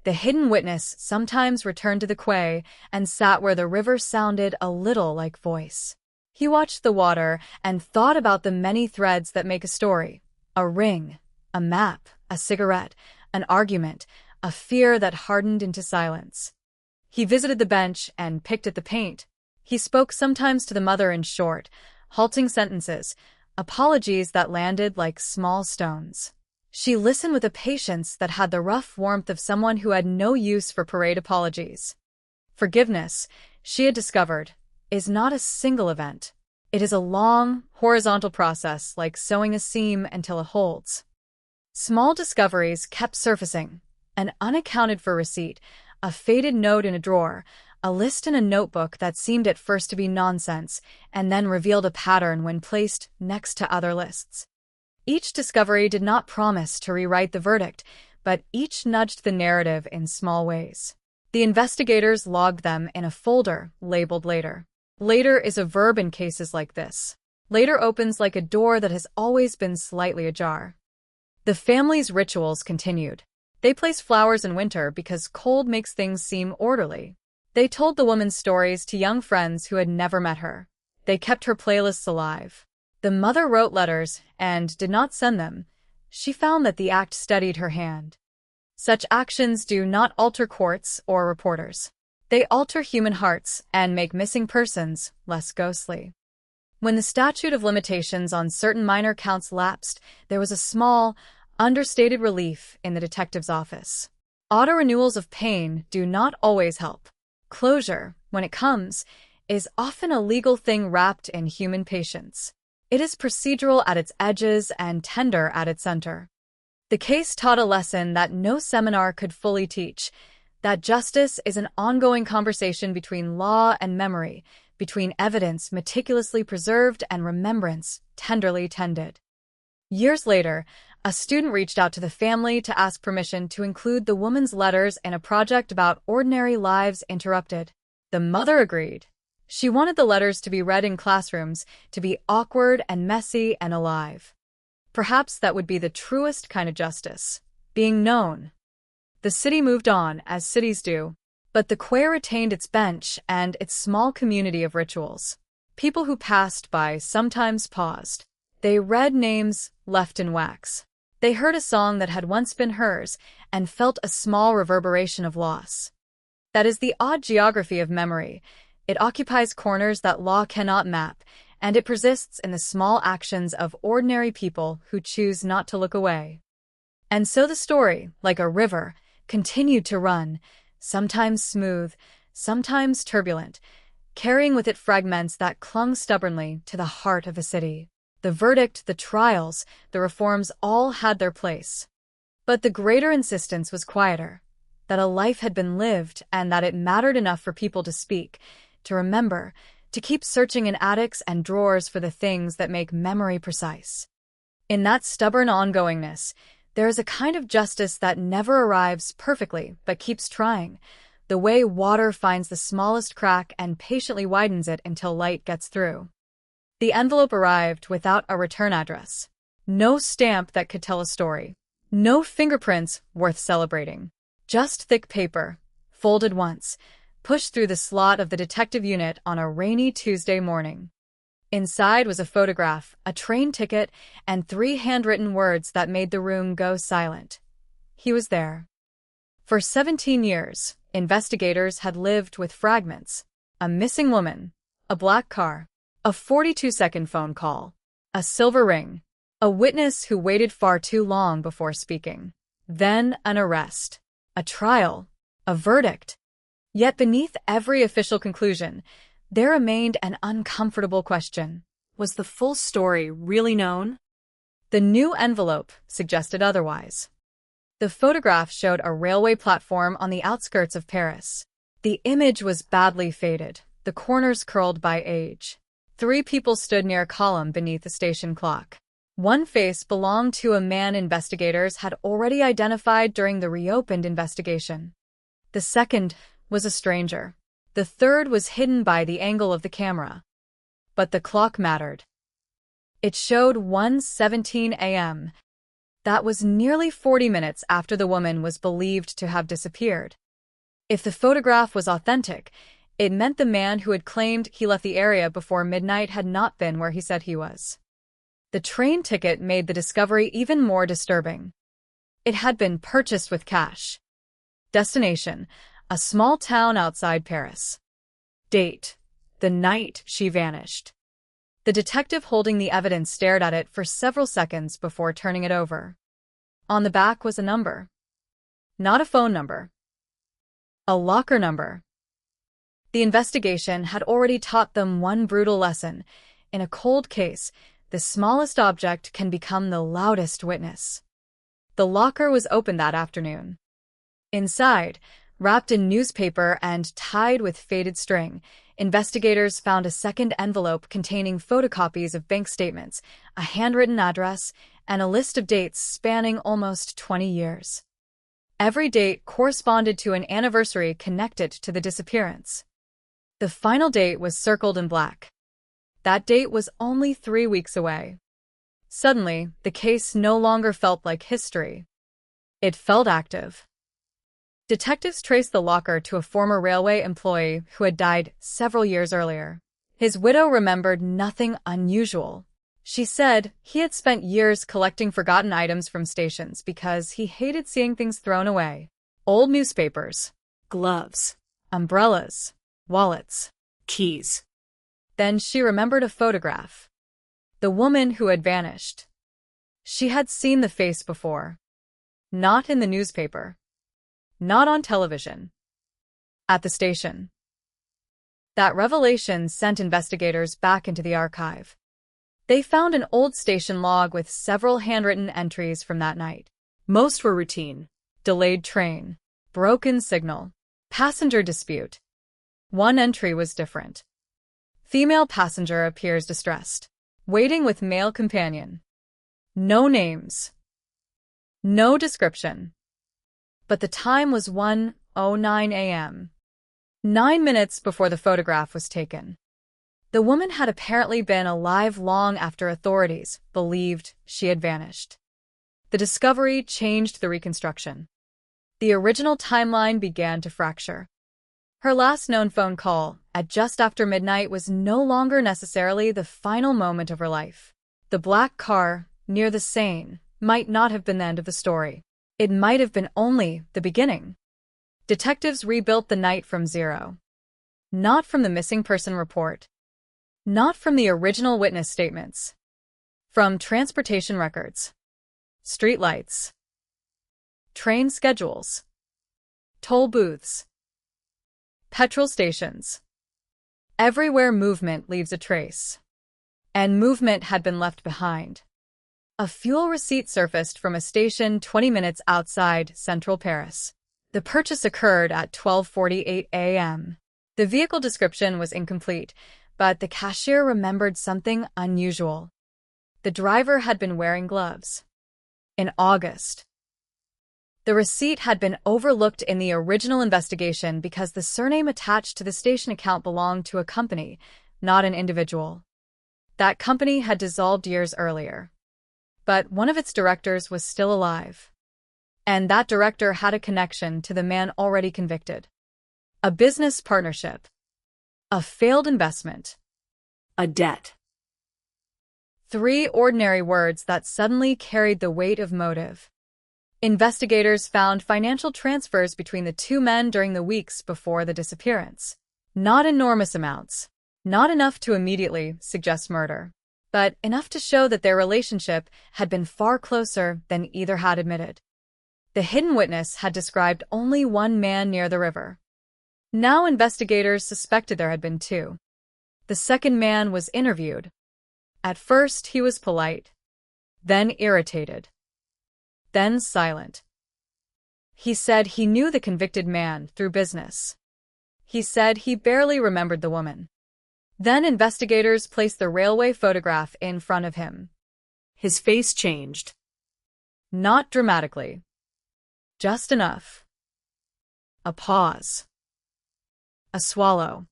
the hidden witness sometimes returned to the quay and sat where the river sounded a little like voice. He watched the water and thought about the many threads that make a story. A ring, a map, a cigarette, an argument, a fear that hardened into silence. He visited the bench and picked at the paint. He spoke sometimes to the mother in short, halting sentences, apologies that landed like small stones. She listened with a patience that had the rough warmth of someone who had no use for parade apologies. Forgiveness, she had discovered, is not a single event. It is a long, horizontal process like sewing a seam until it holds. Small discoveries kept surfacing, an unaccounted-for receipt, a faded note in a drawer, a list in a notebook that seemed at first to be nonsense, and then revealed a pattern when placed next to other lists. Each discovery did not promise to rewrite the verdict, but each nudged the narrative in small ways. The investigators logged them in a folder labeled Later. Later is a verb in cases like this. Later opens like a door that has always been slightly ajar. The family's rituals continued. They placed flowers in winter because cold makes things seem orderly. They told the woman's stories to young friends who had never met her. They kept her playlists alive. The mother wrote letters and did not send them. She found that the act steadied her hand. Such actions do not alter courts or reporters. They alter human hearts and make missing persons less ghostly. When the statute of limitations on certain minor counts lapsed, there was a small, understated relief in the detective's office. Auto-renewals of pain do not always help. Closure, when it comes, is often a legal thing wrapped in human patience. It is procedural at its edges and tender at its center. The case taught a lesson that no seminar could fully teach, that justice is an ongoing conversation between law and memory, between evidence meticulously preserved and remembrance tenderly tended. Years later, a student reached out to the family to ask permission to include the woman's letters in a project about ordinary lives interrupted. The mother agreed. She wanted the letters to be read in classrooms, to be awkward and messy and alive. Perhaps that would be the truest kind of justice, being known. The city moved on, as cities do, but the quay retained its bench and its small community of rituals. People who passed by sometimes paused. They read names left in wax. They heard a song that had once been hers and felt a small reverberation of loss. That is the odd geography of memory. It occupies corners that law cannot map, and it persists in the small actions of ordinary people who choose not to look away. And so the story, like a river, continued to run, sometimes smooth, sometimes turbulent, carrying with it fragments that clung stubbornly to the heart of a city. The verdict, the trials, the reforms all had their place. But the greater insistence was quieter, that a life had been lived and that it mattered enough for people to speak, to remember, to keep searching in attics and drawers for the things that make memory precise. In that stubborn ongoingness, there is a kind of justice that never arrives perfectly but keeps trying, the way water finds the smallest crack and patiently widens it until light gets through. The envelope arrived without a return address. No stamp that could tell a story. No fingerprints worth celebrating. Just thick paper, folded once, pushed through the slot of the detective unit on a rainy Tuesday morning. Inside was a photograph, a train ticket, and 3 handwritten words that made the room go silent. He was there. For 17 years, investigators had lived with fragments. A missing woman, a black car, a 42-second phone call, a silver ring, a witness who waited far too long before speaking. Then an arrest, a trial, a verdict. Yet beneath every official conclusion, there remained an uncomfortable question. Was the full story really known? The new envelope suggested otherwise. The photograph showed a railway platform on the outskirts of Paris. The image was badly faded, the corners curled by age. 3 people stood near a column beneath the station clock. One face belonged to a man investigators had already identified during the reopened investigation. The second was a stranger. The third was hidden by the angle of the camera. But the clock mattered. It showed 1:17 a.m. That was nearly 40 minutes after the woman was believed to have disappeared. If the photograph was authentic, it meant the man who had claimed he left the area before midnight had not been where he said he was. The train ticket made the discovery even more disturbing. It had been purchased with cash. Destination: a small town outside Paris. Date: the night she vanished. The detective holding the evidence stared at it for several seconds before turning it over. On the back was a number. Not a phone number. A locker number. The investigation had already taught them one brutal lesson. In a cold case, the smallest object can become the loudest witness. The locker was opened that afternoon. Inside, wrapped in newspaper and tied with faded string, investigators found a second envelope containing photocopies of bank statements, a handwritten address, and a list of dates spanning almost 20 years. Every date corresponded to an anniversary connected to the disappearance. The final date was circled in black. That date was only 3 weeks away. Suddenly, the case no longer felt like history. It felt active. Detectives traced the locker to a former railway employee who had died several years earlier. His widow remembered nothing unusual. She said he had spent years collecting forgotten items from stations because he hated seeing things thrown away. Old newspapers, Gloves, umbrellas, wallets, keys. Then she remembered a photograph. The woman who had vanished. She had seen the face before. Not in the newspaper. Not on television. At the station. That revelation sent investigators back into the archive. They found an old station log with several handwritten entries from that night. Most were routine: delayed train, broken signal, passenger dispute. One entry was different. Female passenger appears distressed, waiting with male companion. No names. No description. But the time was 1:09 a.m., 9 minutes before the photograph was taken. The woman had apparently been alive long after authorities believed she had vanished. The discovery changed the reconstruction. The original timeline began to fracture. Her last known phone call, at just after midnight, was no longer necessarily the final moment of her life. The black car, near the Seine, might not have been the end of the story. It might have been only the beginning. Detectives rebuilt the night from zero. Not from the missing person report. Not from the original witness statements. From transportation records. Streetlights. Train schedules. Toll booths. Petrol stations. Everywhere movement leaves a trace. And movement had been left behind. A fuel receipt surfaced from a station 20 minutes outside central Paris. The purchase occurred at 12:48 a.m. The vehicle description was incomplete, but the cashier remembered something unusual. The driver had been wearing gloves. In August. The receipt had been overlooked in the original investigation because the surname attached to the station account belonged to a company, not an individual. That company had dissolved years earlier. But one of its directors was still alive. And that director had a connection to the man already convicted. A business partnership. A failed investment. A debt. 3 ordinary words that suddenly carried the weight of motive. Investigators found financial transfers between the two men during the weeks before the disappearance. Not enormous amounts. Not enough to immediately suggest murder, but enough to show that their relationship had been far closer than either had admitted. The hidden witness had described only one man near the river. Now investigators suspected there had been 2. The second man was interviewed. At first he was polite, then irritated, then silent. He said he knew the convicted man through business. He said he barely remembered the woman. Then investigators placed the railway photograph in front of him. His face changed. Not dramatically. Just enough. A pause. A swallow.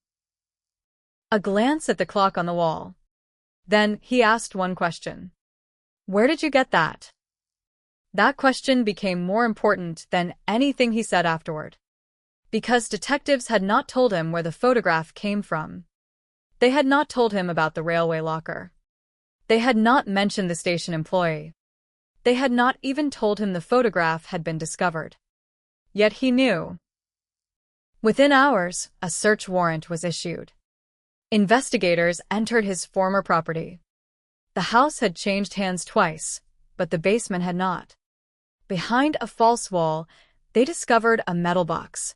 A glance at the clock on the wall. Then he asked one question. Where did you get that? That question became more important than anything he said afterward. Because detectives had not told him where the photograph came from. They had not told him about the railway locker. They had not mentioned the station employee. They had not even told him the photograph had been discovered. Yet he knew. Within hours, a search warrant was issued. Investigators entered his former property. The house had changed hands twice, but the basement had not. Behind a false wall, they discovered a metal box.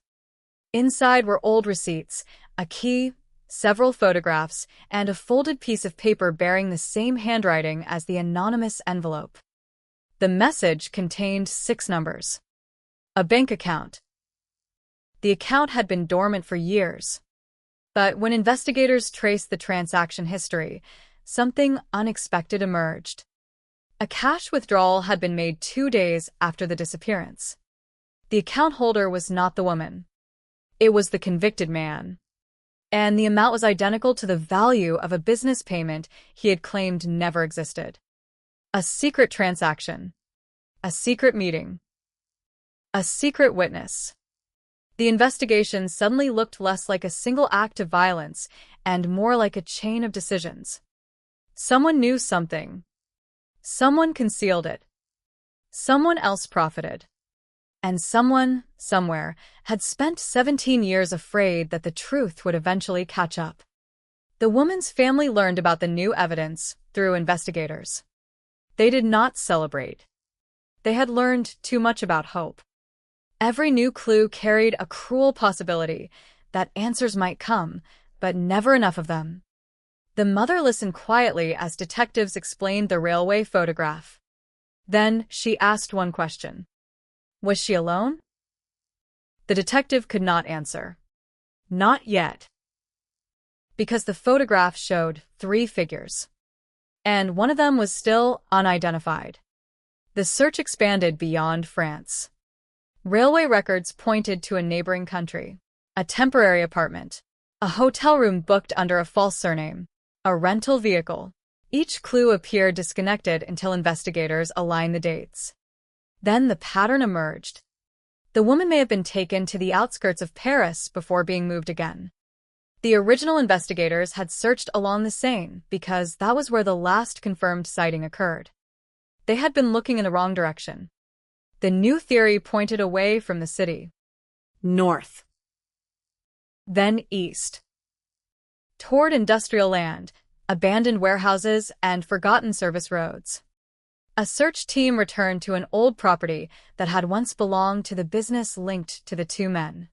Inside were old receipts, a key, several photographs, and a folded piece of paper bearing the same handwriting as the anonymous envelope. The message contained 6 numbers. A bank account. The account had been dormant for years. But when investigators traced the transaction history, something unexpected emerged. A cash withdrawal had been made 2 days after the disappearance. The account holder was not the woman. It was the convicted man. And the amount was identical to the value of a business payment he had claimed never existed. A secret transaction. A secret meeting. A secret witness. The investigation suddenly looked less like a single act of violence and more like a chain of decisions. Someone knew something. Someone concealed it. Someone else profited. And someone, somewhere, had spent 17 years afraid that the truth would eventually catch up. The woman's family learned about the new evidence through investigators. They did not celebrate. They had learned too much about hope. Every new clue carried a cruel possibility that answers might come, but never enough of them. The mother listened quietly as detectives explained the railway photograph. Then she asked one question. Was she alone? The detective could not answer. Not yet. Because the photograph showed 3 figures. And one of them was still unidentified. The search expanded beyond France. Railway records pointed to a neighboring country, a temporary apartment, a hotel room booked under a false surname, a rental vehicle. Each clue appeared disconnected until investigators aligned the dates. Then the pattern emerged. The woman may have been taken to the outskirts of Paris before being moved again. The original investigators had searched along the Seine because that was where the last confirmed sighting occurred. They had been looking in the wrong direction. The new theory pointed away from the city. North. Then east. Toward industrial land, abandoned warehouses, and forgotten service roads. A search team returned to an old property that had once belonged to the business linked to the 2 men.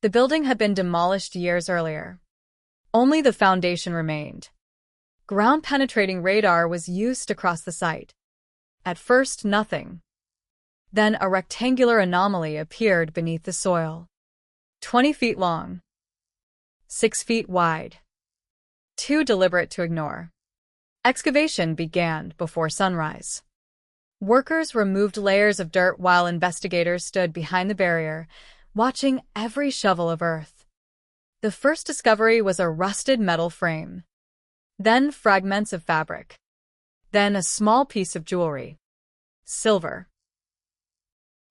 The building had been demolished years earlier. Only the foundation remained. Ground-penetrating radar was used to cross the site. At first, nothing. Then a rectangular anomaly appeared beneath the soil. 20 feet long. 6 feet wide. Too deliberate to ignore. Excavation began before sunrise. Workers removed layers of dirt while investigators stood behind the barrier, watching every shovel of earth. The first discovery was a rusted metal frame. Then fragments of fabric. Then a small piece of jewelry. Silver.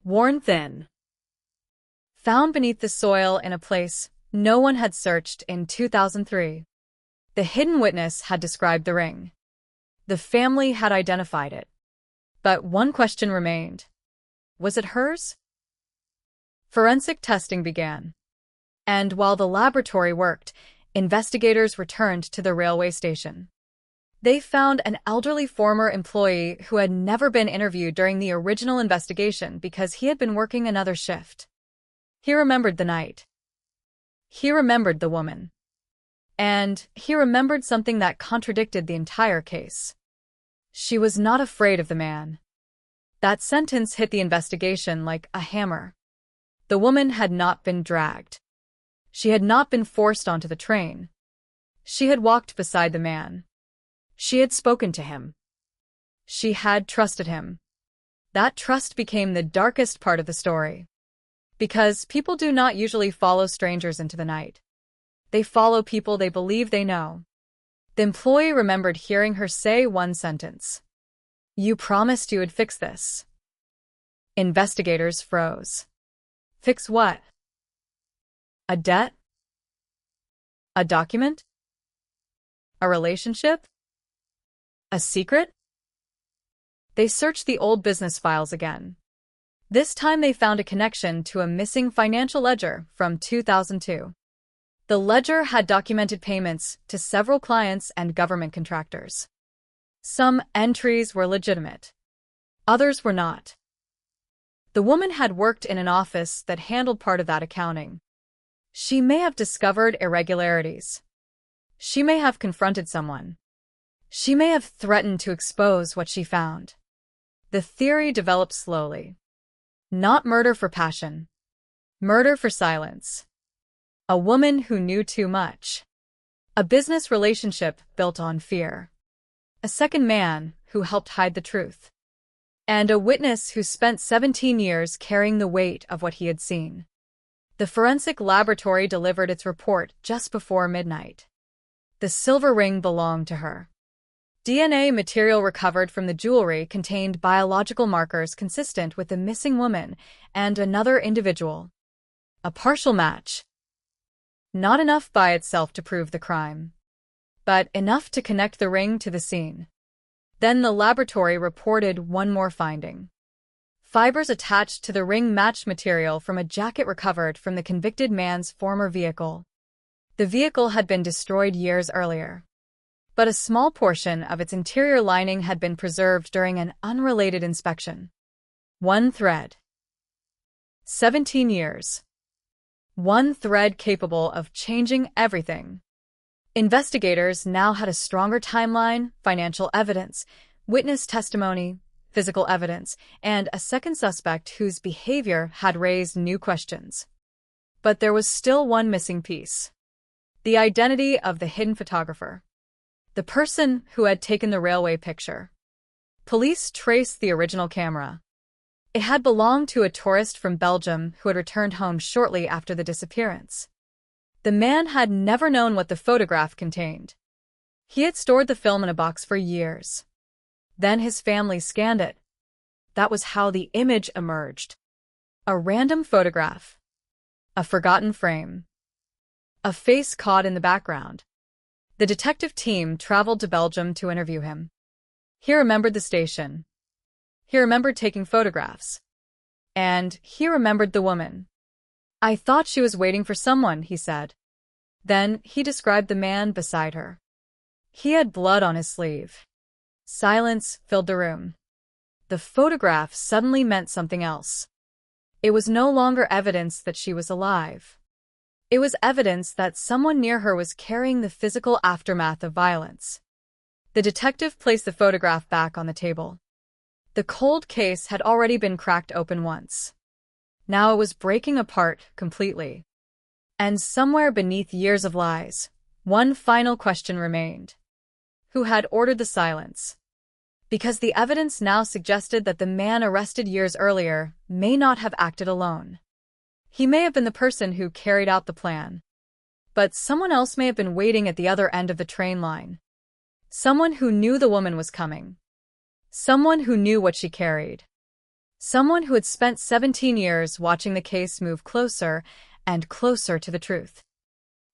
Worn thin. Found beneath the soil in a place no one had searched in 2003. The hidden witness had described the ring. The family had identified it. But one question remained. Was it hers? Forensic testing began. And while the laboratory worked, investigators returned to the railway station. They found an elderly former employee who had never been interviewed during the original investigation because he had been working another shift. He remembered the night. He remembered the woman. And he remembered something that contradicted the entire case. She was not afraid of the man. That sentence hit the investigation like a hammer. The woman had not been dragged. She had not been forced onto the train. She had walked beside the man. She had spoken to him. She had trusted him. That trust became the darkest part of the story. Because people do not usually follow strangers into the night. They follow people they believe they know. The employee remembered hearing her say one sentence. "You promised you would fix this." Investigators froze. Fix what? A debt? A document? A relationship? A secret? They searched the old business files again. This time they found a connection to a missing financial ledger from 2002. The ledger had documented payments to several clients and government contractors. Some entries were legitimate. Others were not. The woman had worked in an office that handled part of that accounting. She may have discovered irregularities. She may have confronted someone. She may have threatened to expose what she found. The theory developed slowly. Not murder for passion. Murder for silence. A woman who knew too much. A business relationship built on fear. A second man who helped hide the truth. And a witness who spent 17 years carrying the weight of what he had seen. The forensic laboratory delivered its report just before midnight. The silver ring belonged to her. DNA material recovered from the jewelry contained biological markers consistent with the missing woman and another individual. A partial match. Not enough by itself to prove the crime, but enough to connect the ring to the scene. Then the laboratory reported one more finding. Fibers attached to the ring matched material from a jacket recovered from the convicted man's former vehicle. The vehicle had been destroyed years earlier, but a small portion of its interior lining had been preserved during an unrelated inspection. One thread. 17 years. One thread capable of changing everything. Investigators now had a stronger timeline, financial evidence, witness testimony, physical evidence, and a second suspect whose behavior had raised new questions. But there was still one missing piece: the identity of the hidden photographer, the person who had taken the railway picture. Police traced the original camera. It had belonged to a tourist from Belgium who had returned home shortly after the disappearance. The man had never known what the photograph contained. He had stored the film in a box for years. Then his family scanned it. That was how the image emerged. A random photograph. A forgotten frame. A face caught in the background. The detective team traveled to Belgium to interview him. He remembered the station. He remembered taking photographs. And he remembered the woman. "I thought she was waiting for someone," he said. Then he described the man beside her. He had blood on his sleeve. Silence filled the room. The photograph suddenly meant something else. It was no longer evidence that she was alive. It was evidence that someone near her was carrying the physical aftermath of violence. The detective placed the photograph back on the table. The cold case had already been cracked open once. Now it was breaking apart completely. And somewhere beneath years of lies, one final question remained. Who had ordered the silence? Because the evidence now suggested that the man arrested years earlier may not have acted alone. He may have been the person who carried out the plan. But someone else may have been waiting at the other end of the train line. Someone who knew the woman was coming. Someone who knew what she carried. Someone who had spent 17 years watching the case move closer and closer to the truth.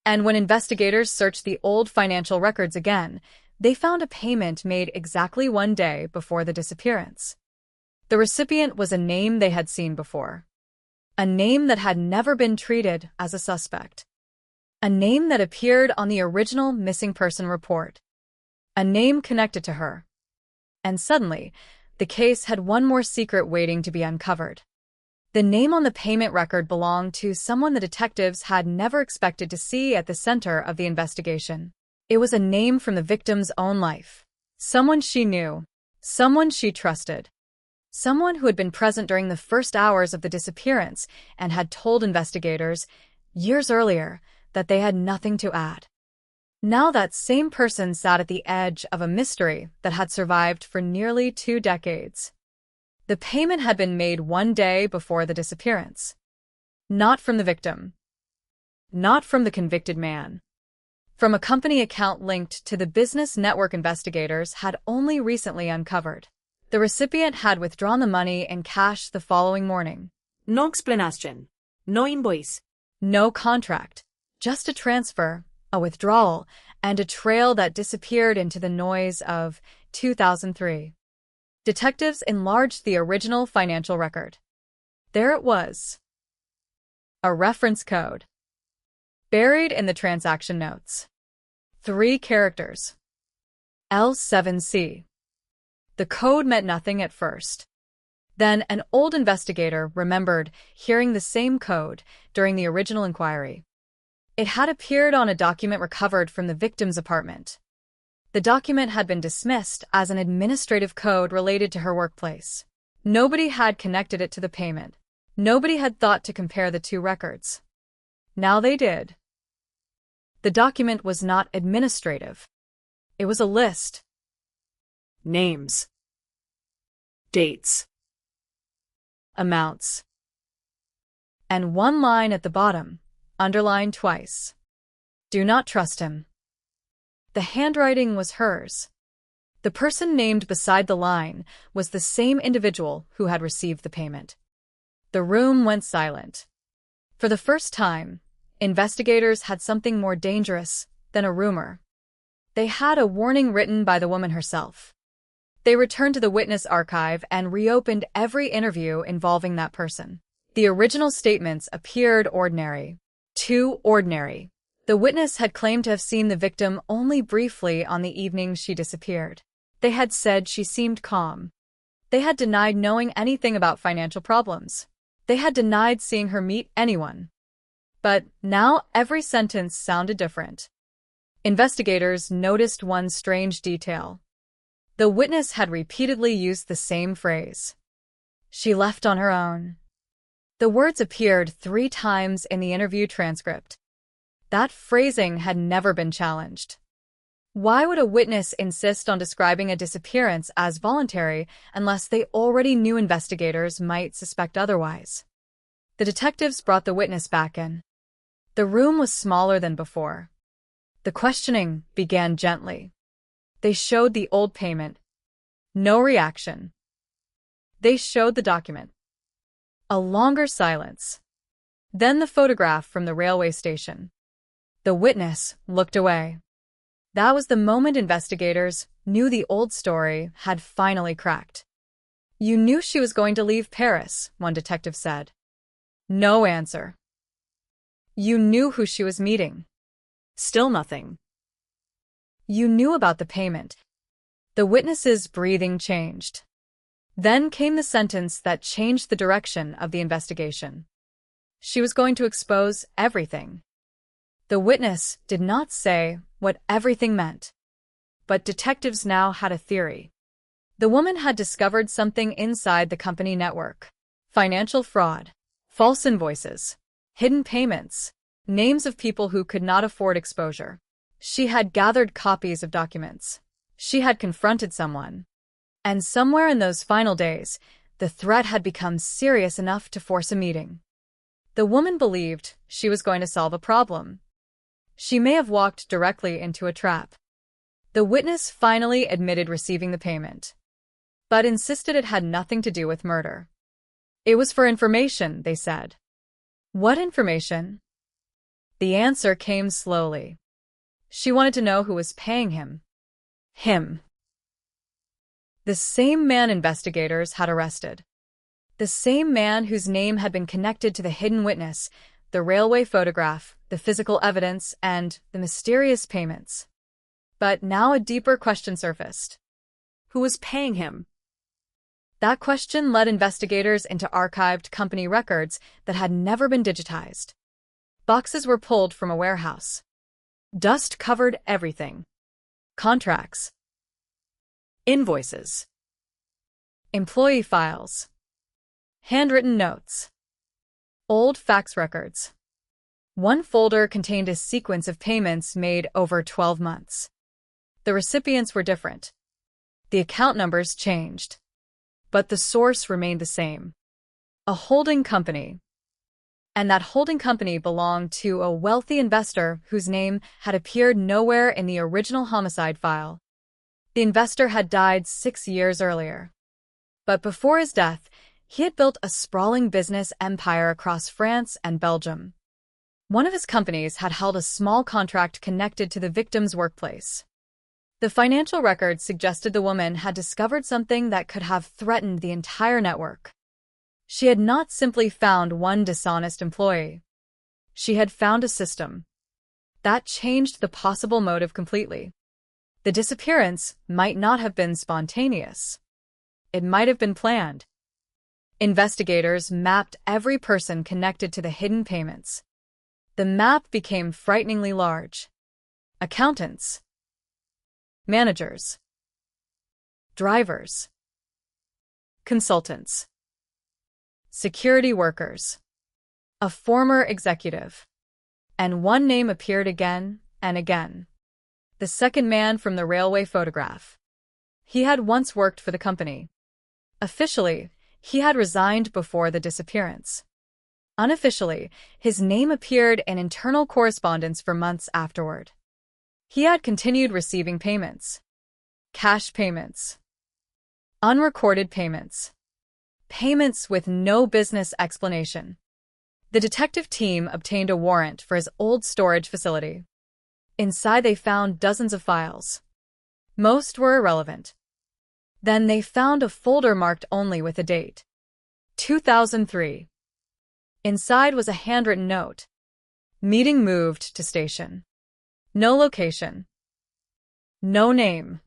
And when investigators searched the old financial records again, they found a payment made exactly 1 day before the disappearance. The recipient was a name they had seen before. A name that had never been treated as a suspect. A name that appeared on the original missing person report. A name connected to her. And suddenly, the case had one more secret waiting to be uncovered. The name on the payment record belonged to someone the detectives had never expected to see at the center of the investigation. It was a name from the victim's own life. Someone she knew. Someone she trusted. Someone who had been present during the first hours of the disappearance and had told investigators, years earlier, that they had nothing to add. Now that same person sat at the edge of a mystery that had survived for nearly 2 decades. The payment had been made 1 day before the disappearance. Not from the victim. Not from the convicted man. From a company account linked to the business network investigators had only recently uncovered. The recipient had withdrawn the money in cash the following morning. No explanation. No invoice. No contract. Just a transfer, a withdrawal, and a trail that disappeared into the noise of 2003. Detectives enlarged the original financial record. There it was. A reference code. Buried in the transaction notes. 3 characters. L7C. The code meant nothing at first. Then an old investigator remembered hearing the same code during the original inquiry. It had appeared on a document recovered from the victim's apartment. The document had been dismissed as an administrative code related to her workplace. Nobody had connected it to the payment. Nobody had thought to compare the 2 records. Now they did. The document was not administrative. It was a list. Names. Dates. Amounts. And 1 line at the bottom, underlined twice. Do not trust him. The handwriting was hers. The person named beside the line was the same individual who had received the payment. The room went silent. For the first time, investigators had something more dangerous than a rumor. They had a warning written by the woman herself. They returned to the witness archive and reopened every interview involving that person. The original statements appeared ordinary. Too ordinary. The witness had claimed to have seen the victim only briefly on the evening she disappeared. They had said she seemed calm. They had denied knowing anything about financial problems. They had denied seeing her meet anyone. But now every sentence sounded different. Investigators noticed one strange detail. The witness had repeatedly used the same phrase. She left on her own. The words appeared 3 times in the interview transcript. That phrasing had never been challenged. Why would a witness insist on describing a disappearance as voluntary unless they already knew investigators might suspect otherwise? The detectives brought the witness back in. The room was smaller than before. The questioning began gently. They showed the old payment. No reaction. They showed the document. A longer silence. Then the photograph from the railway station. The witness looked away. That was the moment investigators knew the old story had finally cracked. "You knew she was going to leave Paris," one detective said. No answer. "You knew who she was meeting." Still nothing. "You knew about the payment." The witness's breathing changed. Then came the sentence that changed the direction of the investigation. She was going to expose everything. The witness did not say what everything meant. But detectives now had a theory. The woman had discovered something inside the company network. Financial fraud, false invoices, hidden payments, names of people who could not afford exposure. She had gathered copies of documents. She had confronted someone. And somewhere in those final days, the threat had become serious enough to force a meeting. The woman believed she was going to solve a problem. She may have walked directly into a trap. The witness finally admitted receiving the payment, but insisted it had nothing to do with murder. It was for information, they said. What information? The answer came slowly. She wanted to know who was paying him. Him. The same man investigators had arrested. The same man whose name had been connected to the hidden witness, the railway photograph, the physical evidence, and the mysterious payments. But now a deeper question surfaced. Who was paying him? That question led investigators into archived company records that had never been digitized. Boxes were pulled from a warehouse. Dust covered everything. Contracts. Invoices. Employee files. Handwritten notes. Old fax records. One folder contained a sequence of payments made over 12 months. The recipients were different. The account numbers changed. But the source remained the same. A holding company. And that holding company belonged to a wealthy investor whose name had appeared nowhere in the original homicide file. The investor had died 6 years earlier. But before his death, he had built a sprawling business empire across France and Belgium. One of his companies had held a small contract connected to the victim's workplace. The financial records suggested the woman had discovered something that could have threatened the entire network. She had not simply found one dishonest employee. She had found a system. That changed the possible motive completely. The disappearance might not have been spontaneous. It might have been planned. Investigators mapped every person connected to the hidden payments. The map became frighteningly large. Accountants. Managers. Drivers. Consultants. Security workers. A former executive. And one name appeared again and again. The second man from the railway photograph. He had once worked for the company. Officially, he had resigned before the disappearance. Unofficially, his name appeared in internal correspondence for months afterward. He had continued receiving payments. Cash payments. Unrecorded payments. Payments with no business explanation. The detective team obtained a warrant for his old storage facility. Inside they found dozens of files. Most were irrelevant. Then they found a folder marked only with a date. 2003. Inside was a handwritten note. Meeting moved to station. No location. No name.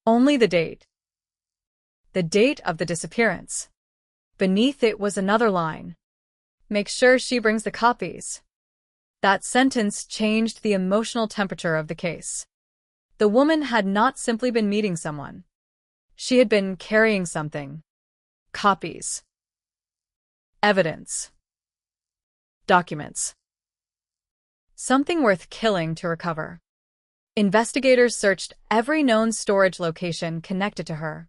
Only the date. The date of the disappearance. Beneath it was another line. Make sure she brings the copies. That sentence changed the emotional temperature of the case. The woman had not simply been meeting someone. She had been carrying something. Copies. Evidence. Documents. Something worth killing to recover. Investigators searched every known storage location connected to her.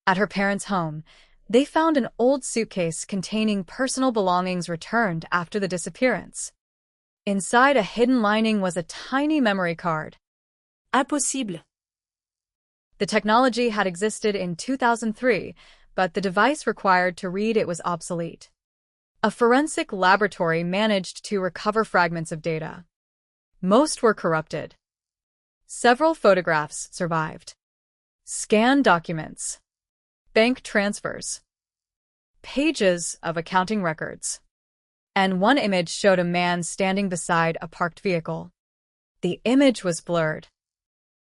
At her parents' home, they found an old suitcase containing personal belongings returned after the disappearance. Inside a hidden lining was a tiny memory card. Impossible. The technology had existed in 2003, but the device required to read it was obsolete. A forensic laboratory managed to recover fragments of data. Most were corrupted. Several photographs survived. Scanned documents. Bank transfers. Pages of accounting records. And one image showed a man standing beside a parked vehicle. The image was blurred,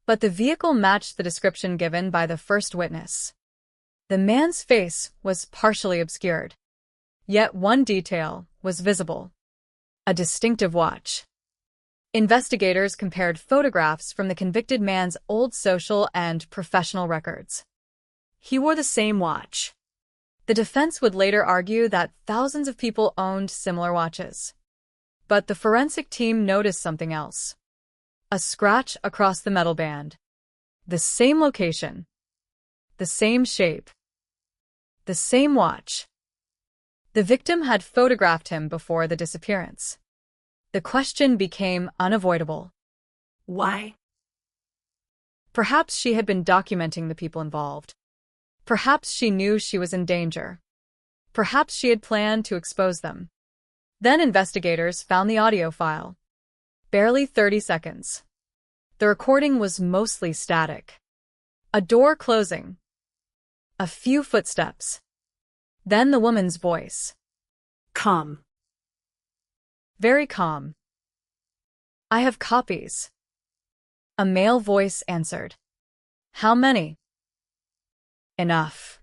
but the vehicle matched the description given by the first witness. The man's face was partially obscured. Yet one detail was visible. A distinctive watch. Investigators compared photographs from the convicted man's old social and professional records. He wore the same watch. The defense would later argue that thousands of people owned similar watches. But the forensic team noticed something else. A scratch across the metal band. The same location. The same shape. The same watch. The victim had photographed him before the disappearance. The question became unavoidable. Why? Perhaps she had been documenting the people involved. Perhaps she knew she was in danger. Perhaps she had planned to expose them. Then investigators found the audio file. Barely 30 seconds. The recording was mostly static. A door closing. A few footsteps. Then the woman's voice. Calm. Very calm. I have copies. A male voice answered. How many? Enough.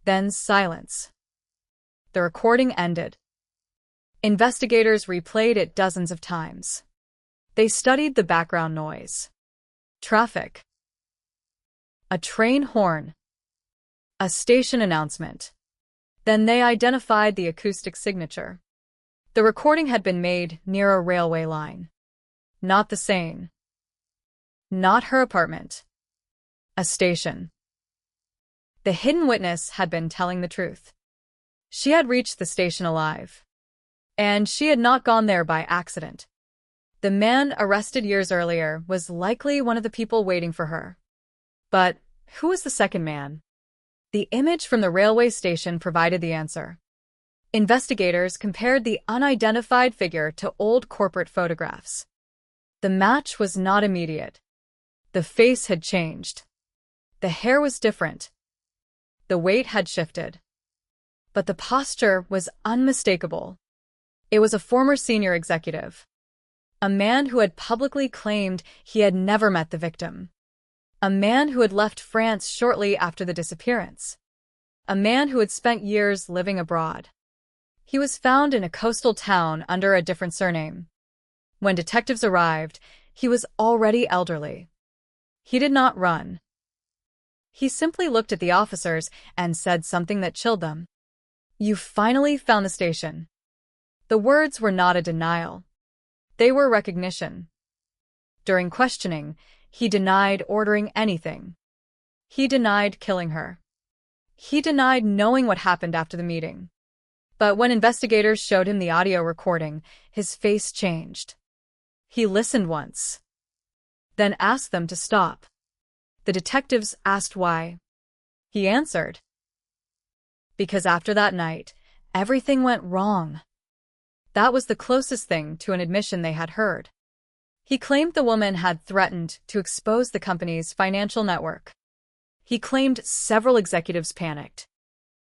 Then silence. The recording ended. Investigators replayed it dozens of times. They studied the background noise. Traffic. A train horn. A station announcement. Then they identified the acoustic signature. The recording had been made near a railway line. Not the Seine. Not her apartment. A station. The hidden witness had been telling the truth. She had reached the station alive. And she had not gone there by accident. The man arrested years earlier was likely one of the people waiting for her. But who was the second man? The image from the railway station provided the answer. Investigators compared the unidentified figure to old corporate photographs. The match was not immediate. The face had changed. The hair was different. The weight had shifted. But the posture was unmistakable. It was a former senior executive. A man who had publicly claimed he had never met the victim. A man who had left France shortly after the disappearance. A man who had spent years living abroad. He was found in a coastal town under a different surname. When detectives arrived, he was already elderly. He did not run. He simply looked at the officers and said something that chilled them. You finally found the station. The words were not a denial. They were recognition. During questioning, he denied ordering anything. He denied killing her. He denied knowing what happened after the meeting. But when investigators showed him the audio recording, his face changed. He listened once, then asked them to stop. The detectives asked why. He answered, because after that night, everything went wrong. That was the closest thing to an admission they had heard. He claimed the woman had threatened to expose the company's financial network. He claimed several executives panicked.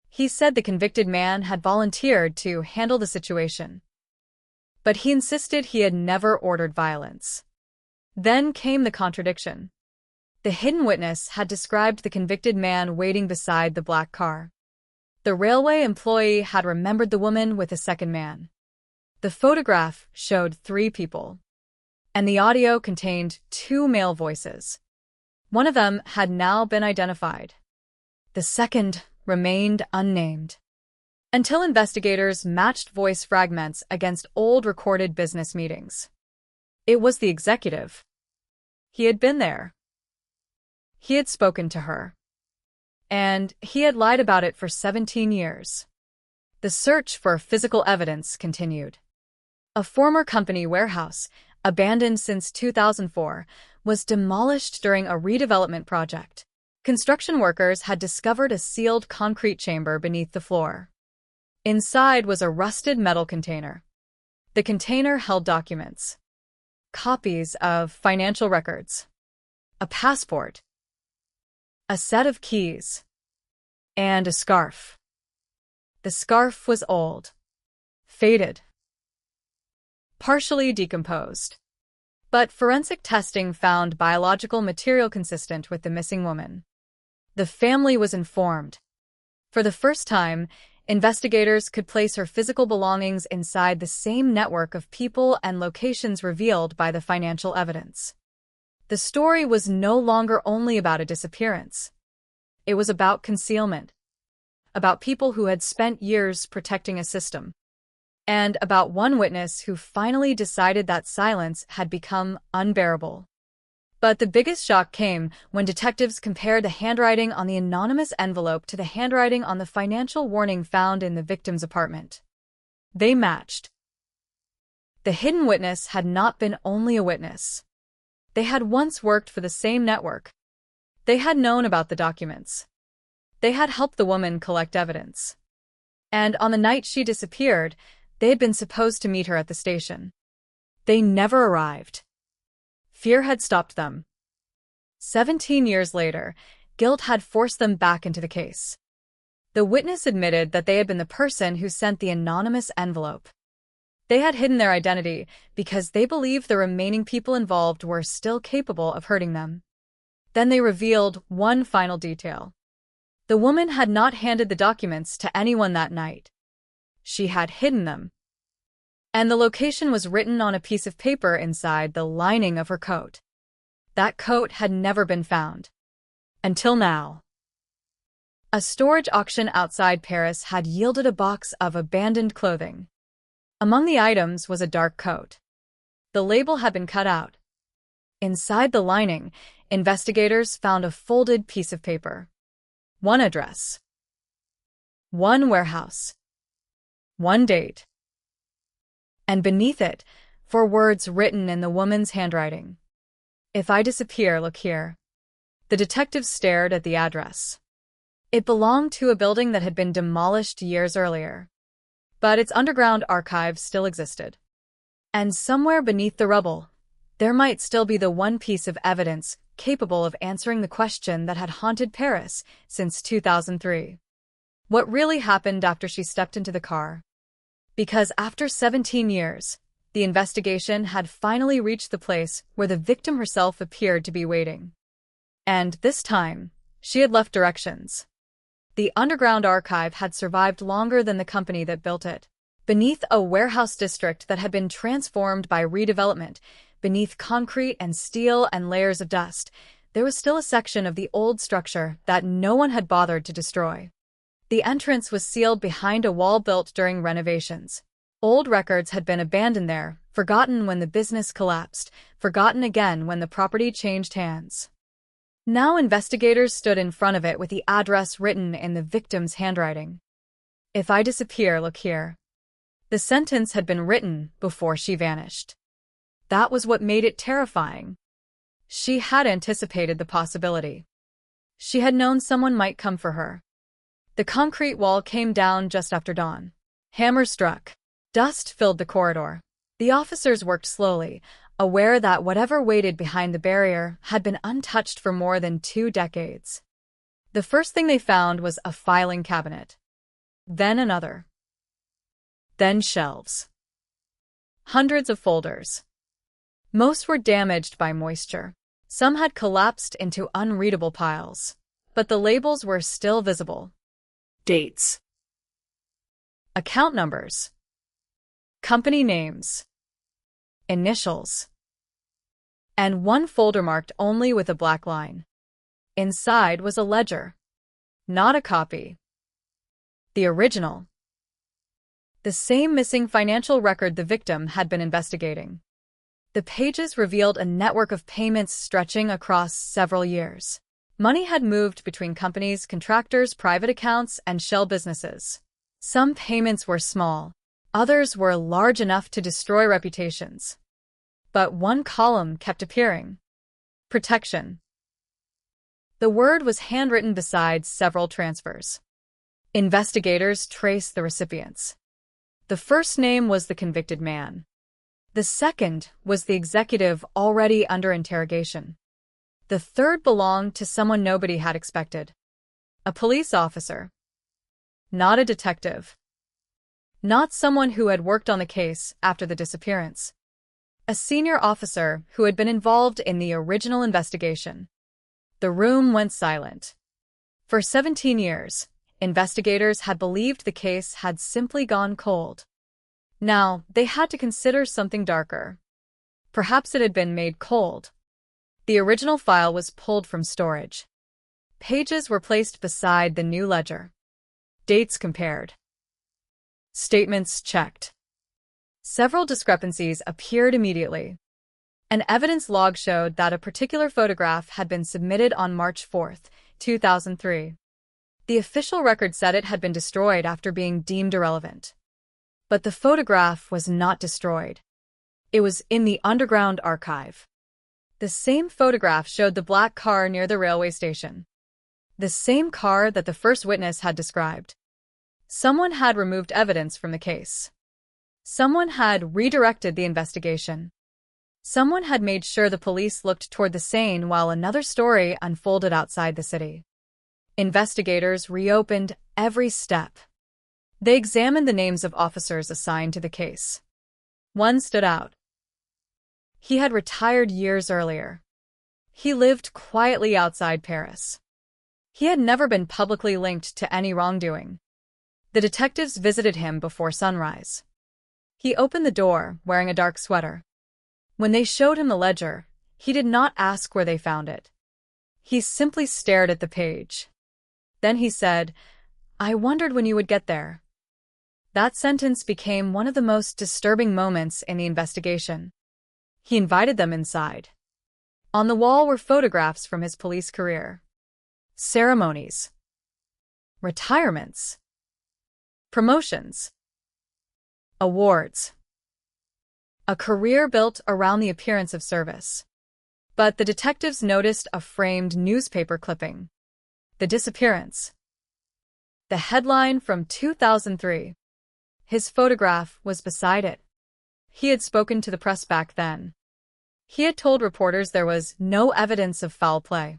He said the convicted man had volunteered to handle the situation. But he insisted he had never ordered violence. Then came the contradiction. The hidden witness had described the convicted man waiting beside the black car. The railway employee had remembered the woman with a second man. The photograph showed 3 people. and the audio contained 2 male voices. One of them had now been identified. The second remained unnamed, until investigators matched voice fragments against old recorded business meetings. It was the executive. He had been there. He had spoken to her. And he had lied about it for 17 years. The search for physical evidence continued. A former company warehouse, abandoned since 2004, was demolished during a redevelopment project. Construction workers had discovered a sealed concrete chamber beneath the floor. Inside was a rusted metal container. The container held documents, copies of financial records, a passport, a set of keys, and a scarf. The scarf was old, faded, partially decomposed. But forensic testing found biological material consistent with the missing woman. The family was informed. For the first time, investigators could place her physical belongings inside the same network of people and locations revealed by the financial evidence. The story was no longer only about a disappearance. It was about concealment, about people who had spent years protecting a system, and about one witness who finally decided that silence had become unbearable. But the biggest shock came when detectives compared the handwriting on the anonymous envelope to the handwriting on the financial warning found in the victim's apartment. They matched. The hidden witness had not been only a witness. They had once worked for the same network. They had known about the documents. They had helped the woman collect evidence. And on the night she disappeared, they had been supposed to meet her at the station. They never arrived. Fear had stopped them. 17 years later, guilt had forced them back into the case. The witness admitted that they had been the person who sent the anonymous envelope. They had hidden their identity because they believed the remaining people involved were still capable of hurting them. Then they revealed one final detail. The woman had not handed the documents to anyone that night. She had hidden them. And the location was written on a piece of paper inside the lining of her coat. That coat had never been found. Until now. A storage auction outside Paris had yielded a box of abandoned clothing. Among the items was a dark coat. The label had been cut out. Inside the lining, investigators found a folded piece of paper. One address. One warehouse. One date. And beneath it, 4 words written in the woman's handwriting. If I disappear, look here. The detectives stared at the address. It belonged to a building that had been demolished years earlier. But its underground archive still existed. And somewhere beneath the rubble, there might still be the one piece of evidence capable of answering the question that had haunted Paris since 2003. What really happened after she stepped into the car? Because after 17 years, the investigation had finally reached the place where the victim herself appeared to be waiting. And this time, she had left directions. The underground archive had survived longer than the company that built it. Beneath a warehouse district that had been transformed by redevelopment, beneath concrete and steel and layers of dust, there was still a section of the old structure that no one had bothered to destroy. The entrance was sealed behind a wall built during renovations. Old records had been abandoned there, forgotten when the business collapsed, forgotten again when the property changed hands. Now investigators stood in front of it with the address written in the victim's handwriting. If I disappear, look here. The sentence had been written before she vanished. That was what made it terrifying. She had anticipated the possibility. She had known someone might come for her. The concrete wall came down just after dawn. Hammers struck. Dust filled the corridor. The officers worked slowly, aware that whatever waited behind the barrier had been untouched for more than 2 decades. The first thing they found was a filing cabinet. Then another. Then shelves. Hundreds of folders. Most were damaged by moisture. Some had collapsed into unreadable piles. But the labels were still visible. Dates. Account numbers. Company names. Initials. and one folder marked only with a black line. Inside was a ledger. Not a copy. The original. The same missing financial record the victim had been investigating. The pages revealed a network of payments stretching across several years. Money had moved between companies, contractors, private accounts, and shell businesses. Some payments were small. Others were large enough to destroy reputations. But one column kept appearing. Protection. The word was handwritten beside several transfers. Investigators traced the recipients. The first name was the convicted man. The second was the executive already under interrogation. The third belonged to someone nobody had expected. A police officer. Not a detective. Not someone who had worked on the case after the disappearance. A senior officer who had been involved in the original investigation. The room went silent. For 17 years, investigators had believed the case had simply gone cold. Now, they had to consider something darker. Perhaps it had been made cold. The original file was pulled from storage. Pages were placed beside the new ledger. Dates compared. Statements checked. Several discrepancies appeared immediately. An evidence log showed that a particular photograph had been submitted on March 4, 2003. The official record said it had been destroyed after being deemed irrelevant. But the photograph was not destroyed. It was in the underground archive. The same photograph showed the black car near the railway station. The same car that the first witness had described. Someone had removed evidence from the case. Someone had redirected the investigation. Someone had made sure the police looked toward the Seine while another story unfolded outside the city. Investigators reopened every step. They examined the names of officers assigned to the case. One stood out. He had retired years earlier. He lived quietly outside Paris. He had never been publicly linked to any wrongdoing. The detectives visited him before sunrise. He opened the door, wearing a dark sweater. When they showed him the ledger, he did not ask where they found it. He simply stared at the page. Then he said, "I wondered when you would get there." That sentence became one of the most disturbing moments in the investigation. He invited them inside. On the wall were photographs from his police career. Ceremonies. Retirements. Promotions. Awards. A career built around the appearance of service. But the detectives noticed a framed newspaper clipping. The disappearance. The headline from 2003. His photograph was beside it. He had spoken to the press back then. He had told reporters there was no evidence of foul play.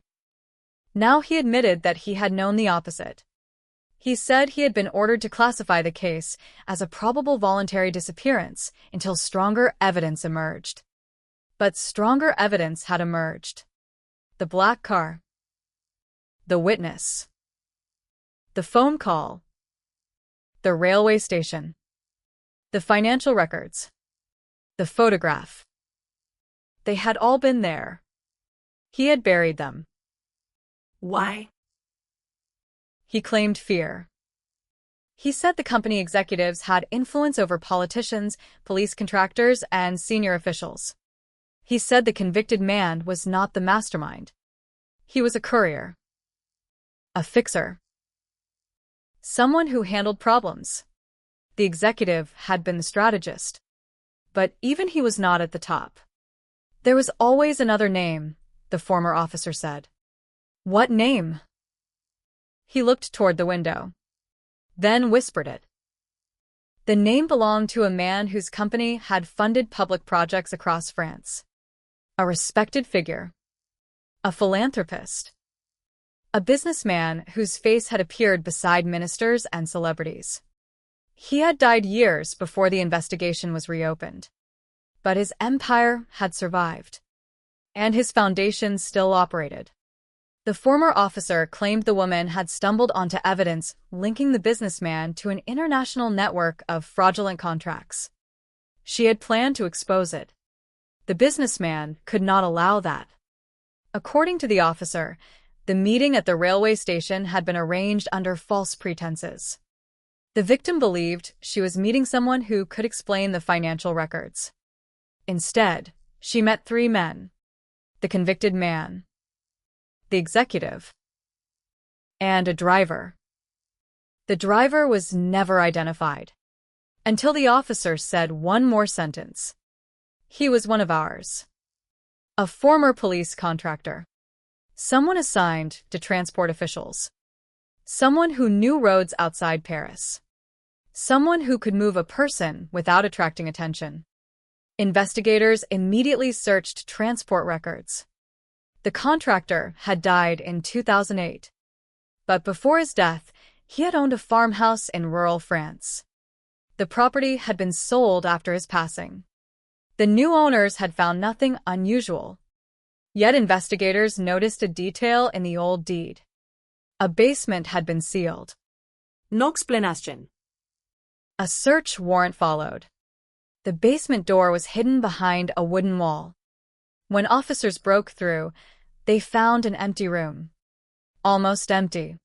Now he admitted that he had known the opposite. He said he had been ordered to classify the case as a probable voluntary disappearance until stronger evidence emerged. But stronger evidence had emerged. The black car. The witness. The phone call. The railway station. The financial records. The photograph. They had all been there. He had buried them. Why? He claimed fear. He said the company executives had influence over politicians, police contractors, and senior officials. He said the convicted man was not the mastermind. He was a courier. A fixer. Someone who handled problems. The executive had been the strategist. But even he was not at the top. There was always another name, the former officer said. What name? He looked toward the window. Then whispered it. The name belonged to a man whose company had funded public projects across France. A respected figure. A philanthropist. A businessman whose face had appeared beside ministers and celebrities. He had died years before the investigation was reopened. But his empire had survived. And his foundation still operated. The former officer claimed the woman had stumbled onto evidence linking the businessman to an international network of fraudulent contracts. She had planned to expose it. The businessman could not allow that. According to the officer, the meeting at the railway station had been arranged under false pretenses. The victim believed she was meeting someone who could explain the financial records. Instead, she met three men: the convicted man, the executive, and a driver. The driver was never identified until the officer said one more sentence. He was one of ours. A former police contractor. Someone assigned to transport officials. Someone who knew roads outside Paris. Someone who could move a person without attracting attention. Investigators immediately searched transport records. The contractor had died in 2008. But before his death, he had owned a farmhouse in rural France. The property had been sold after his passing. The new owners had found nothing unusual. Yet investigators noticed a detail in the old deed. A basement had been sealed. No explanation. A search warrant followed. The basement door was hidden behind a wooden wall. When officers broke through, they found an empty room. Almost empty.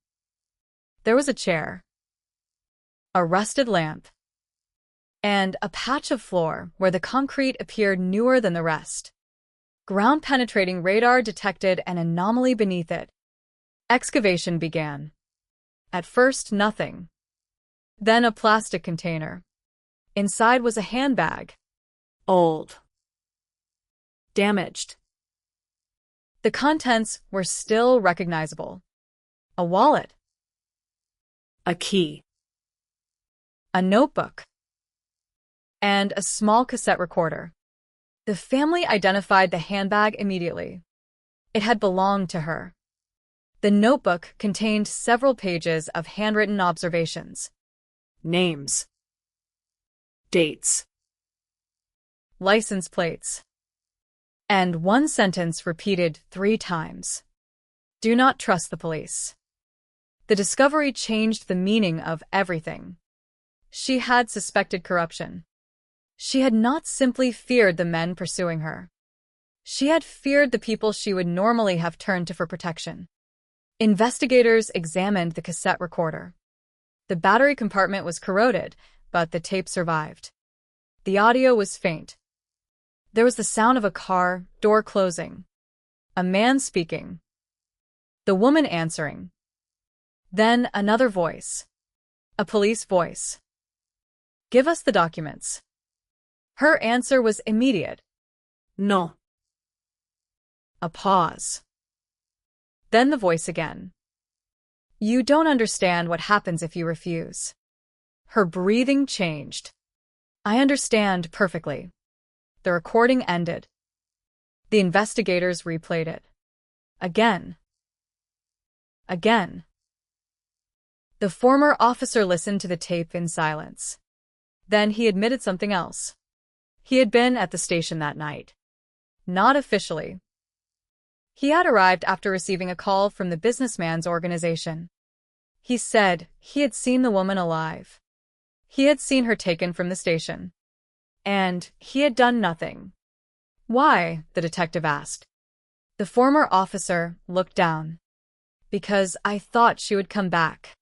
There was a chair, a rusted lamp, and a patch of floor where the concrete appeared newer than the rest. Ground-penetrating radar detected an anomaly beneath it. Excavation began. At first, nothing. Then a plastic container. Inside was a handbag. Old. Damaged. The contents were still recognizable. A wallet. A key. A notebook. And a small cassette recorder. The family identified the handbag immediately. It had belonged to her. The notebook contained several pages of handwritten observations. Names. Dates. License plates. And one sentence repeated 3 times. Do not trust the police. The discovery changed the meaning of everything. She had suspected corruption. She had not simply feared the men pursuing her. She had feared the people she would normally have turned to for protection. Investigators examined the cassette recorder. The battery compartment was corroded, but the tape survived. The audio was faint. There was the sound of a car door closing, a man speaking, the woman answering. Then another voice, a police voice. Give us the documents. Her answer was immediate. No. A pause. Then the voice again. You don't understand what happens if you refuse. Her breathing changed. I understand perfectly. The recording ended. The investigators replayed it. Again. Again. The former officer listened to the tape in silence. Then he admitted something else. He had been at the station that night. Not officially. He had arrived after receiving a call from the businessman's organization. He said he had seen the woman alive. He had seen her taken from the station. And he had done nothing. Why? The detective asked. The former officer looked down. Because I thought she would come back.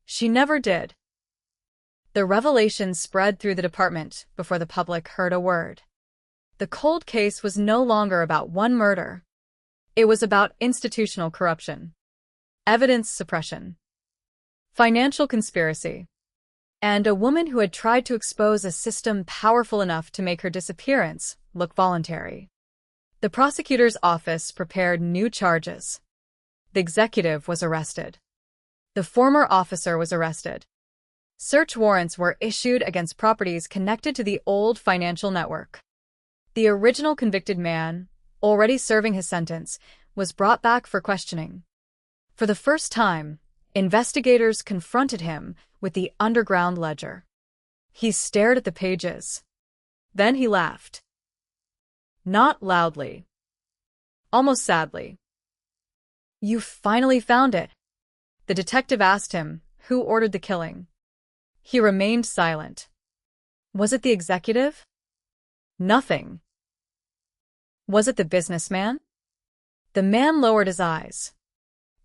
She never did. The revelation spread through the department before the public heard a word. The cold case was no longer about one murder. It was about institutional corruption, evidence suppression, financial conspiracy, and a woman who had tried to expose a system powerful enough to make her disappearance look voluntary. The prosecutor's office prepared new charges. The executive was arrested. The former officer was arrested. Search warrants were issued against properties connected to the old financial network. The original convicted man, already serving his sentence, was brought back for questioning. For the first time, investigators confronted him with the underground ledger. He stared at the pages. Then he laughed. Not loudly. Almost sadly. You finally found it. The detective asked him who ordered the killing. He remained silent. Was it the executive? Nothing. Was it the businessman? The man lowered his eyes.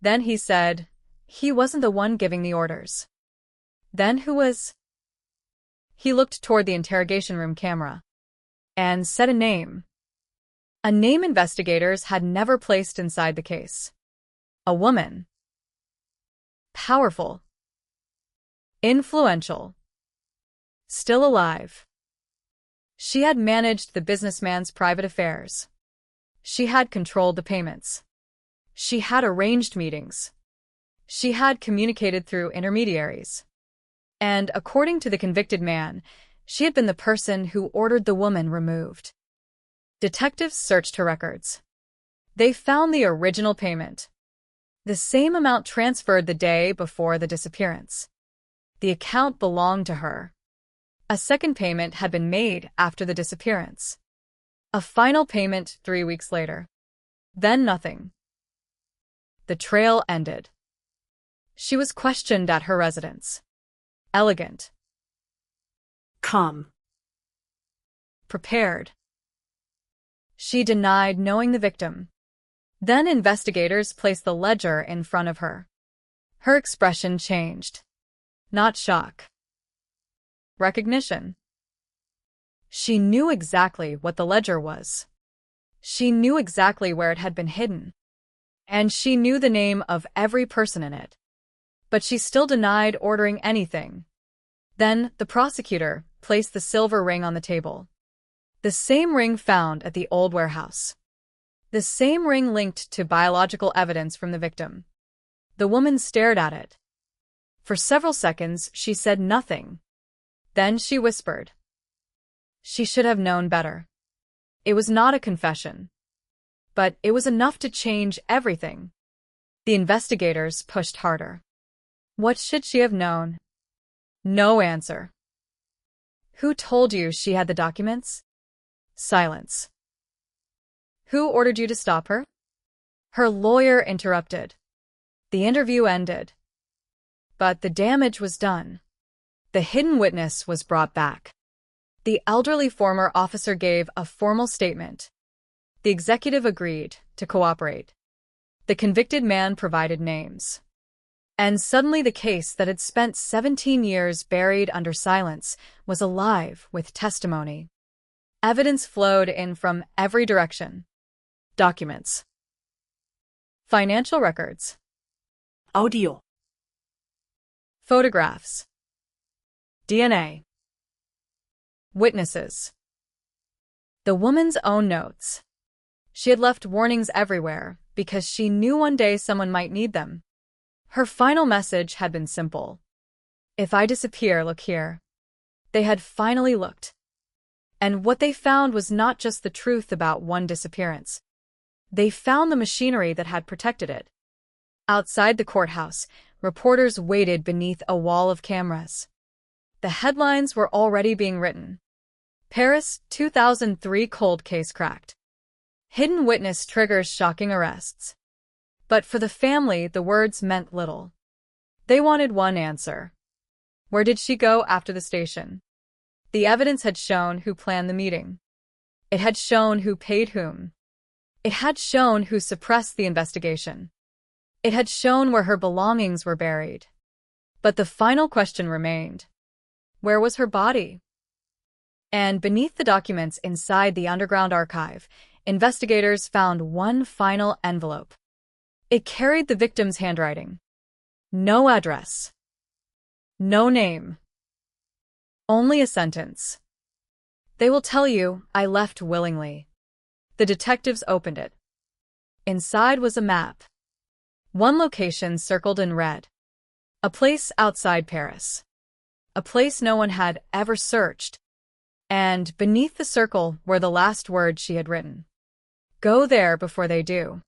Then he said, he wasn't the one giving the orders. Then who was? He looked toward the interrogation room camera and said a name. A name investigators had never placed inside the case. A woman. Powerful. Influential. Still alive. She had managed the businessman's private affairs. She had controlled the payments. She had arranged meetings. She had communicated through intermediaries. And according to the convicted man, she had been the person who ordered the woman removed. Detectives searched her records. They found the original payment. The same amount transferred the day before the disappearance. The account belonged to her. A second payment had been made after the disappearance. A final payment 3 weeks later. Then nothing. The trail ended. She was questioned at her residence. Elegant. Calm. Prepared. She denied knowing the victim. Then investigators placed the ledger in front of her. Her expression changed. Not shock. Recognition. She knew exactly what the ledger was. She knew exactly where it had been hidden. And she knew the name of every person in it. But she still denied ordering anything. Then the prosecutor placed the silver ring on the table. The same ring found at the old warehouse. The same ring linked to biological evidence from the victim. The woman stared at it. For several seconds, she said nothing. Then she whispered. She should have known better. It was not a confession. But it was enough to change everything. The investigators pushed harder. What should she have known? No answer. Who told you she had the documents? Silence. Who ordered you to stop her? Her lawyer interrupted. The interview ended. But the damage was done. The hidden witness was brought back. The elderly former officer gave a formal statement. The executive agreed to cooperate. The convicted man provided names. And suddenly the case that had spent 17 years buried under silence was alive with testimony. Evidence flowed in from every direction. Documents. Financial records. Audio. Photographs. DNA. Witnesses. The woman's own notes. She had left warnings everywhere because she knew one day someone might need them. Her final message had been simple. If I disappear, look here. They had finally looked. And what they found was not just the truth about one disappearance. They found the machinery that had protected it. Outside the courthouse, reporters waited beneath a wall of cameras. The headlines were already being written. Paris, 2003 cold case cracked. Hidden witness triggers shocking arrests. But for the family, the words meant little. They wanted one answer. Where did she go after the station? The evidence had shown who planned the meeting. It had shown who paid whom. It had shown who suppressed the investigation. It had shown where her belongings were buried. But the final question remained. Where was her body? And beneath the documents inside the underground archive, investigators found one final envelope. It carried the victim's handwriting. No address. No name. Only a sentence. They will tell you, I left willingly. The detectives opened it. Inside was a map. One location circled in red. A place outside Paris. A place no one had ever searched. And beneath the circle were the last words she had written. Go there before they do.